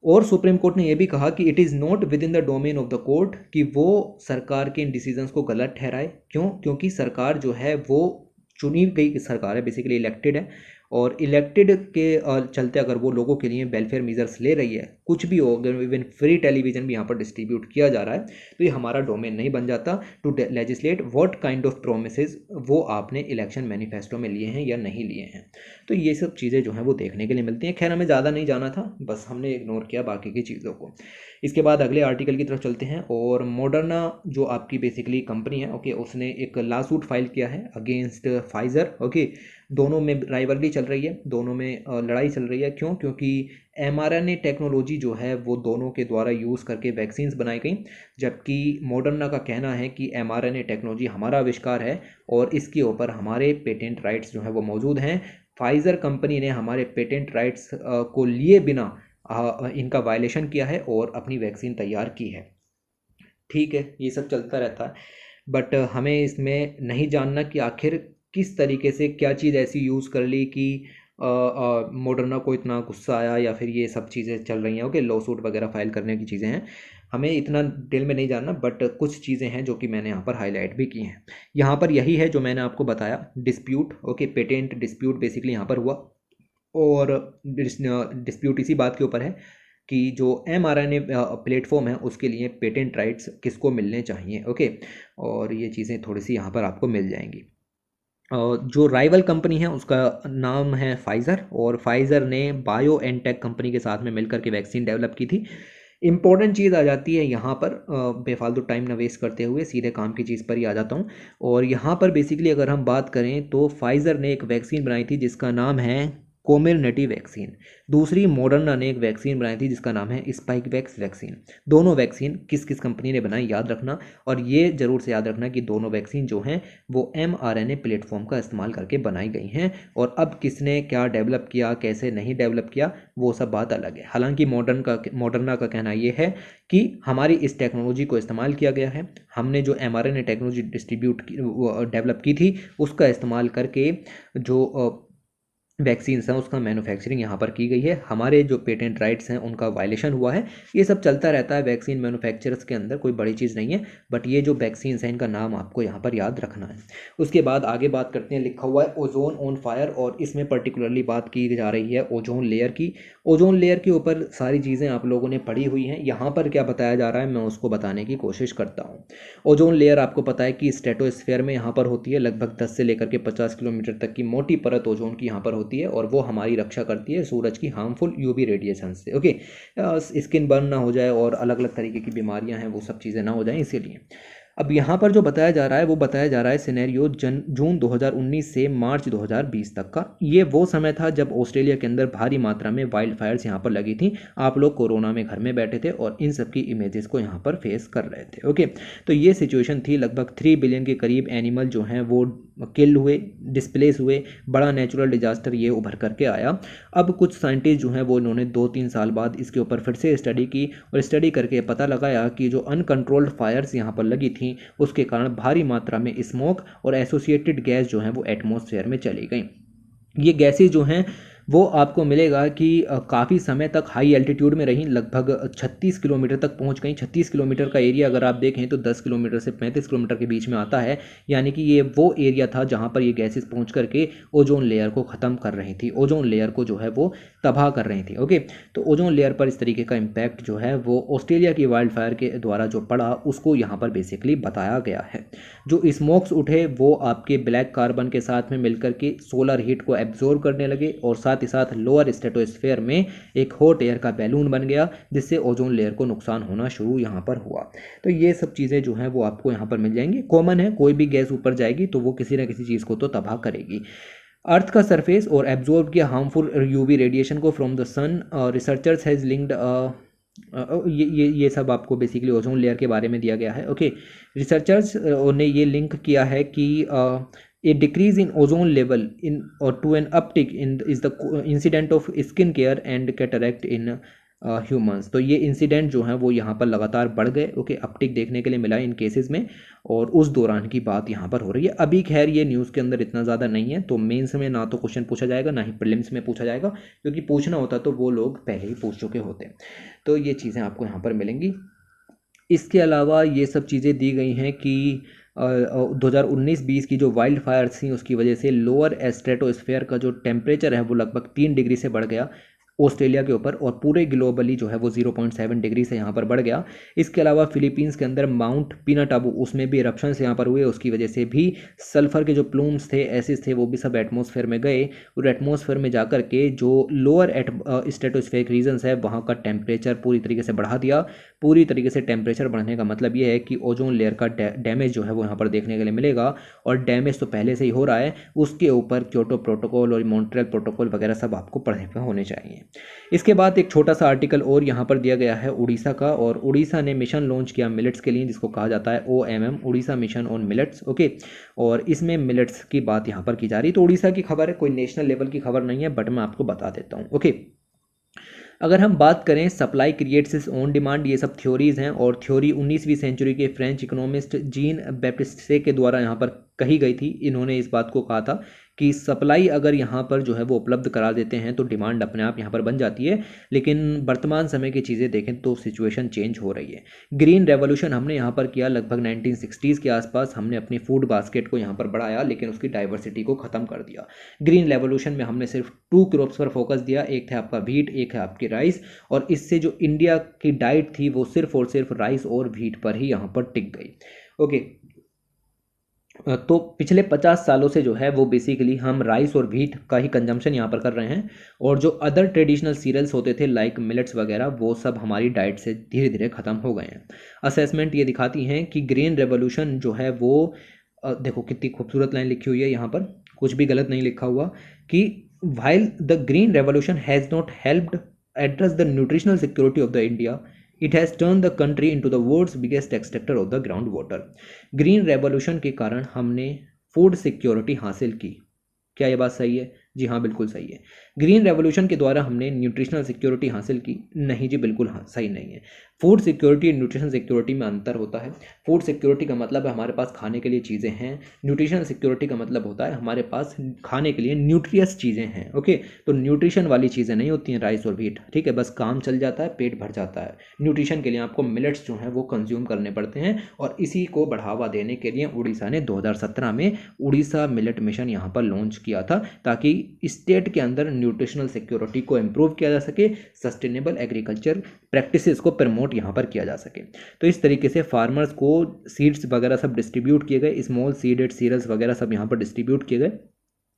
और सुप्रीम कोर्ट ने यह भी कहा कि it is not with in the domain of the court कि वो सरकार के इन डिसीजंस को गलत ठहराए। क्यों? क्योंकि सरकार जो है वो चुनी गई सरकार है, बेसिकली इलेक्टेड है, और इलेक्टेड के चलते अगर वो लोगों के लिए वेलफेयर मेजर्स ले रही है, कुछ भी हो, अगर इवन फ्री टेलीविज़न भी यहाँ पर डिस्ट्रीब्यूट किया जा रहा है, तो ये हमारा डोमेन नहीं बन जाता to legislate what kind of promises वो आपने इलेक्शन मैनिफेस्टो में लिए हैं या नहीं लिए हैं। तो ये सब चीज़ें जो हैं वो देखने के लिए मिलती हैं। खैर, हमें ज़्यादा नहीं जाना था, बस हमने इग्नोर किया बाकी की चीज़ों को। इसके बाद अगले आर्टिकल की तरफ चलते हैं, और मॉडर्ना जो आपकी बेसिकली कंपनी है, ओके, उसने एक लॉसूट फाइल किया है अगेंस्ट फाइजर। ओके, दोनों में राइवलरी चल रही है, दोनों में लड़ाई चल रही है। क्यों? क्योंकि mRNA टेक्नोलॉजी जो है वो दोनों के द्वारा यूज़ करके वैक्सीन्स बनाई गई, जबकि मॉडर्ना का कहना है कि mRNA टेक्नोलॉजी हमारा आविष्कार है और इसके ऊपर हमारे पेटेंट राइट्स जो है वो मौजूद हैं। फाइजर कंपनी ने हमारे पेटेंट राइट्स को लिए बिना इनका वायलेशन किया है और अपनी वैक्सीन तैयार की है। ठीक है, ये सब चलता रहता है, बट हमें इसमें नहीं जानना कि आखिर किस तरीके से क्या चीज़ ऐसी यूज़ कर ली कि मॉडर्ना को इतना गुस्सा आया, या फिर ये सब चीज़ें चल रही हैं। ओके, लॉ सूट वगैरह फाइल करने की चीज़ें हैं, हमें इतना डिटेल में नहीं जानना, बट कुछ चीज़ें हैं जो कि मैंने यहाँ पर हाईलाइट भी की हैं। यहाँ पर यही है जो मैंने आपको बताया, dispute. Okay, patent dispute basically यहाँ पर हुआ, और डिस्प्यूट इसी बात के ऊपर है कि जो mRNA प्लेटफॉर्म है उसके लिए पेटेंट राइट्स किसको मिलने चाहिए। ओके, और ये चीज़ें थोड़ी सी यहाँ पर आपको मिल जाएंगी। जो राइवल कंपनी है उसका नाम है फाइज़र, और फाइज़र ने बायो एन टेक कंपनी के साथ में मिलकर के वैक्सीन डेवलप की थी। इंपॉर्टेंट चीज़ आ जाती है यहाँ पर, बेफालतू टाइम ना वेस्ट करते हुए सीधे काम की चीज़ पर ही आ जाता हूँ। और यहाँ पर बेसिकली अगर हम बात करें तो फाइज़र ने एक वैक्सीन बनाई थी जिसका नाम है कोमिर्नेटी वैक्सीन। दूसरी मॉडर्ना ने एक वैक्सीन बनाई थी जिसका नाम है स्पाइकवैक्स वैक्सीन। दोनों वैक्सीन किस किस कंपनी ने बनाई याद रखना, और ये ज़रूर से याद रखना कि दोनों वैक्सीन जो हैं वो mRNA प्लेटफॉर्म का इस्तेमाल करके बनाई गई हैं, और अब किसने क्या डेवलप किया, कैसे नहीं डेवलप किया, वो सब बात अलग है। हालांकि मॉडर्ना का कहना ये है कि हमारी इस टेक्नोलॉजी को इस्तेमाल किया गया है, हमने जो mRNA टेक्नोलॉजी डेवलप की थी उसका इस्तेमाल करके जो वैक्सीन्स हैं उसका मैन्युफैक्चरिंग यहाँ पर की गई है, हमारे जो पेटेंट राइट्स हैं उनका वायलेशन हुआ है। ये सब चलता रहता है वैक्सीन मैन्युफैक्चरर्स के अंदर, कोई बड़ी चीज़ नहीं है, बट ये जो वैक्सीन्स हैं इनका नाम आपको यहाँ पर याद रखना है। उसके बाद आगे बात करते हैं, लिखा हुआ है ओजोन ऑन फायर, और इसमें पर्टिकुलरली बात की जा रही है ओजोन लेयर की। ओजोन लेयर के ऊपर सारी चीज़ें आप लोगों ने पढ़ी हुई हैं, यहाँ पर क्या बताया जा रहा है मैं उसको बताने की कोशिश करता हूँ। ओजोन लेयर आपको पता है कि स्ट्रेटोस्फेयर में यहाँ पर होती है, लगभग 10 से लेकर के 50 किलोमीटर तक की मोटी परत ओजोन की यहाँ पर होती है, और वो हमारी रक्षा करती है सूरज की हार्मफुल यूवी रेडिएशन से। ओके, स्किन बर्न ना हो जाए और अलग अलग तरीके की बीमारियां हैं वो सब चीज़ें ना हो जाएं, इसीलिए अब यहाँ पर जो बताया जा रहा है वो बताया जा रहा है सिनेरियो जून 2019 से मार्च 2020 तक का। ये वो समय था जब ऑस्ट्रेलिया के अंदर भारी मात्रा में वाइल्ड फायर्स यहाँ पर लगी थी। आप लोग कोरोना में घर में बैठे थे और इन सब की इमेजेस को यहाँ पर फेस कर रहे थे। ओके, तो ये सिचुएशन थी। लगभग 3 बिलियन के करीब एनिमल जो हैं वो किल हुए, डिस्प्लेस हुए, बड़ा नेचुरल डिजास्टर ये उभर करके आया। अब कुछ साइंटिस्ट जो हैं वो इन्होंने 2-3 साल बाद इसके ऊपर फिर से स्टडी की और स्टडी करके पता लगाया कि जो अनकंट्रोल्ड फायर्स यहाँ पर लगी थी उसके कारण भारी मात्रा में स्मोक और एसोसिएटेड गैस जो हैं वो एटमॉस्फेयर में चली गई। ये गैसें जो हैं वो आपको मिलेगा कि काफ़ी समय तक हाई एल्टीट्यूड में रहीं, लगभग 36 किलोमीटर तक पहुंच गई। 36 किलोमीटर का एरिया अगर आप देखें तो 10 किलोमीटर से 35 किलोमीटर के बीच में आता है, यानी कि ये वो एरिया था जहां पर ये गैसेस पहुंच करके ओजोन लेयर को ख़त्म कर रही थी, ओजोन लेयर को जो है वो तबाह कर रही थी। ओके, तो ओजोन लेयर पर इस तरीके का इम्पैक्ट जो है वो ऑस्ट्रेलिया की वाइल्ड फायर के द्वारा जो पड़ा उसको यहाँ पर बेसिकली बताया गया है। जो स्मोक्स उठे वो आपके ब्लैक कार्बन के साथ में मिलकर के सोलर हीट को एब्जॉर्ब करने लगे और साथ ही साथ लोअर स्ट्रेटोस्फेयर में एक हॉट एयर का बैलून बन गया, जिससे ओजोन लेयर को नुकसान होना शुरू यहाँ पर हुआ। तो ये सब चीज़ें जो हैं वो आपको यहाँ पर मिल जाएंगी। कॉमन है, कोई भी गैस ऊपर जाएगी तो वो किसी न किसी चीज़ को तो तबाह करेगी। अर्थ का सरफेस और एब्जॉर्ब किया हार्मफुल यूवी रेडिएशन को from the sun. Researchers has linked ये सब आपको बेसिकली ओजोन लेयर के बारे में दिया गया है। ओके, रिसर्चर्स ने ये लिंक किया है कि a decrease in ozone level in or to an uptick in is the incident of skin care and cataract in humans. तो ये इंसिडेंट जो हैं वो यहाँ पर लगातार बढ़ गए। ओके, अपटिक देखने के लिए मिला इन केसेस में और उस दौरान की बात यहाँ पर हो रही है। अभी खैर ये न्यूज़ के अंदर इतना ज़्यादा नहीं है, तो मेंस में ना तो क्वेश्चन पूछा जाएगा ना ही प्रीलिम्स में पूछा जाएगा, क्योंकि पूछना होता तो वो लोग पहले ही पूछ चुके होते। तो ये चीज़ें आपको यहाँ पर मिलेंगी। इसके अलावा ये सब चीज़ें दी गई हैं कि 2019-20 की जो वाइल्ड फायर्स थी उसकी वजह से लोअर स्ट्रेटोस्फेयर का जो टेम्परेचर है वो लगभग 3 डिग्री से बढ़ गया ऑस्ट्रेलिया के ऊपर, और पूरे ग्लोबली जो है वो 0.7 डिग्री से यहाँ पर बढ़ गया। इसके अलावा फिलीपींस के अंदर माउंट पिनाटाबू उसमें भी इरप्शंस यहाँ पर हुए, उसकी वजह से भी सल्फर के जो प्लूम्स थे, एसिड्स थे, वो भी सब एटमॉस्फेयर में गए और एटमॉस्फेयर में जाकर के जो लोअर स्ट्रेटोस्फेरिक रीजन्स है वहाँ का टेम्परेचर पूरी तरीके से बढ़ा दिया। पूरी तरीके से टेम्परेचर बढ़ने का मतलब ये है कि ओजोन लेयर का डैमेज जो है वो यहाँ पर देखने के लिए मिलेगा, और डैमेज तो पहले से ही हो रहा है। उसके ऊपर क्योटो प्रोटोकॉल और मॉन्ट्रियल प्रोटोकॉल वगैरह सब आपको पढ़ने पे होने चाहिए। इसके बाद एक छोटा सा आर्टिकल और यहाँ पर दिया गया है उड़ीसा का, और उड़ीसा ने मिशन लॉन्च किया मिलेट्स के लिए, जिसको कहा जाता है OMM, Orissa mission on millets. Okay, और इसमें मिलेट्स की बात यहाँ पर की जा रही है। तो उड़ीसा की खबर है, कोई नेशनल लेवल की खबर नहीं है, बट मैं आपको बता देता हूँ। ओके, अगर हम बात करें supply creates is on demand, ये सब थ्योरीज हैं, और थ्योरी 19वीं सेंचुरी के फ्रेंच इकोनॉमिस्ट जीन बैप्टिस्टे के द्वारा यहाँ पर कही गई थी। इन्होंने इस बात को कहा था कि सप्लाई अगर यहाँ पर जो है वो उपलब्ध करा देते हैं तो डिमांड अपने आप यहाँ पर बन जाती है। लेकिन वर्तमान समय की चीज़ें देखें तो सिचुएशन चेंज हो रही है। ग्रीन रेवोल्यूशन हमने यहाँ पर किया लगभग 1960s के आसपास, हमने अपनी फूड बास्केट को यहाँ पर बढ़ाया लेकिन उसकी डाइवर्सिटी को ख़त्म कर दिया। ग्रीन रेवोल्यूशन में हमने सिर्फ 2 क्रॉप्स पर फोकस दिया, एक है आपका व्हीट, एक है आपकी राइस, और इससे जो इंडिया की डाइट थी वो सिर्फ और सिर्फ राइस और व्हीट पर ही यहाँ पर टिक गई। ओके, तो पिछले 50 सालों से जो है वो बेसिकली हम राइस और व्हीट का ही कंजम्पशन यहाँ पर कर रहे हैं, और जो अदर ट्रेडिशनल सीरियल्स होते थे लाइक मिलेट्स वगैरह वो सब हमारी डाइट से धीरे धीरे ख़त्म हो गए हैं। असेसमेंट ये दिखाती हैं कि ग्रीन रेवोल्यूशन जो है वो देखो कितनी खूबसूरत लाइन लिखी हुई है यहाँ पर, कुछ भी गलत नहीं लिखा हुआ, कि while the green revolution has not helped address the nutritional security of the India, it has turned the country into the world's biggest extractor of the groundwater. Green revolution के कारण हमने फूड सिक्योरिटी हासिल की। क्या ये बात सही है? जी हाँ, बिल्कुल सही है। ग्रीन रेवोल्यूशन के द्वारा हमने न्यूट्रिशनल सिक्योरिटी हासिल की? नहीं जी, बिल्कुल हाँ, सही नहीं है। फूड सिक्योरिटी और न्यूट्रिशनल सिक्योरिटी में अंतर होता है। फूड सिक्योरिटी का मतलब है हमारे पास खाने के लिए चीज़ें हैं, न्यूट्रिशनल सिक्योरिटी का मतलब होता है हमारे पास खाने के लिए न्यूट्रियस चीज़ें हैं। ओके, तो न्यूट्रिशन वाली चीज़ें नहीं होती हैं राइस और व्हीट, ठीक है, बस काम चल जाता है, पेट भर जाता है। न्यूट्रिशन के लिए आपको मिलेट्स जो हैं वो कंज्यूम करने पड़ते हैं, और इसी को बढ़ावा देने के लिए उड़ीसा ने 2017 में उड़ीसा मिलेट मिशन यहाँ पर लॉन्च किया था, ताकि स्टेट के अंदर न्यूट्रिशनल सिक्योरिटी को इम्प्रूव किया जा सके, सस्टेनेबल एग्रीकल्चर प्रैक्टिसेस को प्रमोट यहाँ पर किया जा सके। तो इस तरीके से फार्मर्स को सीड्स वगैरह सब डिस्ट्रीब्यूट किए गए, स्मॉल सीडेड सीरियल्स वगैरह सब यहाँ पर डिस्ट्रीब्यूट किए गए।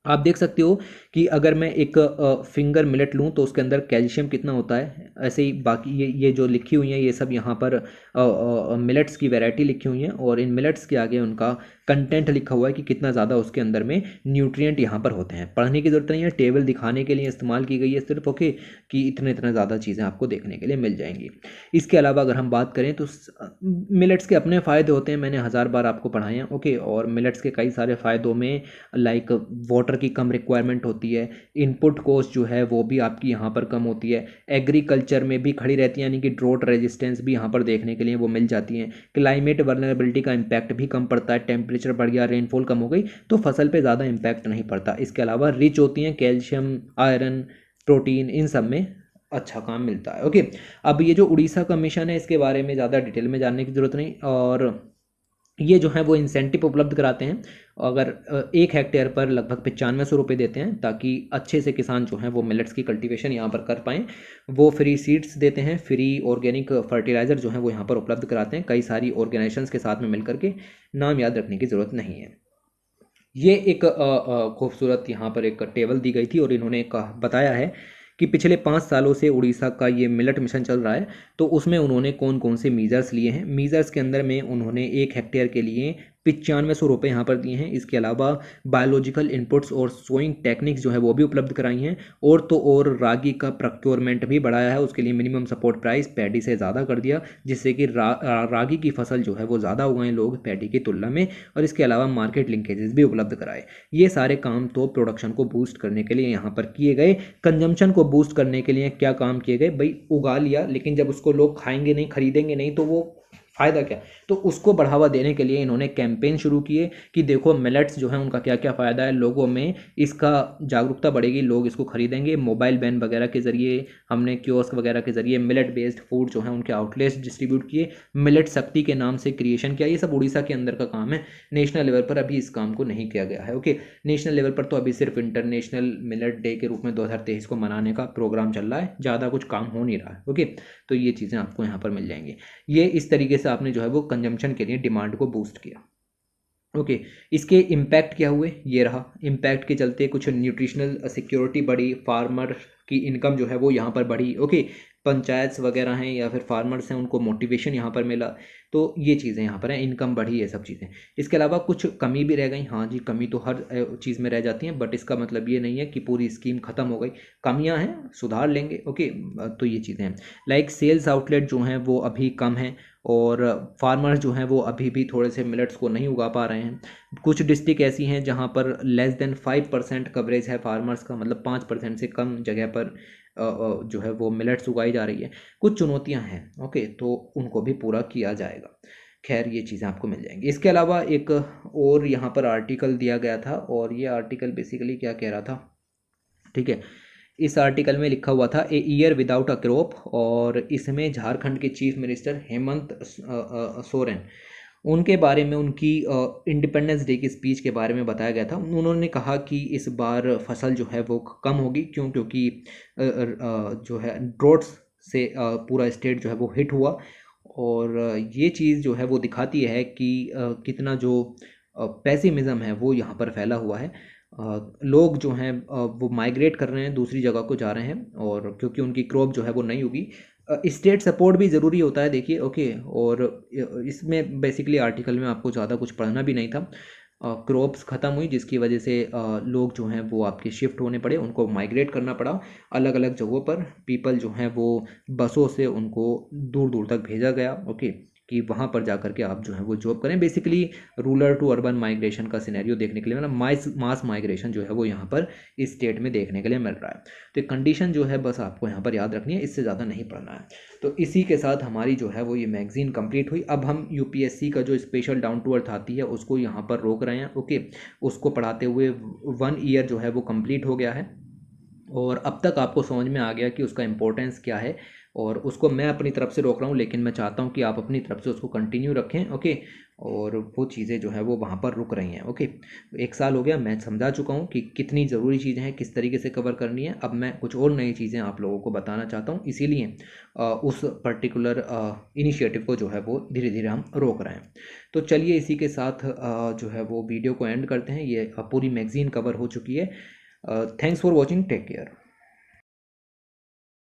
आप देख सकते हो कि अगर मैं एक फिंगर मिलेट लूँ तो उसके अंदर कैल्शियम कितना होता है, ऐसे ही बाकी ये जो लिखी हुई हैं ये सब यहाँ पर मिलेट्स की वैरायटी लिखी हुई हैं और इन मिलेट्स के आगे उनका कंटेंट लिखा हुआ है कि कितना ज़्यादा उसके अंदर में न्यूट्रिएंट यहाँ पर होते हैं। पढ़ने की ज़रूरत नहीं है, टेबल दिखाने के लिए इस्तेमाल की गई है सिर्फ, ओके, कि इतने इतना ज़्यादा चीज़ें आपको देखने के लिए मिल जाएंगी। इसके अलावा अगर हम बात करें तो मिलेट्स के अपने फ़ायदे होते हैं, मैंने 1000 बार आपको पढ़ाए हैं, ओके। और मिलेट्स के कई सारे फ़ायदों में लाइक वाटर की कम रिक्वायरमेंट होती है, इनपुट कॉस्ट जो है वो भी आपकी यहाँ पर कम होती है, एग्रीकल्चर में भी खड़ी रहती है, यानी कि ड्रोट रेजिस्टेंस भी यहाँ पर देखने के लिए वो मिल जाती हैं, क्लाइमेट वर्नरेबिलिटी का इम्पैक्ट भी कम पड़ता है, टेम्परेचर बढ़ गया, रेनफॉल कम हो गई तो फसल पे ज़्यादा इम्पैक्ट नहीं पड़ता। इसके अलावा रिच होती हैं कैल्शियम, आयरन, प्रोटीन, इन सब में अच्छा काम मिलता है, ओके। अब ये जो उड़ीसा का मिशन है इसके बारे में ज़्यादा डिटेल में जानने की ज़रूरत नहीं, और ये जो है वो इंसेंटिव उपलब्ध कराते हैं, अगर 1 हेक्टेयर पर लगभग 9500 रुपये देते हैं ताकि अच्छे से किसान जो हैं वो मिलेट्स की कल्टीवेशन यहाँ पर कर पाएँ। वो फ्री सीड्स देते हैं, फ्री ऑर्गेनिक फर्टिलाइज़र जो है वो यहाँ पर उपलब्ध कराते हैं कई सारी ऑर्गेनाइजेशंस के साथ में मिल करके, नाम याद रखने की ज़रूरत नहीं है। ये एक खूबसूरत यहाँ पर एक टेबल दी गई थी और इन्होंने बताया है कि पिछले 5 सालों से उड़ीसा का ये मिलेट मिशन चल रहा है, तो उसमें उन्होंने कौन कौन से मीज़र्स लिए हैं। मीज़र्स के अंदर में उन्होंने 1 हेक्टेयर के लिए 9500 रुपये यहाँ पर दिए हैं। इसके अलावा बायोलॉजिकल इनपुट्स और सोइंग टेक्निक्स जो है वो भी उपलब्ध कराई हैं, और तो और रागी का प्रोक्योरमेंट भी बढ़ाया है, उसके लिए मिनिमम सपोर्ट प्राइस पैडी से ज़्यादा कर दिया, जिससे कि रागी की फसल जो है वो ज़्यादा उगाएं लोग पैडी की तुलना में, और इसके अलावा मार्केट लिंकेजेस भी उपलब्ध कराए। ये सारे काम तो प्रोडक्शन को बूस्ट करने के लिए यहाँ पर किए गए। कंजम्पशन को बूस्ट करने के लिए क्या काम किए गए भाई, उगा लिया लेकिन जब उसको लोग खाएंगे नहीं, खरीदेंगे नहीं तो वो फ़ायदा क्या, तो उसको बढ़ावा देने के लिए इन्होंने कैंपेन शुरू किए कि देखो मिलेट्स जो है उनका क्या क्या फ़ायदा है, लोगों में इसका जागरूकता बढ़ेगी, लोग इसको खरीदेंगे। मोबाइल वैन वगैरह के ज़रिए, हमने कियोस्क वगैरह के ज़रिए मिलेट बेस्ड फूड जो है उनके आउटलेट्स डिस्ट्रीब्यूट किए, मिलेट शक्ति के नाम से क्रिएशन किया। ये सब उड़ीसा के अंदर का काम है, नेशनल लेवल पर अभी इस काम को नहीं किया गया है, ओके। नेशनल लेवल पर तो अभी सिर्फ इंटरनेशनल मिलेट डे के रूप में 2023 को मनाने का प्रोग्राम चल रहा है, ज़्यादा कुछ काम हो नहीं रहा है, ओके। तो ये चीज़ें आपको यहाँ पर मिल जाएंगी। ये इस तरीके से आपने जो है वो कंजम्पशन के लिए डिमांड को बूस्ट किया, ओके। इसके इम्पैक्ट क्या हुए, ये रहा। इम्पैक्ट के चलते कुछ न्यूट्रिशनल सिक्योरिटी बढ़ी, फार्मर की इनकम जो है वो यहाँ पर बढ़ी, ओके। पंचायत वगैरह हैं या फिर फार्मर्स हैं उनको मोटिवेशन यहाँ पर मिला, तो ये चीज़ें यहाँ पर हैं, इनकम बढ़ी, ये सब चीज़ें। इसके अलावा कुछ कमी भी रह गई, हाँ जी, कमी तो हर चीज़ में रह जाती हैं, बट इसका मतलब ये नहीं है कि पूरी स्कीम ख़त्म हो गई, कमियाँ हैं, सुधार लेंगे, ओके। तो ये चीज़ें हैं, लाइक सेल्स आउटलेट जो हैं वो अभी कम हैं, और फार्मर्स जो हैं वो अभी भी थोड़े से मिलेट्स को नहीं उगा पा रहे हैं। कुछ डिस्ट्रिक्ट ऐसी हैं जहाँ पर लेस देन 5% कवरेज है फार्मर्स का, मतलब 5% से कम जगह पर जो है वो मिलेट्स उगाई जा रही है। कुछ चुनौतियाँ हैं, ओके, तो उनको भी पूरा किया जाएगा। खैर ये चीज़ें आपको मिल जाएंगी। इसके अलावा एक और यहाँ पर आर्टिकल दिया गया था, और ये आर्टिकल बेसिकली क्या कह रहा था, ठीक है। इस आर्टिकल में लिखा हुआ था a year without a crop, और इसमें झारखंड के चीफ मिनिस्टर हेमंत सोरेन, उनके बारे में, उनकी इंडिपेंडेंस डे की स्पीच के बारे में बताया गया था। उन्होंने कहा कि इस बार फसल जो है वो कम होगी, क्योंकि जो है ड्रोट्स से पूरा स्टेट जो है वो हिट हुआ, और ये चीज़ जो है वो दिखाती है कि कितना जो पेसिमिज़म है वो यहाँ पर फैला हुआ है। लोग जो हैं वो माइग्रेट कर रहे हैं, दूसरी जगह को जा रहे हैं, और क्योंकि उनकी क्रॉप जो है वो नहीं होगी। स्टेट सपोर्ट भी ज़रूरी होता है, देखिए, ओके। और इसमें बेसिकली आर्टिकल में आपको ज़्यादा कुछ पढ़ना भी नहीं था। क्रॉप्स ख़त्म हुई जिसकी वजह से लोग जो हैं वो आपके शिफ्ट होने पड़े, उनको माइग्रेट करना पड़ा अलग अलग जगहों पर। पीपल जो हैं वो बसों से उनको दूर दूर तक भेजा गया, ओके, कि वहाँ पर जा कर के आप जो है वो जॉब करें। Basically rural to urban migration का सिनेरियो देखने के लिए, मतलब मास माइग्रेशन जो है वो यहाँ पर इस स्टेट में देखने के लिए मिल रहा है। तो कंडीशन जो है बस आपको यहाँ पर याद रखनी है, इससे ज़्यादा नहीं पढ़ना है। तो इसी के साथ हमारी जो है वो ये मैगज़ीन कंप्लीट हुई। अब हम यूपीएससी का जो स्पेशल डाउन टू अर्थ आती है उसको यहाँ पर रोक रहे हैं, ओके। उसको पढ़ाते हुए 1 ईयर जो है वो कंप्लीट हो गया है, और अब तक आपको समझ में आ गया कि उसका इम्पोर्टेंस क्या है, और उसको मैं अपनी तरफ से रोक रहा हूँ, लेकिन मैं चाहता हूँ कि आप अपनी तरफ से उसको कंटिन्यू रखें, ओके। और वो चीज़ें जो है वो वहाँ पर रुक रही हैं, ओके। 1 साल हो गया, मैं समझा चुका हूँ कि कितनी ज़रूरी चीज़ें हैं, किस तरीके से कवर करनी है। अब मैं कुछ और नई चीज़ें आप लोगों को बताना चाहता हूँ, इसीलिए उस पर्टिकुलर इनिशिएटिव को जो है वो धीरे धीरे हम रोक रहे हैं। तो चलिए इसी के साथ जो है वो वीडियो को एंड करते हैं। ये पूरी मैगज़ीन कवर हो चुकी है। Thanks for watching, take care.